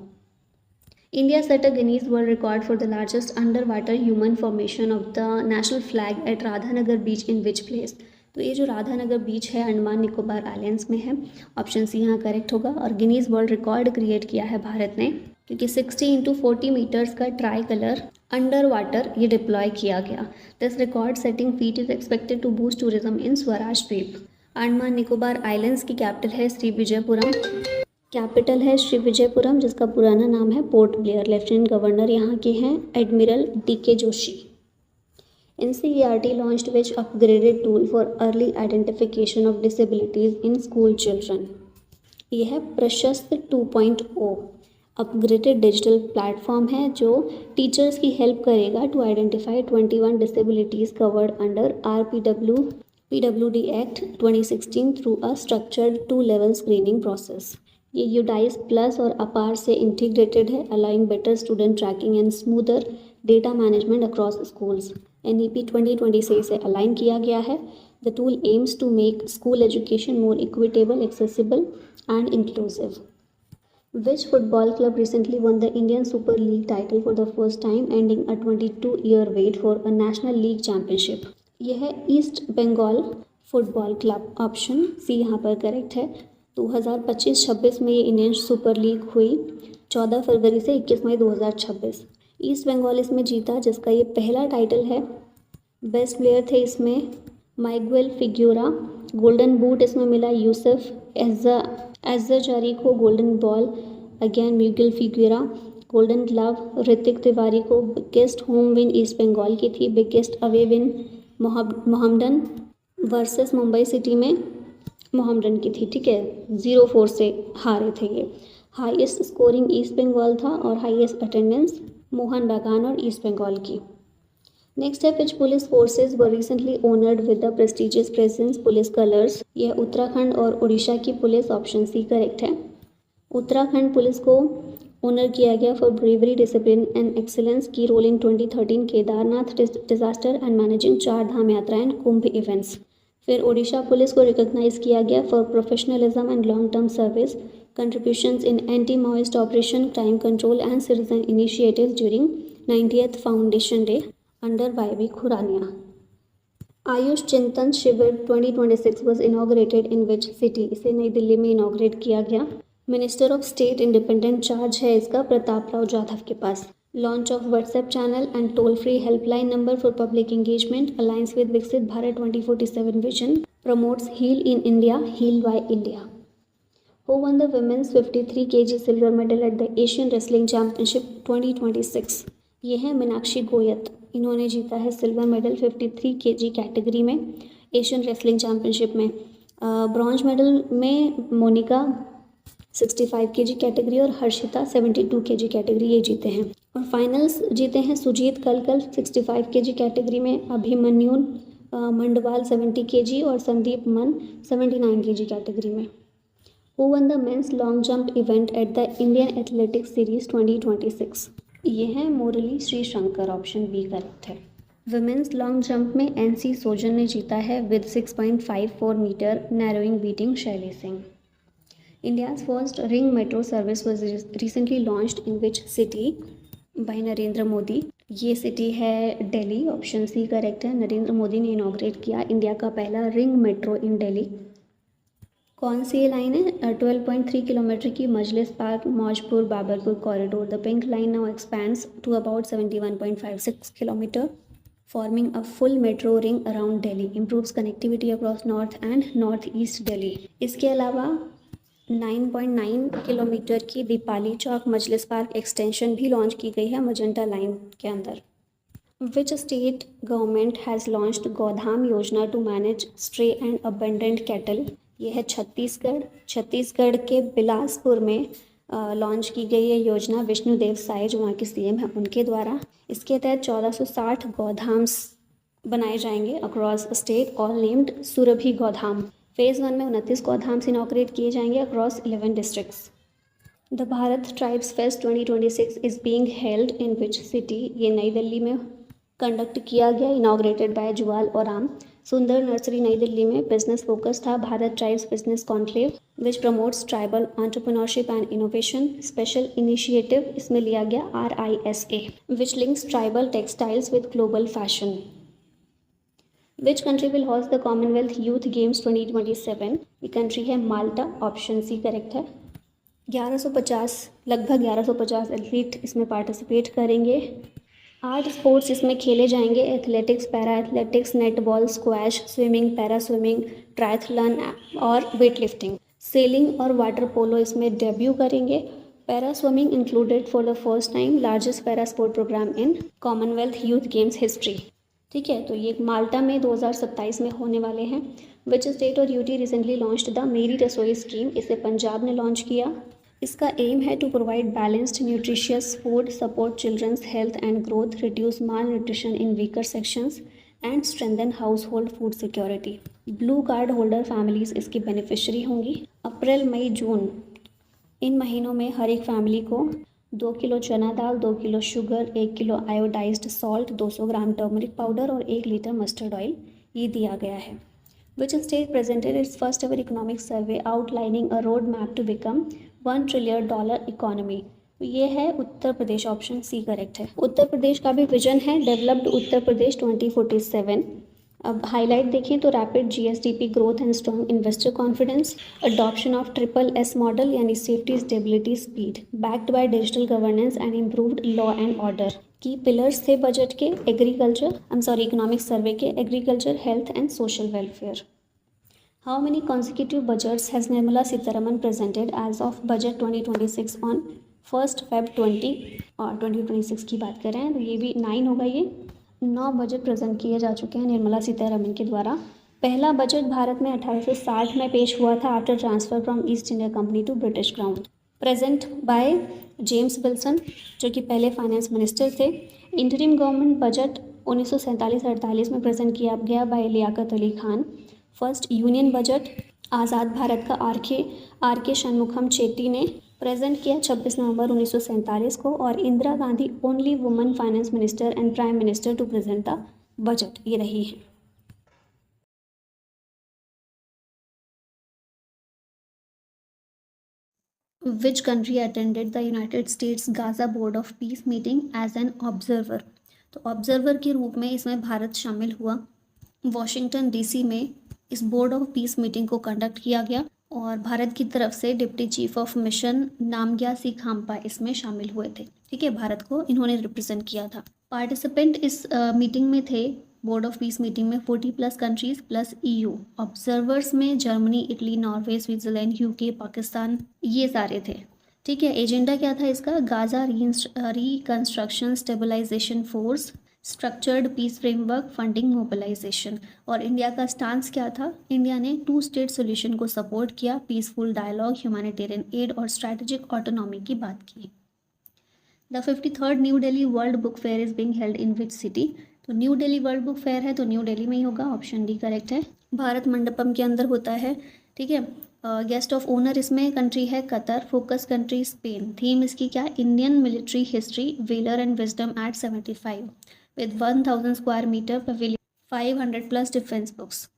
India set a Guinness World Record for the largest underwater human formation of the national flag at Radhanagar Beach in which place? तो ये जो राधानगर बीच है Andaman Nicobar islands में है। ऑप्शन सी यहाँ करेक्ट होगा। और गिनीज वर्ल्ड रिकॉर्ड क्रिएट किया है भारत ने, क्योंकि 60x40 मीटर्स का ट्राई कलर अंडर वाटर ये डिप्लॉय किया गया। This record setting feat is expected to boost tourism in Swaraj Dweep. Andaman Nicobar islands की कैपिटल है श्री विजयपुरम, जिसका पुराना नाम है पोर्ट ब्लेयर। लेफ्टिनेंट गवर्नर यहाँ के हैं admiral DK Joshi. NCERT launched which upgraded tool for early identification of disabilities in school children? ये है प्रशस्त 2.0। अपग्रेडेड डिजिटल प्लेटफॉर्म है जो टीचर्स की हेल्प करेगा to identify 21 disabilities covered under PWD act 2016 through a structured 2-level screening process. ये UDISE plus और अपार से इंटीग्रेटेड है, allowing better student tracking and smoother data management across schools. NEP 2020 से इसे अलाइन किया गया है। The tool aims to make school education more equitable, accessible and inclusive. Which football club recently won the Indian Super League title for the first time, ending a 22-year wait for a National League Championship? यह है East Bengal football club. Option C यहाँ पर correct है। 2025-26 में ये Indian super league हुई, 14 फरवरी से 21 मई 2026। East Bengal इसमें जीता, जिसका ये पहला टाइटल है। बेस्ट प्लेयर थे इसमें माइगुएल फिग्यूरा। गोल्डन बूट इसमें मिला यूसुफ एज़्ज़ाजारी को। Golden ball again Miguel Figueira. Golden glove Hrithik Tiwari को। Biggest home win East Bengal की थी। Biggest away win Mohammedan versus Mumbai city में मोहम्मडन की थी, ठीक है। 0-4 से हारे थे ये। हाईएस्ट स्कोरिंग ईस्ट बंगाल था और हाईएस्ट अटेंडेंस मोहन बागान और ईस्ट बंगाल की। नेक्स्ट है which police forces were recently honoured with the prestigious president's police colours? यह उत्तराखंड और उड़ीसा की पुलिस। ऑप्शन सी करेक्ट है। उत्तराखंड पुलिस को ऑनर किया गया for bravery, discipline and excellence की role in 2013 Kedarnath disaster and managing 4 Dham Yatra and Kumbh events. फिर Odisha police को रिकॉग्नाइज किया गया for professionalism and long term service, contributions in anti Maoist operation, crime control and citizen initiatives during 90th foundation day under YB Khurania. AYUSH Chintan Shivir 2026 was inaugurated in which city? इसे नई दिल्ली में inaugurate किया गया। Minister of state independent charge है इसका Prataprao Jadhav के पास। Launch of WhatsApp channel and toll free helpline number for public engagement, alliance with विकसित Bharat 2047 vision, promotes heal in India, heal by India. Who won the women's 53 kg silver medal at the Asian Wrestling Championship 2026? ये है मीनाक्षी गोयत, इन्होंने जीता है silver medal 53 kg category में Asian wrestling championship में। Bronze medal में Monika 65 kg category और Harshita 72 kg category ये जीते हैं। और फाइनल्स जीते हैं सुजीत कलकल 65 kg कैटेगरी में, अभिमन्युन मंडवाल 70 kg और संदीप मन 79 kg कैटेगरी में। Who won the men's long jump event at the Indian Athletics Series 2026? ये है मुरली श्रीशंकर, ऑप्शन बी करेक्ट है। वुमेन्स लॉन्ग जंप में एनसी सोजन ने जीता है विद 6.54 मीटर नैरोइंग बीटिंग शैली Singh. India's first ring metro service was recently launched in which city bye Narendra Modi. ये सिटी है दिल्ली, ऑप्शन सी करेक्ट है। नरेंद्र मोदी ने इनॉग्रेट किया इंडिया का पहला रिंग मेट्रो इन दिल्ली। कौन सी ये लाइन है? 12.3 किलोमीटर की Majlis park Maujpur Babarpur corridor. The pink line now expands to about 71.56 kilometres, forming a full metro ring around Delhi, improves connectivity across north and northeast Delhi। इसके अलावा 9.9 किलोमीटर की दीपाली चौक मजलिस पार्क एक्सटेंशन भी launch की गई है मजेंटा लाइन के अंदर। Which state government has launched Godham Yojana to manage stray and abandoned cattle? ये है छत्तीसगढ़। छत्तीसगढ़ के बिलासपुर में लॉन्च की गई है योजना, विष्णुदेव साय जो वहाँ के सीएम हैं उनके द्वारा। इसके तहत 1460 गौधाम्स बनाए जाएंगे across state, all named Surabhi Gaudham. Phase 1 में 29 गौधाम्स इनॉग्रेट किए जाएंगे across 11 districts. The Bharat tribes fest 2026 is being held in which city? ये नई दिल्ली में कंडक्ट किया गया, इनॉग्रेटेड बाय जुवाल ओराम। सुंदर नर्सरी नई दिल्ली में बिजनेस फोकस था Bharat tribes business conclave which promotes tribal entrepreneurship and innovation. Special initiative इसमें लिया गया RISA which links tribal textiles with global fashion. Which country will host the Commonwealth youth games 2027? ये country है माल्टा, option C correct है। 1150 लगभग 1150 athlete इसमें participate करेंगे। 8 sports इसमें खेले जाएंगे, athletics, para athletics, netball, squash, swimming, para swimming, triathlon और वेट लिफ्टिंग। सेलिंग और वाटर पोलो इसमें डेब्यू करेंगे। Para swimming included for the first time, largest para sport programme in Commonwealth youth games history. ठीक है, तो ये माल्टा में 2027 में होने वाले हैं। विच स्टेट और यूटी रिसेंटली लॉन्च्ड द मेरी रसोई स्कीम? इसे पंजाब ने लॉन्च किया। इसका एम है to provide balanced nutritious food, support children's health and growth, reduce malnutrition in weaker sections and strengthen household food security. Blue card holder families इसकी beneficiary होंगी। अप्रैल मई जून इन महीनों में हर एक फैमिली को 2 किलो चना दाल, 2 kilo sugar, 1 kilo iodised salt, 200 ग्राम turmeric powder और 1 litre mustard oil ये दिया गया है। Which state presented its first ever economic survey outlining a roadmap to become $1 trillion economy? ये है उत्तर प्रदेश, ऑप्शन सी करेक्ट है। उत्तर प्रदेश का भी विजन है डेवलप्ड उत्तर प्रदेश 2047। अब हाईलाइट देखें तो rapid GSDP growth and strong investor confidence, adoption of SSS model यानी safety, stability, speed, backed by digital governance and improved law and order. Key pillars थे budget के इकोनॉमिक सर्वे के agriculture, health and social welfare. How many consecutive budgets has Nirmala Sitharaman presented as of budget 2026 on 1 Feb 20 और 2026 की बात कर रहे हैं तो ये भी 9 होगा। ये 9 बजट प्रेजेंट किए जा चुके हैं निर्मला सीतारमन के द्वारा। पहला बजट भारत में 1860 में पेश हुआ था after transfer from East India Company to British crown. Present by James Wilson जो कि पहले फाइनेंस मिनिस्टर थे। इंटरिम गवर्नमेंट बजट 1947-48 में प्रेजेंट किया गया by Liaquat Ali Khan. First union budget आज़ाद भारत का आर के शनमुखम चेट्टी ने प्रेजेंट किया 26 नवंबर 1947 को और Indira Gandhi only woman finance minister and prime minister to present the budget ये रही है। Which country attended the United States Gaza Board of Peace meeting as an observer? तो ऑब्जर्वर के रूप में इसमें भारत शामिल हुआ। वॉशिंगटन DC में इस बोर्ड ऑफ पीस मीटिंग को कंडक्ट किया गया और भारत की तरफ से deputy chief of mission Namgya C Khampa इसमें शामिल हुए थे। ठीक है, भारत को इन्होंने रिप्रेजेंट किया था। पार्टिसिपेंट इस मीटिंग में थे, बोर्ड ऑफ पीस मीटिंग में 40+ कंट्रीज प्लस EU। ऑब्जर्वर्स में Germany, Italy, Norway, Switzerland, UK, Pakistan ये सारे थे। ठीक है, एजेंडा क्या था इसका? Gaza reconstruction stabilisation force, structured peace framework, funding, mobilisation. और इंडिया का स्टांस क्या था? इंडिया ने 2 स्टेट सोल्यूशन को सपोर्ट किया, पीसफुल डायलॉग, ह्यूमैनिटेरियन एड और स्ट्रैटेजिक ऑटोनॉमी की बात की। The 53rd New Delhi world book fair is being held in which city? तो new Delhi world book fair है तो न्यू दिल्ली में ही होगा, ऑप्शन डी करेक्ट है। भारत मंडपम के अंदर होता है, ठीक है। गेस्ट ऑफ ऑनर इसमें कंट्री है Qatar, focus country Spain. Theme इसकी क्या? Indian military history, valour and wisdom at 75 with 1000 square metre pavilion, 500+ defence books.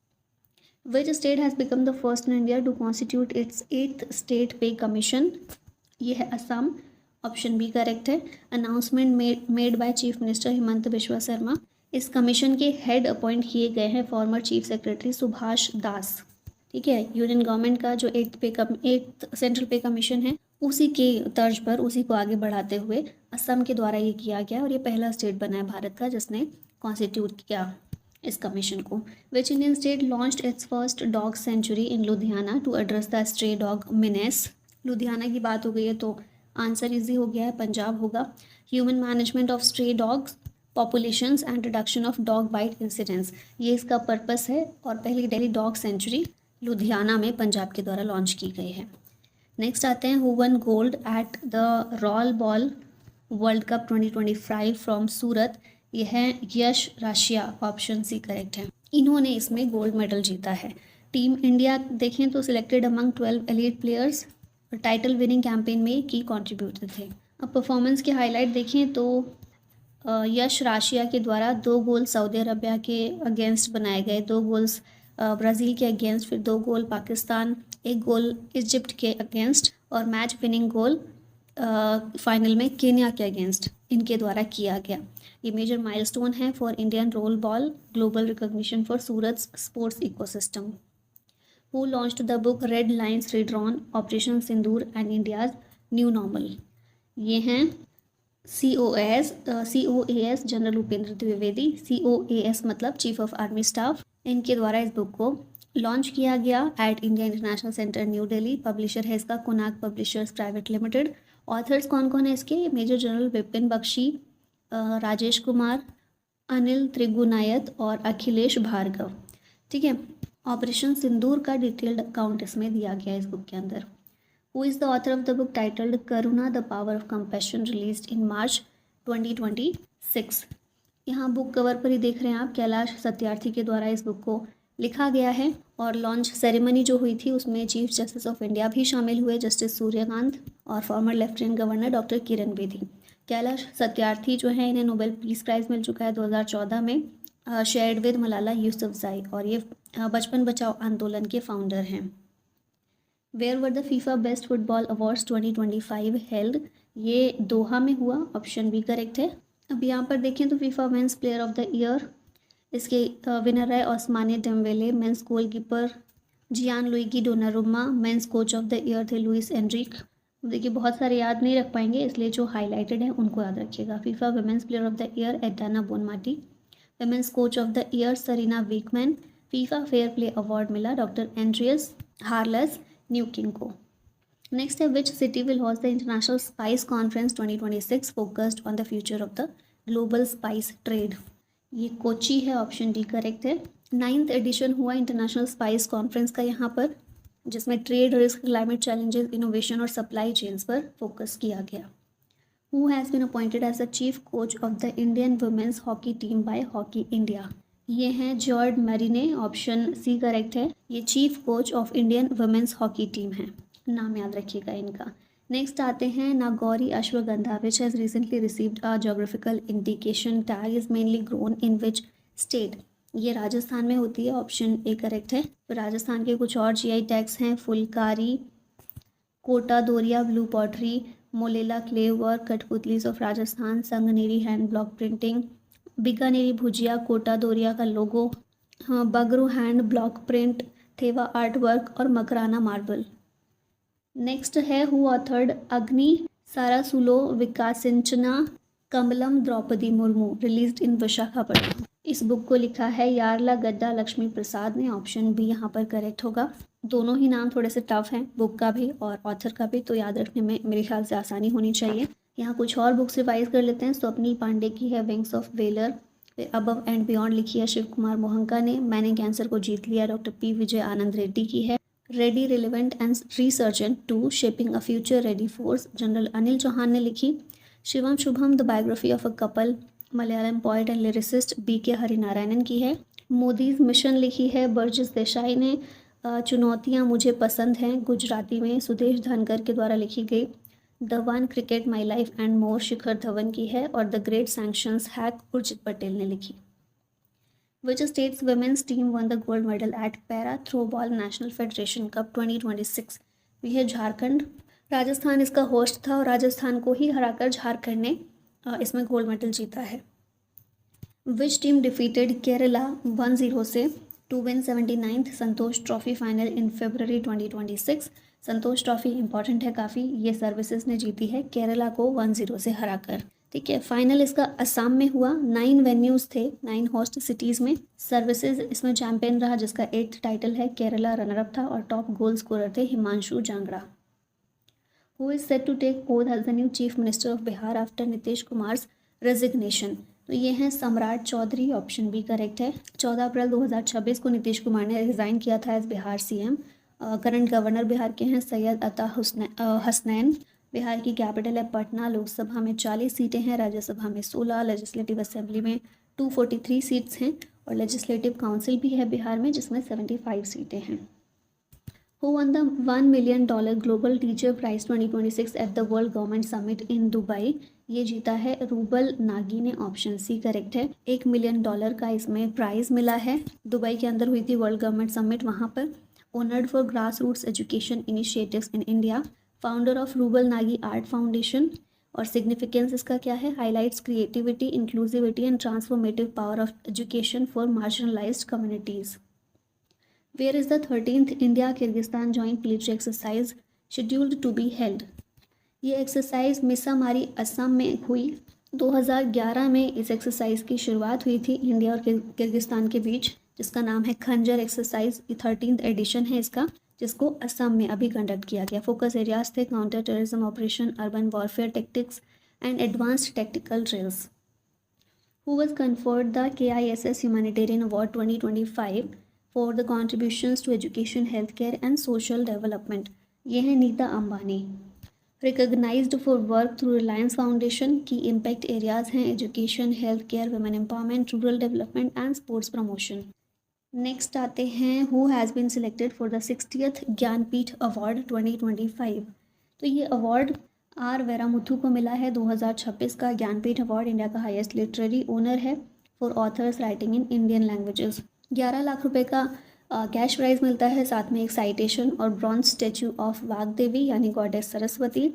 Which state has become the first in India to constitute its 8th state pay commission? ये है Assam, option B correct है। Announcement made by chief minister Himanta Biswa Sarma. इस commission के head appoint किए गए हैं former chief secretary Subhash दास, ठीक है। यूनियन गवर्नमेंट का जो 8th सेंट्रल पे कमीशन है उसी के तर्ज पर, उसी को आगे बढ़ाते हुए असम के द्वारा ये किया गया और ये पहला स्टेट बना है भारत का जिसने कॉन्स्टिट्यूट किया इस कमीशन को। Which Indian state launched its first dog sanctuary in Ludhiana to address the stray dog menace? Ludhiana की बात हो गई है तो आंसर इजी हो गया है, पंजाब होगा। Human management of stray dogs populations and reduction of dog bite incidents, ये इसका पर्पस है। और पहली दिल्ली डॉग सेंचुरी लुधियाना में पंजाब के द्वारा लॉन्च की गई है। नेक्स्ट आते हैं, who won gold at the roll ball world cup 2025 from Surat? यह है यश राशिया, ऑप्शन सी करेक्ट है। इन्होंने इसमें गोल्ड मेडल जीता है। टीम इंडिया देखें तो selected among 12 elite players, title winning campaign में की कॉन्ट्रीब्यूटर थे। अब परफॉर्मेंस के हाईलाइट देखें तो यश राशिया के द्वारा 2 गोल सऊदी अरबिया के अगेंस्ट बनाए गए, 2 गोल्स ब्राज़ील के अगेंस्ट, फिर 2 गोल पाकिस्तान, 1 गोल इजिप्ट के अगेंस्ट और मैच विनिंग गोल फाइनल में केन्या के अगेंस्ट इनके द्वारा किया गया। ये मेजर माइलस्टोन है for Indian roll ball, global recognition for Surat sports ecosystem. Who launched the book red lines redrawn, operation Sindoor and India's new normal? ये हैं COAS general Upendra Dwivedi. COAS मतलब चीफ ऑफ आर्मी स्टाफ। इनके द्वारा इस बुक को launch किया गया at India international centre New Delhi. Publisher है इसका Konark publishers private limited. Authors कौन कौन है इसके? मेजर जनरल विपिन बख्शी, राजेश कुमार, अनिल त्रिगुनायत और अखिलेश भार्गव, ठीक है। ऑपरेशन सिंदूर का डिटेल्ड अकाउंट इसमें दिया गया है इस बुक के अंदर। Who is the author of the book titled Karuna the power of compassion, released in March 2026? यहाँ बुक कवर पर ही देख रहे हैं आप, कैलाश सत्यार्थी के द्वारा इस बुक को लिखा गया है। और लॉन्च सेरेमनी जो हुई थी उसमें चीफ जस्टिस ऑफ इंडिया भी शामिल हुए, जस्टिस सूर्यकांत, और farmer lieutenant governor doctor Kiran Bedi. Kailash Satyarthi जो है इन्हें नोबेल पीस प्राइज़ मिल चुका है 2014 में, शेयर्ड विद मलाला यूसुफजई, और ये बचपन बचाओ आंदोलन के फाउंडर हैं। Where were the FIFA best football awards 2025 held? ये दोहा में हुआ, ऑप्शन बी करेक्ट है। अब यहाँ पर देखें तो FIFA men's player of the year, इसके विनर है Ousmane Dembele. Men's goalkeeper Gianluigi Donnarumma. Men's coach of the year थे लुइस एनरिक। देखिए बहुत सारे याद नहीं रख पाएंगे इसलिए जो हाईलाइटेड हैं उनको याद रखिएगा। FIFA women's player of the year Aitana Bonmati. Women's coach of the year Sarina Wiegman. FIFA fair play award मिला डॉक्टर एंड्रियस हार्लस न्यूकिंग को। नेक्स्ट है, which city will host the international spice conference 2026 focused on the future of the global spice trade? ये कोची है, option D correct है। 9th addition हुआ international spice conference का यहाँ पर, जिसमें trade risk, climate challenges, innovation और सप्लाई चेन्स पर फोकस किया गया। Who has been appointed as the chief coach of the Indian women's hockey team by hockey India? ये हैं George Marijne, option C correct है। ये chief coach of Indian women's hockey team है, नाम याद रखिएगा इनका। नेक्स्ट आते हैं, Nagauri ashwagandha which has recently received a geographical indication tag is mainly grown in which state? ये राजस्थान में होती है, ऑप्शन ए करेक्ट है। तो राजस्थान के कुछ और GI टैग्स हैं, Phulkari, Kota Doria blue pottery, Molela clay work, Kathputlis of Rajasthan, Sanganeri hand block printing, Bikaneri bhujia, Kota Doria का logo, Bagru hand block print, Thewa art work और मकराना मार्बल। नेक्स्ट है, who authored Agni Saarasulo Vikasinchina Kamalam Draupadi Murmu, released in Visakhapatnam? इस बुक को लिखा है यार्ला गद्दा लक्ष्मी प्रसाद ने, ऑप्शन बी यहाँ पर करेक्ट होगा। दोनों ही नाम थोड़े से टफ हैं, बुक का भी और ऑथर का भी, तो याद रखने में मेरे ख्याल से आसानी होनी चाहिए। यहाँ कुछ और बुक्स रिवाइज कर लेते हैं। स्वप्निल पांडे की है विंग्स ऑफ वेलर, फिर अबव एंड बियॉन्ड लिखी है शिव कुमार मोहंका ने। मैंने कैंसर को जीत लिया डॉक्टर पी विजय आनंद रेड्डी की है। Ready relevant and resurgent to shaping a future ready force general Anil Chauhan ने लिखी। Shivam Shubham the biography of a couple Malayalam poet and lyricist B K Harinarayanan की है। मोदीज मिशन लिखी है बर्जिस देसाई ने। चुनौतियाँ मुझे पसंद हैं गुजराती में सुदेश धनकर के द्वारा लिखी गई। The one cricket my life and more Shikhar Dhawan की है। और the great sanctions hack Urjit Patel ने लिखी। Which states women's team won the gold medal at para throwball national federation cup 2026? ये है झारखंड। राजस्थान इसका होस्ट था और राजस्थान को ही हराकर झारखंड ने इसमें गोल्ड मेडल जीता है। विच टीम डिफीटेड केरला 1-0 से to win 79th Santosh trophy final in February 2026? Santosh trophy important है काफ़ी, ये सर्विसेज ने जीती है केरला को 1-0 से हराकर। ठीक है, फाइनल इसका असम में हुआ। 9 वेन्यूज़ थे, 9 होस्ट सिटीज़ में। सर्विसेज इसमें चैंपियन रहा जिसका 8th टाइटल है। केरला रनरअप था और टॉप गोल स्कोरर थे Himanshu Jangra. Who is set to take oath as the new chief minister of Bihar after Nitish Kumar's resignation? तो ये हैं सम्राट चौधरी, ऑप्शन बी करेक्ट है। 14 अप्रैल 2026 को नीतीश कुमार ने रिज़ाइन किया था as Bihar CM. Current governor Bihar के हैं सैयद अता हसनैन। बिहार की कैपिटल है पटना। लोकसभा में 40 सीटें हैं, राज्यसभा में 16, लेजिस्लेटिव असेंबली में 243 सीट्स हैं और लेजिस्लेटिव काउंसिल भी है बिहार में जिसमें 75 सीटें हैं। Who won the $1 million Global Teacher Prize 2026 at the World Government Summit in Dubai? ये जीता है रूबल नागी ने, ऑप्शन सी करेक्ट है। $1 मिलियन का इसमें प्राइज़ मिला है। दुबई के अंदर हुई थी वर्ल्ड गवर्नमेंट समिट, वहाँ पर। Honoured for grass roots education initiatives in India, founder of Rubal Nagi art foundation. और सिग्निफिकेंस इसका क्या है? Highlights creativity, inclusivity and transformative power of education for marginalised communities. Where is the 13th India-Kyrgyzstan joint military exercise scheduled to be held? ये exercise Missamari Assam में हुई। 2011 में इस exercise की शुरुआत हुई थी इंडिया और किर्गिस्तान के बीच, जिसका नाम है खंजर एक्सरसाइज। ये 13th एडिशन है इसका, जिसको असम में अभी कंडक्ट किया गया। फोकस एरियाज थे counter terrorism operation, urban warfare tactics and advanced tactical drills. Who was conferred the KISS Humanitarian Award 2025 for the contributions to education, healthcare and social development? ये है Nita Ambani. Recognised for work through Reliance foundation की impact areas हैं education, health care, women empowerment, rural development and sports promotion. Next आते हैं who has been selected for the 60th Jnanpith award 2025? तो ये award are वेरामुथु को मिला है। 2026 का ज्ञानपीठ अवार्ड इंडिया का हाईएस्ट लिटरेरी ऑनर है for authors writing in Indian languages. 11 lakh रुपए का कैश प्राइज़ मिलता है, साथ में एक साइटेशन और ब्रॉन्ज स्टैचू ऑफ वाग्देवी यानी गॉडेस सरस्वती।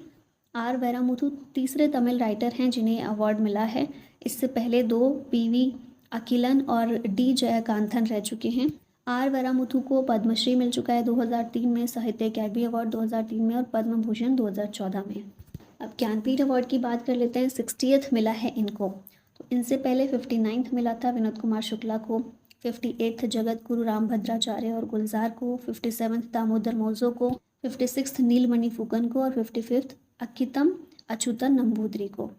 आर वेरामुथु तीसरे तमिल राइटर हैं जिन्हें अवार्ड मिला है। इससे पहले 2 PV अखिलन और D जयकांथन रह चुके हैं। आर वेरामुथु को पद्मश्री मिल चुका है 2003 में, साहित्य अकादमी अवार्ड 2003 में और पद्म भूषण 2014 में। अब ज्ञानपीठ अवार्ड की बात कर लेते हैं। 60th मिला है इनको। तो इनसे पहले 59th मिला था विनोद कुमार शुक्ला को, 58th जगत गुरु राम भद्राचार्य और गुलजार को, 57th दामोदर मौजो को, 56th नीलमणि फुकन को और 55th अक्कितम अच्युतन नंबूदरी को।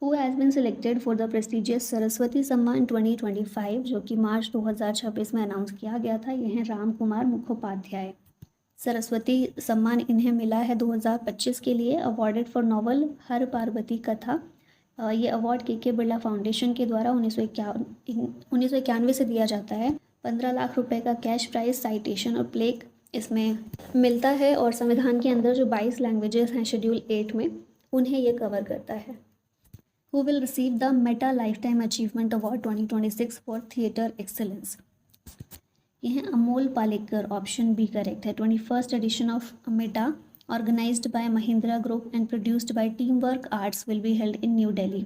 Who has been selected for the prestigious Saraswati सम्मान 2025 जो कि मार्च 2026 में अनाउंस किया गया था? ये हैं राम कुमार मुखोपाध्याय। सरस्वती सम्मान इन्हें मिला है 2025 के लिए। अवॉर्डेड फॉर नॉवल हर पार्वती कथा। ये अवार्ड के बिरला फाउंडेशन के द्वारा 1991 से दिया जाता है। 15 लाख रुपए का कैश प्राइज, साइटेशन और प्लेक इसमें मिलता है। और संविधान के अंदर जो 22 लैंग्वेजेस हैं शेड्यूल 8 में, उन्हें ये कवर करता है। Who will receive the META lifetime achievement award 2026 for theatre excellence? ये हैं Amol Palekar, option B correct है। 21st edition of META organized by Mahindra Group and produced by Teamwork Arts will be held in New Delhi.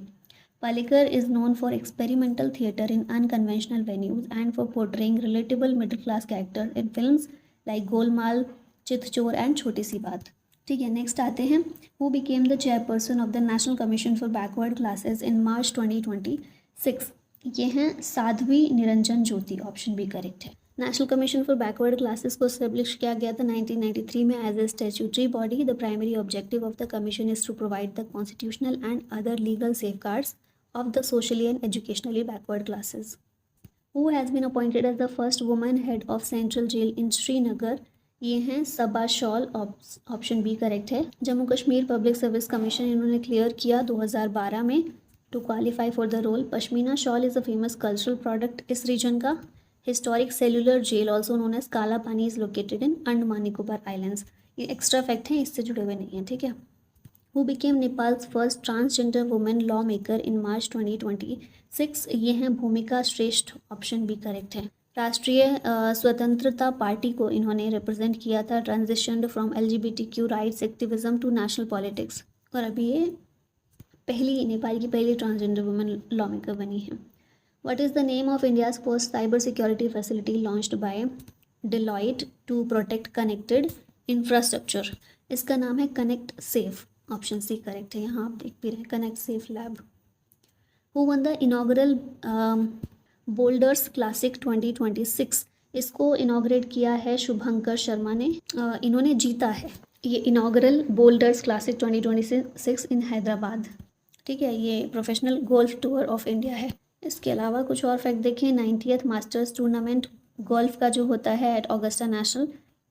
Palekar is known for experimental theatre in unconventional venues and for portraying relatable middle class characters in films like Golmaal, Chitchor and Choti Si Baat. ठीक है, next आते हैं who became the chairperson of the National Commission for Backward Classes in March 2026? ये हैं Sadhvi Niranjan Jyoti, option B correct है। National commission for backward classes को establish किया गया था 1993 में as a statutory body. The primary objective of the commission is to provide the constitutional and other legal safeguards of the socially and educationally backward classes. Who has been appointed as the first woman head of Central Jail in Srinagar? ये हैं Saba Shawl, option B correct है। Jammu Kashmir public service commission इन्होंने clear किया 2012 में to qualify for the role. Pashmina shawl is a famous cultural product इस region का। Historic cellular jail also known as Kala Pani is located in Andaman Nicobar islands. ये extra fact हैं, इससे जुड़े हुए नहीं हैं, ठीक है। Who became Nepal's first transgender women lawmaker in March 2026? ये हैं भूमिका श्रेष्ठ, ऑप्शन बी करेक्ट है। राष्ट्रीय स्वतंत्रता पार्टी को इन्होंने रिप्रेजेंट किया था। Transitioned from LGBTQ rights activism to national politics, और अभी ये नेपाल की पहली ट्रांसजेंडर वुमेन लॉ मेकर बनी है। What is the name of India's first cyber security facility launched by Deloitte to protect connected infrastructure? इसका नाम है connect safe, option C correct है। यहाँ आप देख भी रहे हैं connect safe lab. Who won the inaugural boulders classic 2026? इसको इनॉग्रेट किया है शुभंकर शर्मा ने। इन्होंने जीता है ये इनॉग्रल बोल्डर्स क्लासिक 2026 इन हैदराबाद, ठीक है। ये professional golf tour of India है। इसके अलावा कुछ और फैक्ट देखें। 90th मास्टर्स टूर्नामेंट गोल्फ का जो होता है एट ऑगस्टा नेशनल,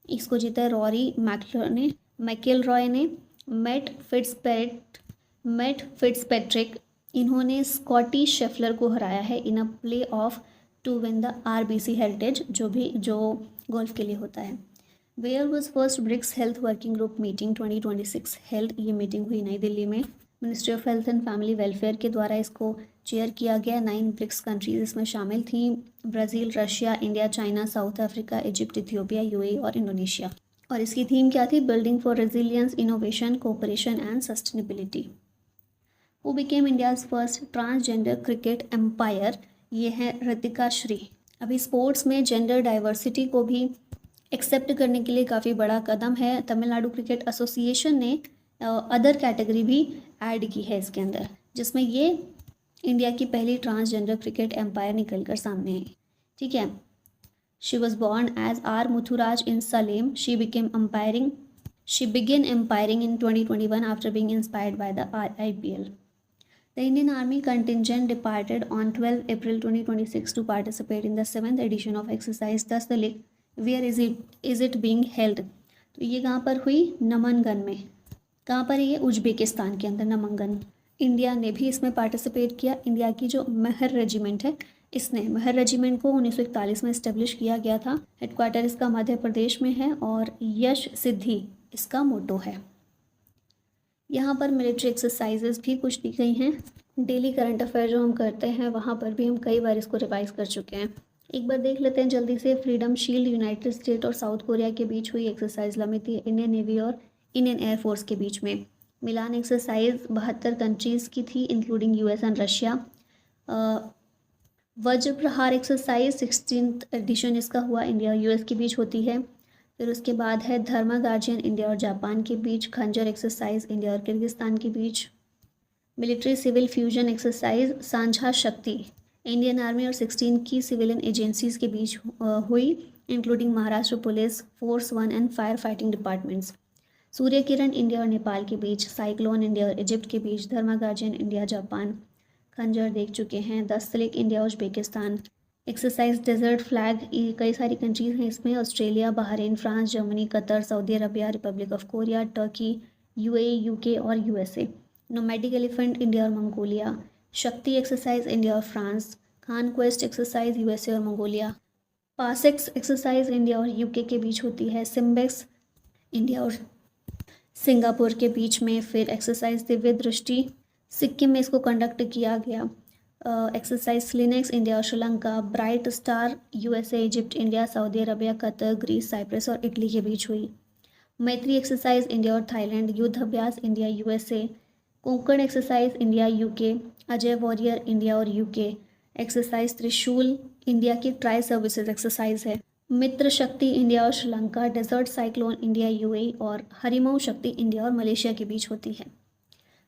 इसको जीता है रॉरी मैकिलरॉय ने। मैट फिट्सपैट्रिक इन्होंने स्कॉटी शेफलर को हराया है in a play off to win the RBC Heritage, जो गोल्फ के लिए होता है। Where was first BRICS health working group meeting 2026 health? ये मीटिंग हुई नई दिल्ली में। Ministry of health and family welfare के द्वारा इसको चेयर किया गया। 9 ब्रिक्स कंट्रीज इसमें शामिल थी। Brazil, Russia, India, China, South Africa, Egypt, Ethiopia, UAE और इंडोनेशिया। और इसकी थीम क्या थी? Building for resilience, innovation, cooperation and sustainability. Who became India's first transgender cricket umpire? ये है ऋतिका श्री। अभी स्पोर्ट्स में जेंडर डाइवर्सिटी को भी एक्सेप्ट करने के लिए काफ़ी बड़ा कदम है। तमिलनाडु क्रिकेट एसोसिएशन ने अदर कैटेगरी भी ऐड की है इसके अंदर, जिसमें ये इंडिया की पहली ट्रांसजेंडर क्रिकेट एम्पायर निकल कर सामने आई, ठीक है। She was born as R Muthuraj in Salem. She began umpiring in 2021 after being inspired by the IPL. The Indian Army contingent departed on 12 April 2026 to participate in the 7th edition of exercise Dasdalik. Where is it being held? तो ये कहाँ पर हुई? नमनगन में। कहाँ पर है ये? उज्बेकिस्तान के अंदर नमनगन। इंडिया ने भी इसमें पार्टिसिपेट किया। इंडिया की जो महर रेजिमेंट है, इसने महर रेजिमेंट को 1941 में इस्टेब्लिश किया गया था। हेडक्वार्टर इसका मध्य प्रदेश में है और यश सिद्धि इसका मोटो है। यहाँ पर मिलिट्री एक्सरसाइजेज भी कुछ दी गई हैं। डेली करंट अफेयर जो हम करते हैं वहाँ पर भी हम कई बार इसको रिवाइज कर चुके हैं। एक बार देख लेते हैं जल्दी से। फ्रीडम शील्ड यूनाइटेड स्टेट और साउथ कोरिया के बीच हुई एक्सरसाइज लंबी थी इंडियन नेवी और इंडियन एयरफोर्स के बीच में। मिलान एक्सरसाइज 72 कंट्रीज़ की थी इंक्लूडिंग US एंड रशिया। वज्र प्रहार एक्सरसाइज 16th एडिशन इसका हुआ, इंडिया और US के बीच होती है। फिर उसके बाद है धर्मा गार्जियन इंडिया और जापान के बीच। खंजर एक्सरसाइज इंडिया और किर्गिस्तान के बीच। मिलिट्री सिविल फ्यूजन एक्सरसाइज सांझा शक्ति इंडियन आर्मी और 16 की सिविलियन एजेंसीज के बीच हुई including Maharashtra police, force 1 and fire fighting departments. Surya Kiran India और नेपाल के बीच। साइक्लोन इंडिया और इजिप्ट के बीच। Dharma guardian India Japan. Khanjar देख चुके हैं। Dustlik India Uzbekistan. Exercise desert flag कई सारी कंट्रीज़ हैं इसमें। Australia, Bahrain, France, Germany, Qatar, Saudi Arabia, Republic of Korea, Turkey, UAE, UK और USA। नोमैडिक एलिफेंट इंडिया और मंगोलिया। शक्ति एक्सरसाइज इंडिया और फ्रांस। कॉन्क्वेस्ट एक्सरसाइज USA और मंगोलिया। पासेक्स एक्सरसाइज इंडिया और UK के बीच होती है। सिम्बेक्स इंडिया और Singapore के बीच में। फिर एक्सरसाइज दिव्य दृष्टि सिक्किम में इसको कंडक्ट किया गया। एक्सरसाइज स्लिनेक्स इंडिया और Sri Lanka. Bright star USA, Egypt, India, Saudi Arabia, Qatar, Greece, Cyprus और इटली के बीच हुई। मैत्री एक्सरसाइज इंडिया और Thailand. Yudh Abhyas India USA। Konkan exercise India UK। Ajeya warrior India और UK। एक्सरसाइज त्रिशूल इंडिया की ट्राई सर्विसेज एक्सरसाइज है। मित्र शक्ति इंडिया और Sri Lanka. Desert cyclone India UAE और हरिमऊ शक्ति इंडिया और मलेशिया के बीच होती है।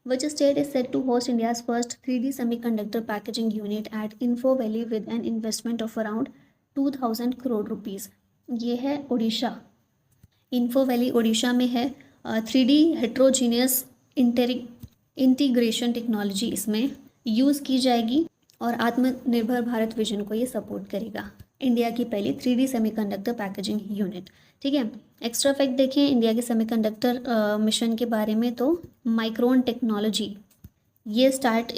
Which state is set to host India's first 3D semiconductor packaging unit at Info Valley with an investment of around 2000 crore rupees? ये है ओडिशा। इन्फो वैली ओडिशा में है। 3D हेट्रोजीनियस इंटीग्रेशन टेक्नोलॉजी इसमें यूज़ की जाएगी और आत्मनिर्भर भारत विजन को ये सपोर्ट करेगा। इंडिया की पहली 3D सेमीकंडक्टर पैकेजिंग यूनिट। ठीक है, एक्स्ट्रा फैक्ट देखें इंडिया के सेमीकंडक्टर मिशन के बारे में, तो माइक्रोन टेक्नोलॉजी ये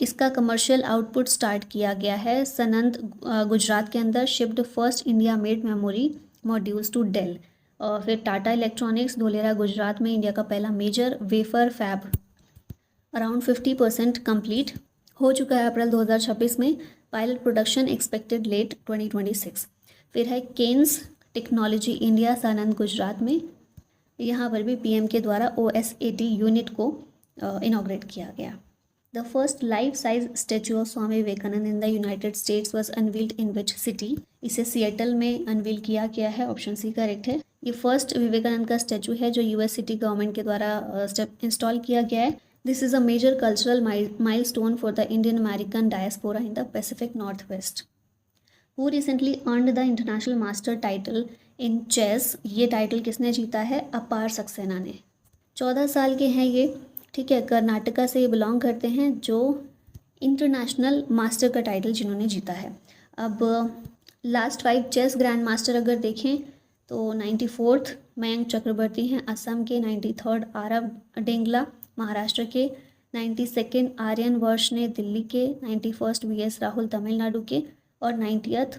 इसका कमर्शियल आउटपुट स्टार्ट किया गया है सनंद गुजरात के अंदर। Shipped first India made memory modules to Dell. और फिर टाटा इलेक्ट्रॉनिक्स धोलेरा गुजरात में इंडिया का पहला major wafer fab around 50% complete हो चुका है अप्रैल 2026 में। Pilot production expected late 2026। फिर है केन्स टेक्नोलॉजी इंडिया सानंद गुजरात में, यहाँ पर भी पीएम के द्वारा OSAT यूनिट को इनॉग्रेट किया गया। The first life size statue of Swami Vivekananda in the United States was unveiled in which city. इसे सिएटल में अनवील किया गया है, ऑप्शन सी करेक्ट है। ये फर्स्ट विवेकानंद का स्टैचू है जो US सिटी गवर्नमेंट के द्वारा इंस्टॉल किया गया है। This is a major cultural milestone for the Indian American diaspora in the Pacific Northwest. Who recently earned the international master title in chess. ये title किसने जीता है? अपार सक्सेना ने। 14 साल के हैं ये, ठीक है, कर्नाटका से ये बिलोंग करते हैं, जो इंटरनेशनल मास्टर का टाइटल जिन्होंने जीता है। अब लास्ट 5 चेस ग्रैंड मास्टर अगर देखें तो 94th मयंक चक्रवर्ती हैं असम के, 93rd आरव डेंगला महाराष्ट्र के, 92nd आर्यन वर्ष ने दिल्ली के, 91st VS राहुल तमिलनाडु के और 90th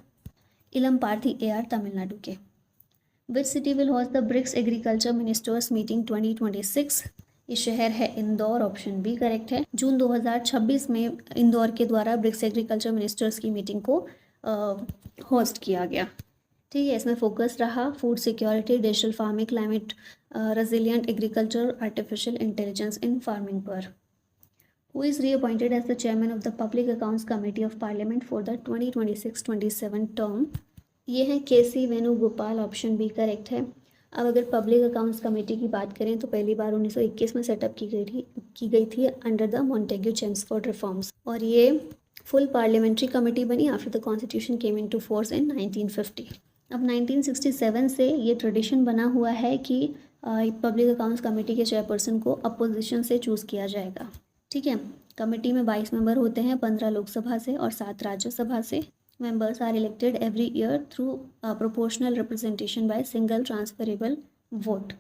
इलम पार्थी AR तमिलनाडु के। Which city will host the BRICS agriculture ministers meeting 2026। ये शहर है इंदौर, ऑप्शन बी करेक्ट है। जून 2026 में इंदौर के द्वारा ब्रिक्स एग्रीकल्चर मिनिस्टर्स की मीटिंग को होस्ट किया गया। ठीक है, इसमें फोकस रहा food security, digital farming, climate resilient agriculture, artificial intelligence in farming पर। Who is reappointed as the chairman of the public accounts committee of parliament for the 2026-27 term. ये है KC Venugopal, option B correct है। अब अगर public accounts committee की बात करें तो पहली बार 1921 में सेटअप की गई थी under the Montagu Chelmsford reforms, और ये फुल पार्लियामेंट्री कमेटी बनी after the constitution came into force in 1950। अब 1967 से ये ट्रेडिशन बना हुआ है कि पब्लिक अकाउंट्स कमेटी के चेयरपर्सन को अपोजिशन से चूज़ किया जाएगा। ठीक है, कमेटी में 22 मेंबर होते हैं, 15 लोकसभा से और 7 राज्यसभा से। Members are elected every year through proportional representation by single transferable vote.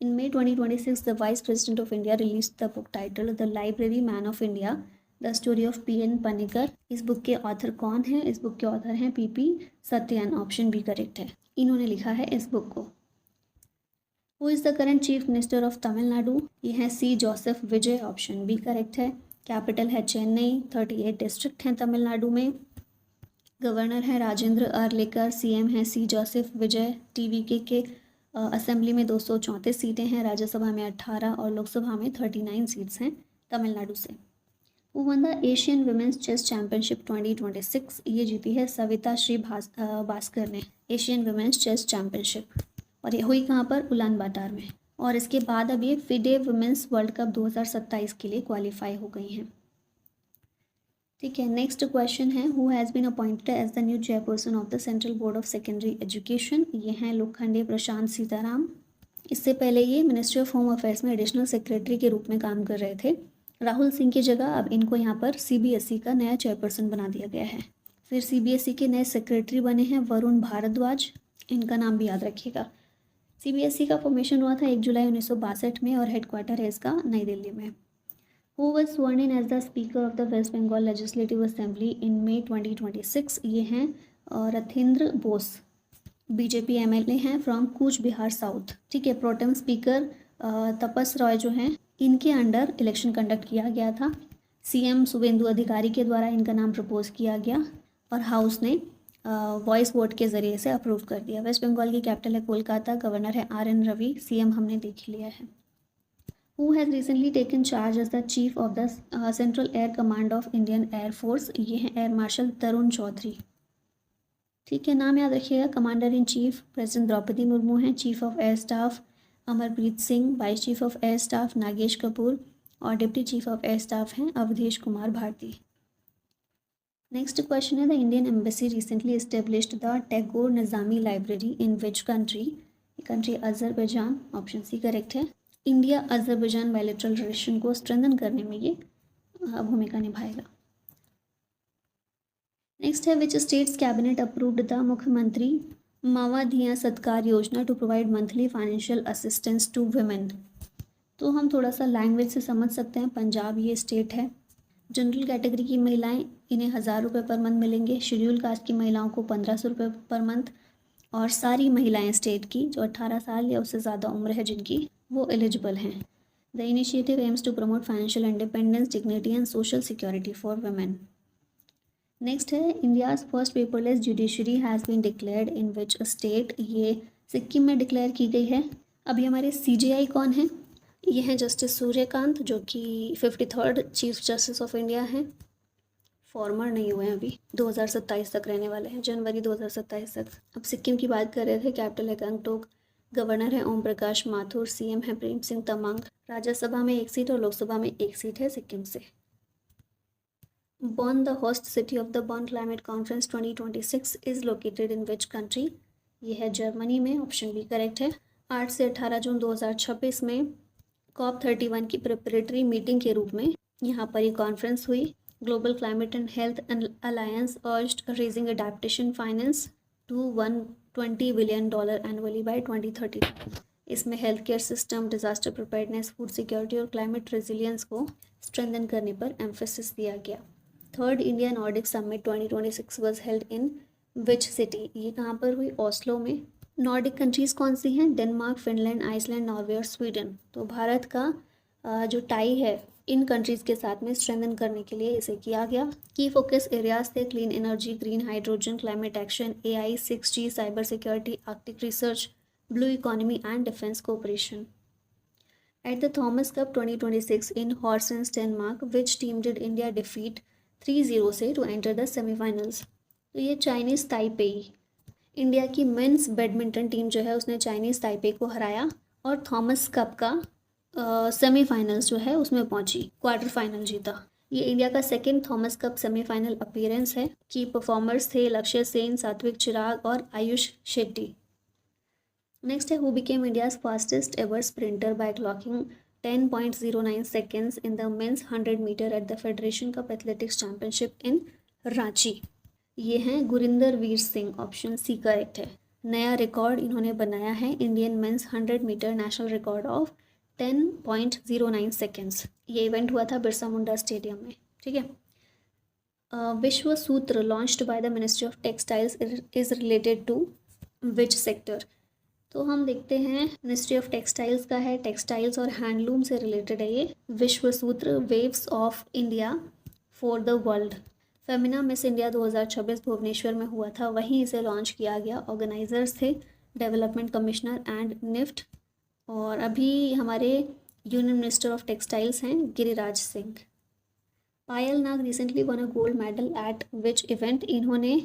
In May 2026, the Vice President of India released the book titled The Library Man of India, The Story of P.N. Panikkar. इस book के author कौन हैं? इस book के author हैं PP सत्यान, option B correct है। इन्होंने लिखा है इस बुक को। Who is the current Chief Minister of Tamil Nadu? ये है C. जोसेफ विजय, ऑप्शन बी करेक्ट है। कैपिटल है चेन्नई, 38 डिस्ट्रिक्ट हैं तमिलनाडु में। गवर्नर है राजेंद्र अर्लेकर, CM है C. जोसेफ विजय। TVK के असेंबली में 234 सीटें हैं, राज्यसभा में 18 और लोकसभा में 39 सीट्स हैं तमिलनाडु से। Who won the Asian women's chess championship 2026? ये जीती है सविता श्री भास्कर ने एशियन वुमेंस चेस चैम्पियनशिप, और ये हुई कहाँ पर? उलान बाटार में। और इसके बाद अब ये FIDE वुमेंस वर्ल्ड कप 2027 के लिए क्वालिफाई हो गई हैं। ठीक है, नेक्स्ट क्वेश्चन है who has been appointed as the new chairperson of the central board of secondary education. ये हैं लोखंडे प्रशांत सीताराम। इससे पहले ये मिनिस्ट्री ऑफ होम अफेयर्स में एडिशनल सेक्रेटरी के रूप में काम कर रहे थे। राहुल सिंह की जगह अब इनको यहाँ पर CBSE का नया चेयरपर्सन बना दिया गया है। फिर CBSE के नए सेक्रेटरी बने हैं वरुण भारद्वाज, इनका नाम भी याद रखिएगा। CBSE का फॉर्मेशन हुआ था 1 जुलाई 1962 में और हेडक्वार्टर है इसका नई दिल्ली में। Who was sworn in as the Speaker of the West Bengal Legislative Assembly in May 2026? ये हैं रथेंद्र बोस, BJP MLA हैं फ्रॉम कूच बिहार साउथ। ठीक है, प्रोटेम स्पीकर तपस रॉय जो हैं इनके अंडर इलेक्शन कंडक्ट किया गया था। CM शुभेंदु अधिकारी के द्वारा इनका नाम प्रपोज किया गया और हाउस ने वॉइस वोट के ज़रिए से अप्रूव कर दिया। वेस्ट बंगाल की कैपिटल है कोलकाता, गवर्नर है RN रवि, CM हमने देख लिया है। Who has recently taken charge as the Chief of the Central Air Command of Indian Air Force? ये हैं एयर मार्शल तरुण चौधरी। ठीक है, नाम याद रखिएगा। Commander in chief president Draupadi Murmu हैं। Chief of air staff Amarpreet Singh, vice chief of air staff Nagesh Kapoor और deputy chief of air staff हैं अवधेश कुमार भारती। नेक्स्ट क्वेश्चन है the Indian embassy recently established the Tagore Nizami library in which country? Country Azerbaijan, option C correct है। India Azerbaijan bilateral relation को strengthen करने में ये भूमिका निभाएगा। नेक्स्ट है which states cabinet approved the Mukhyamantri Mavadhiya Satkar Yojana to provide monthly financial assistance to women. तो हम थोड़ा सा लैंग्वेज से समझ सकते हैं। पंजाब ये स्टेट है। जनरल कैटेगरी की महिलाएं, इन्हें 1,000 रुपये पर मंथ मिलेंगे। शेड्यूल कास्ट की महिलाओं को 1,500 रुपये पर मंथ। और सारी महिलाएं स्टेट की जो 18 साल या उससे ज़्यादा उम्र है जिनकी, वो एलिजिबल हैं। The initiative aims to promote financial independence, dignity and social security for women. Next है India's first paperless judiciary has been declared in which state. ये सिक्किम में डिक्लेयर की गई है। अभी हमारे CJI कौन है? ये हैं जस्टिस सूर्यकांत, जो कि 53rd chief justice of India हैं। फॉर्मर नहीं हुए हैं अभी, 2027 तक रहने वाले हैं, जनवरी 2027 तक। अब सिक्किम की बात कर रहे थे। कैपिटल है गंगटोक। गवर्नर है ओम प्रकाश माथुर। CM है प्रेम सिंह तमांग। राज्यसभा में 1 सीट और लोकसभा में 1 सीट है सिक्किम से। Bonn, the host city of the Bonn climate conference 2026 is located in which country. ये है जर्मनी में। ऑप्शन बी करेक्ट है। 8 से 18 जून 2026 में COP31 की प्रिपरेटरी मीटिंग के रूप में यहाँ पर ये कॉन्फ्रेंस हुई। Global climate and health alliance urged raising adaptation finance to $120 billion annually by 2030। इसमें health care system, disaster preparedness, food security और क्लाइमेट रेजिलियंस को स्ट्रेंथन करने पर एम्फेसिस दिया गया। Third India Nordic summit 2026 was held in which city. ये कहाँ पर हुई? ओस्लो में। नॉर्डिक कंट्रीज़ कौन सी हैं? डेनमार्क, फिनलैंड, आइसलैंड, नॉर्वे और स्वीडन। तो भारत का जो टाई है इन कंट्रीज़ के साथ में स्ट्रेंथन करने के लिए इसे किया गया। की फोकस एरियाज थे clean energy, green hydrogen, climate action, AI, 6G, cyber security, Arctic research, blue economy and defence cooperation. At the Thomas Cup 2026 in Horsens, Denmark, which team did India defeat 3-0 से to enter the semi-finals? तो ये Chinese Taipei, India की mains badminton team जो है उसने Chinese Taipei को हराया और थॉमस कप का सेमीफाइनल्स जो है उसमें पहुंची, क्वार्टर फाइनल जीता। ये इंडिया का second Thomas cup semifinal appearance है। की परफॉर्मर्स थे लक्ष्य सेन, सात्विक चिराग और आयुष शेट्टी। नेक्स्ट है who became India's fastest ever sprinter by clocking 10.09 seconds in the men's 100 metre at the federation cup athletics championship in Ranchi. ये हैं Gurindervir Singh. Option C correct है। नया record इन्होंने बनाया है, Indian men's 100 metre national record of 10.09 seconds. ये event हुआ था बिरसा मुंडा स्टेडियम में। ठीक है। Vishwa Sutra launched by the ministry of textiles is related to which sector. तो हम देखते हैं मिनिस्ट्री ऑफ टेक्सटाइल्स का है, टेक्सटाइल्स और हैंडलूम से रिलेटेड है ये। Vishwa Sutra weaves of India for the world. Femina Miss India 2026 Bhubaneswar में हुआ था, वहीं इसे लॉन्च किया गया। ऑर्गेनाइजर्स थे डेवलपमेंट कमिश्नर एंड निफ्ट। और अभी हमारे यूनियन मिनिस्टर ऑफ टेक्सटाइल्स हैं Giriraj Singh. Payal Nag recently won a gold medal at which event. इन्होंने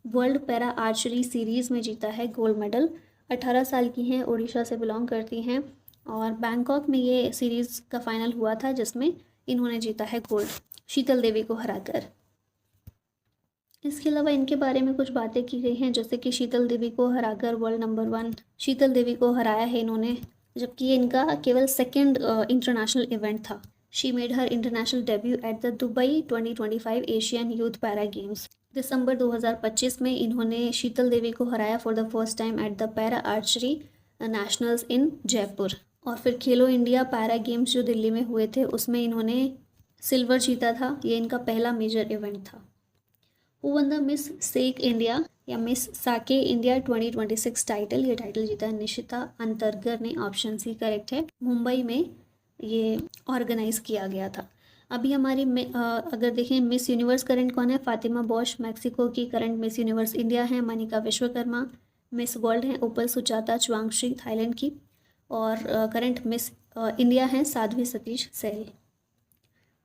वर्ल्ड पैरा आर्चरी सीरीज़ में जीता है गोल्ड मेडल। 18 साल की हैं, उड़ीसा से बिलोंग करती हैं और बैंकॉक में ये सीरीज़ का फाइनल हुआ था जिसमें इन्होंने जीता है गोल्ड, शीतल देवी को हराकर। इसके अलावा इनके बारे में कुछ बातें की गई हैं, जैसे कि शीतल देवी को हराकर वर्ल्ड नंबर 1 शीतल देवी को हराया है इन्होंने, जबकि ये इनका केवल सेकेंड इंटरनेशनल इवेंट था। She made her international debut at the Dubai 2025 Asian youth para games. दिसंबर 2025 में इन्होंने शीतल देवी को हराया for the first time at the para archery nationals in Jaipur. और फिर खेलो इंडिया पैरा गेम्स जो दिल्ली में हुए थे उसमें इन्होंने सिल्वर जीता था। ये इनका पहला मेजर इवेंट था। Who won the miss sake India या मिस साके इंडिया 2026 टाइटल। ये टाइटल जीता है निशिता अंतरगर ने। ऑप्शन सी करेक्ट है। मुंबई में ये ऑर्गेनाइज किया गया था। अभी हमारी अगर देखें मिस यूनिवर्स करंट कौन है? फातिमा बॉश मैक्सिको की करंट मिस यूनिवर्स इंडिया है। मनिका विश्वकर्मा मिस वर्ल्ड हैं। ओपल सुचाता चुआंगशी थाईलैंड की। और करंट मिस इंडिया हैं Sadhvi Satish Sail.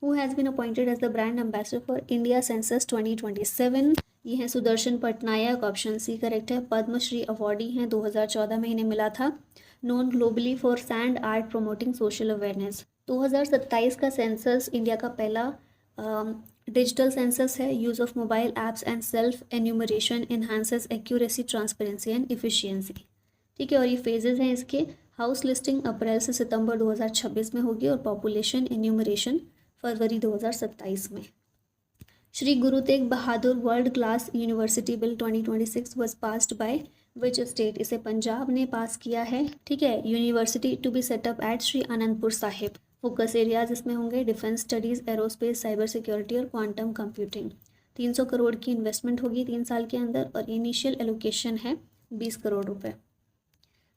Who has been appointed as the brand ambassador for India census 2027। ये हैं Sudarshan Patnaik. Option C correct है। पद्मश्री अवॉर्डी हैं, 2014 में इन्हें मिला था। Known globally for sand art promoting social awareness. 2027 का सेंसस इंडिया का पहला डिजिटल सेंसस है। Use of mobile apps and self enumeration enhances accuracy, transparency and efficiency. ठीक है। और ये फेजेस हैं इसके। हाउस लिस्टिंग अप्रैल से सितंबर 2026 में होगी और पॉपुलेशन एन्यूमरेशन फरवरी 2027 में। Shri Guru Tegh Bahadur world class university bill 2026 was passed by which state? इसे पंजाब ने पास किया है। ठीक है, university to be set up at Shri Anandpur Sahib. Focus areas इसमें होंगे defence studies, aerospace, cyber security और क्वांटम कंप्यूटिंग। 300 करोड़ की इन्वेस्टमेंट होगी 3 साल के अंदर और इनिशियल एलोकेशन है 20 करोड़ रुपए।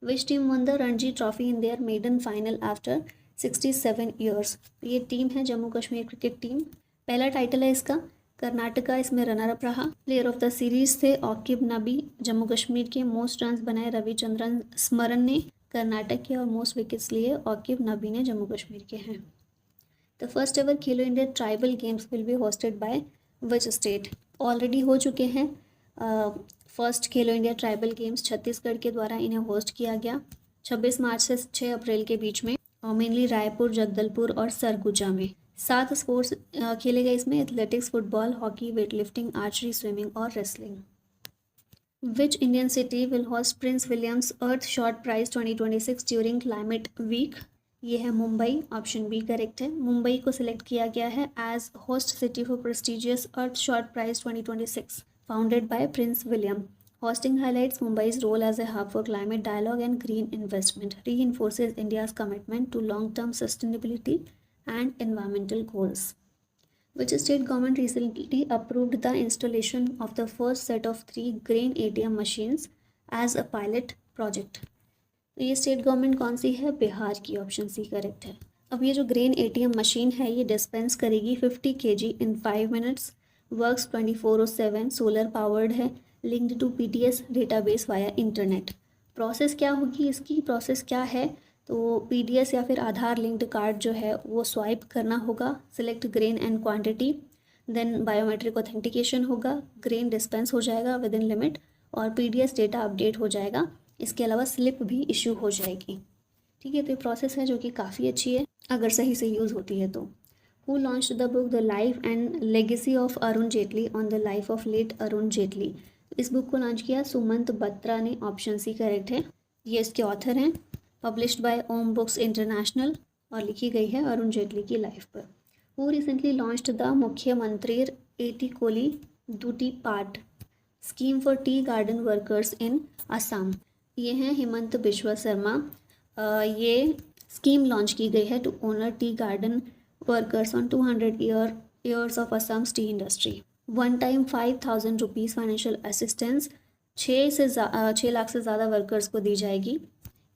Which team won the Ranji trophy in their maiden final after 67 years? ये टीम है जम्मू कश्मीर क्रिकेट टीम। पहला टाइटल है इसका। कर्नाटका इसमें रनर अप रहा। प्लेयर ऑफ द सीरीज थे ऑकिब नबी जम्मू कश्मीर के। मोस्ट रन बनाए रविचंद्रन स्मरण ने कर्नाटक के और मोस्ट विकेट्स लिए ऑकिब नबी ने जम्मू कश्मीर के हैं। The first ever Khelo India tribal games will be hosted by which state? Already हो चुके हैं फर्स्ट खेलो इंडिया ट्राइबल गेम्स छत्तीसगढ़ के द्वारा इन्हें होस्ट किया गया 26 मार्च से 6 अप्रैल के बीच में और मेनली रायपुर, जगदलपुर और सरगुजा में। 7 स्पोर्ट्स खेले गए इसमें athletics, football, hockey, weight lifting, archery, swimming और wrestling. Which Indian city will host Prince William's earth shot prize 2026 during climate week? ये है मुंबई, ऑप्शन बी करेक्ट है। मुंबई को सिलेक्ट किया गया है as host city for prestigious earth shot prize 2026 founded by prince William. Hosting highlights Mumbai's role as a hub for climate dialogue and green investment, reinforces India's commitment to long-term sustainability and environmental goals. Which state government recently approved the installation of the first set of 3 grain ATM machines as a pilot project? तो ये state government कौन सी है? बिहार की, option C correct है। अब ये जो ग्रेन ATM मशीन है ये डिस्पेंस करेगी 50 kg in 5 minutes, works 24/7, solar powered है, linked to PTS database via internet. Process क्या होगी इसकी? प्रोसेस क्या है तो PDS या फिर आधार लिंक्ड कार्ड जो है वो स्वाइप करना होगा, select grain and quantity, then biometric authentication होगा, ग्रेन डिस्पेंस हो जाएगा विद इन लिमिट और PDS डेटा अपडेट हो जाएगा। इसके अलावा स्लिप भी इशू हो जाएगी। ठीक है, तो ये प्रोसेस है जो कि काफ़ी अच्छी है अगर सही से यूज़ होती है तो। Who launched the book the life and legacy of Arun Jaitley on the life of late Arun Jaitley? इस बुक को लॉन्च किया सुमंत बत्रा ने, ऑप्शन सी करेक्ट है। ये इसके ऑथर हैं। Published by Om books international और लिखी गई है अरुण जेटली की लाइफ पर। Who recently launched the Mukhyamantri Eti Koli Duti Paat scheme for tea garden workers in Assam? ये हैं हिमंत बिश्वा शर्मा। ये स्कीम लॉन्च की गई है to honour tea garden workers on 200 years of Assam tea industry. One time 5,000 rupees financial assistance 6 lakh से ज़्यादा वर्कर्स को दी जाएगी।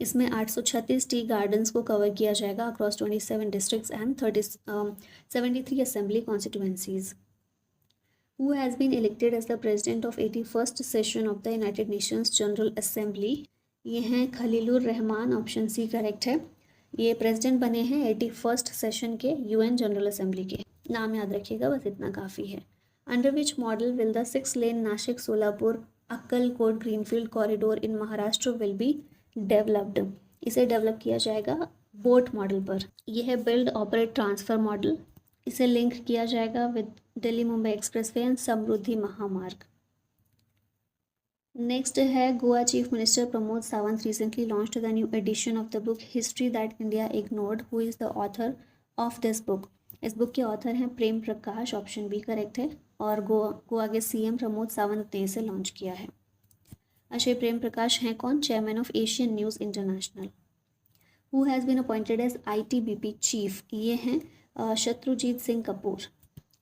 इसमें 836 टी गार्डन्स को कवर किया जाएगा across 27 districts and 73 assembly constituencies. Who has been elected as the president of 81st session of the United Nations General Assembly? ये हैं Khalilur Rahman, option C correct है। ये प्रेसिडेंट बने हैं 81st सेशन के UN जनरल असेंबली के। नाम याद रखिएगा, बस इतना काफ़ी है। Under which model will the 6 lane Nashik Solapur Akkalkot greenfield corridor in Maharashtra will be developed? इसे डेवलप किया जाएगा बोट मॉडल पर। यह है बिल्ड ऑपरेट ट्रांसफ़र मॉडल। इसे लिंक किया जाएगा with Delhi Mumbai expressway and Samruddhi Mahamarg. Next है Goa chief minister Pramod Sawant recently launched the new edition of the book history that India ignored. Who is the author of this book? इस book के author हैं Prem Prakash, option B correct है। और गोवा के CM Pramod Sawant ने इसे launch किया है। अच्छा, प्रेम प्रकाश हैं कौन? Chairman of Asian news international. Who has been appointed as ITBP chief? ये हैं शत्रुजीत सिंह कपूर।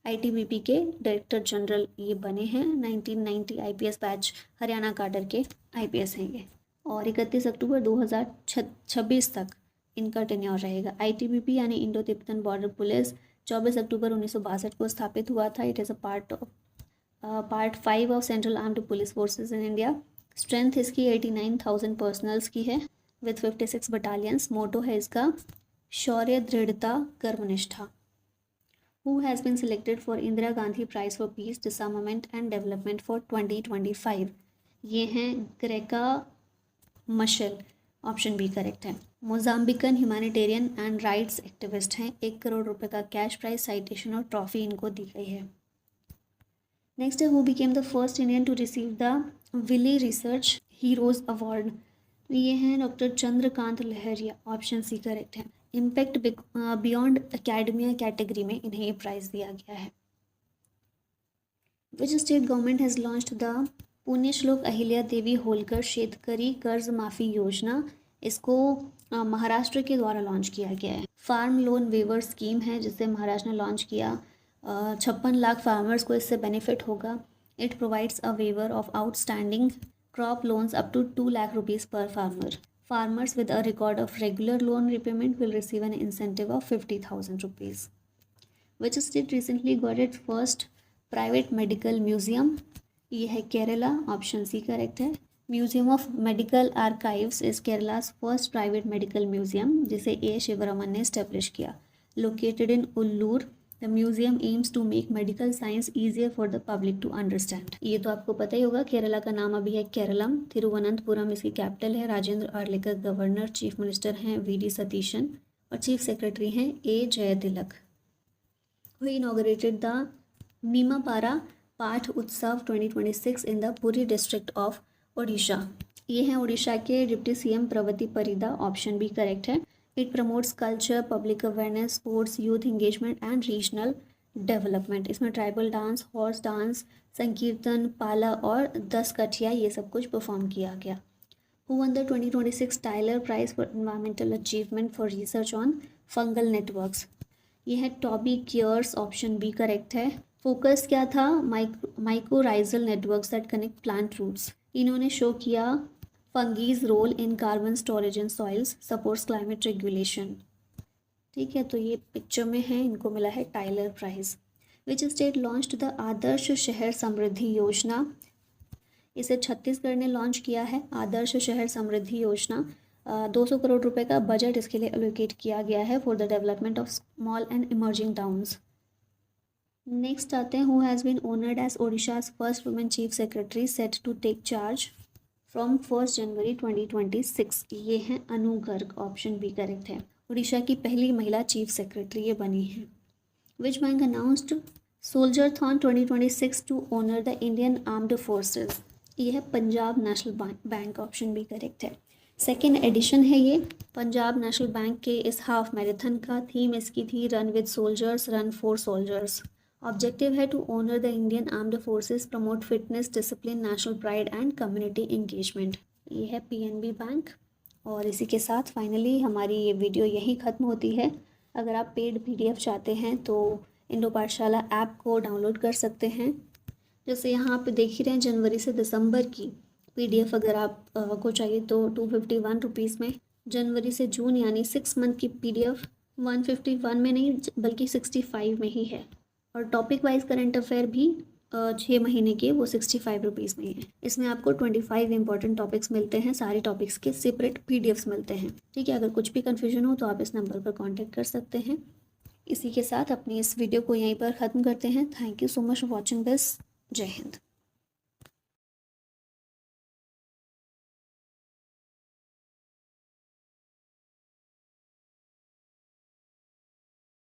ITBP के डायरेक्टर जनरल ये बने हैं। 1990 IPS बैच हरियाणा काडर के IPS हैं ये। और 31 अक्टूबर 2026 तक इनका टेन्योर रहेगा। ITBP यानी इंडो तिब्बतन बॉर्डर पुलिस 24 अक्टूबर 1962 को स्थापित हुआ था। It is a part 5 of central armed police forces in India. Strength इसकी 89,000 पर्सनल्स की है विद 56 बटालियंस। मोटो है इसका शौर्य, दृढ़ता, कर्मनिष्ठा। Who has been selected for Indira Gandhi Prize for Peace, Disarmament and Development for 2025? ये हैं Graca Machel, option B correct है। Mozambican humanitarian and rights activist हैं। 1 करोड़ रुपए का कैश प्राइज, साइटेशन और ट्रॉफी इनको दी गई है। नेक्स्ट है who became the first Indian to receive the Wiley research heroes award? ये हैं doctor Chandrakant Lahariya, option C correct है। इम्पैक्ट बियॉन्ड एकेडमिया कैटेगरी में इन्हें ये प्राइज़ दिया गया है। Which state government has launched the पुण्यश्लोक अहिल्या देवी होलकर शेतकरी कर्ज माफ़ी योजना? इसको महाराष्ट्र के द्वारा लॉन्च किया गया है। फार्म लोन वेवर स्कीम है जिसे महाराष्ट्र ने लॉन्च किया। 56 लाख फार्मर्स को इससे बेनिफिट होगा। It provides a waiver of outstanding crop loans up to 2 lakh rupees per farmer. Farmers with a record of regular loan repayment will receive an incentive of 50,000 rupees. Which state recently got its first private medical museum? ये है Kerala, option C correct है। Museum of medical archives is Kerala's first private medical museum जिसे A Sivaraman ने establish किया। Located in Ulloor, the museum aims to make medical science easier for the public to understand. ये तो आपको पता ही होगा, केरला का नाम अभी है केरलम। तिरुवनंतपुरम इसकी कैपिटल है। Rajendra Arlekar governor, chief minister हैं वीडी सतीशन और चीफ सेक्रेटरी हैं A Jayathilak. Who inaugurated the Nimapara Path Utsav 2026 in the Puri district of Odisha? ये हैं उड़ीसा के deputy CM Pravati Parida, option B correct है। It promotes culture, public awareness, sports, youth engagement and regional development. इसमें ट्राइबल डांस, हॉर्स डांस, संकीर्तन, पाला और 10 कठिया ये सब कुछ परफॉर्म किया गया। Who won the 2026 Tyler prize for environmental achievement for research on fungal networks? ये है Toby Kiers, option B correct है। फोकस क्या था? Mycorrhizal networks that connect plant roots. इन्होंने शो किया fungi's role in carbon storage in soils, supports climate regulation. ठीक है, तो ये पिक्चर में है, इनको मिला है Tyler prize. Which state launched the Adarsh Shahar Samriddhi योजना? इसे छत्तीसगढ़ ने लॉन्च किया है। आदर्श शहर समृद्धि योजना 200 करोड़ रुपए का बजट इसके लिए एलोकेट किया गया है for the development of small and emerging towns. Next आते हैं, who has been honoured as Odisha's first women chief secretary set to take charge from 1 January 2026? ये हैं Anu Garg, option B correct है। उड़ीसा की पहली महिला चीफ सेक्रेटरी ये बनी है। Which bank announced Soldierthon 2026 to honour the Indian armed forces? ये है Punjab national bank, option B correct है। सेकेंड एडिशन है ये पंजाब नेशनल बैंक के इस हाफ मैराथन का। थीम इसकी थी run with soldiers, run for soldiers. Objective है to honour the Indian armed forces, promote fitness, discipline, national pride and community engagement. ये है पीएनबी बैंक। और इसी के साथ फाइनली हमारी ये वीडियो यहीं ख़त्म होती है। अगर आप पेड पीडीएफ चाहते हैं तो इंडो पाठशाला ऐप को डाउनलोड कर सकते हैं। जैसे यहाँ पे देख ही रहे हैं, जनवरी से दिसंबर की पीडीएफ अगर आप को चाहिए तो 251 रुपीज़ में। जनवरी से जून यानी 6 मंथ की पीडीएफ 151 में नहीं बल्कि 65 में ही है। और टॉपिक वाइज करंट अफेयर भी 6 महीने के वो 65 रुपीज़ में ही है। इसमें आपको 25 इंपॉर्टेंट टॉपिक्स मिलते हैं, सारे टॉपिक्स के सेपरेट पीडीएफ्स मिलते हैं। ठीक है, अगर कुछ भी कन्फ्यूजन हो तो आप इस नंबर पर कांटेक्ट कर सकते हैं। इसी के साथ अपनी इस वीडियो को यहीं पर ख़त्म करते हैं। Thank you so much for watching this. जय हिंद।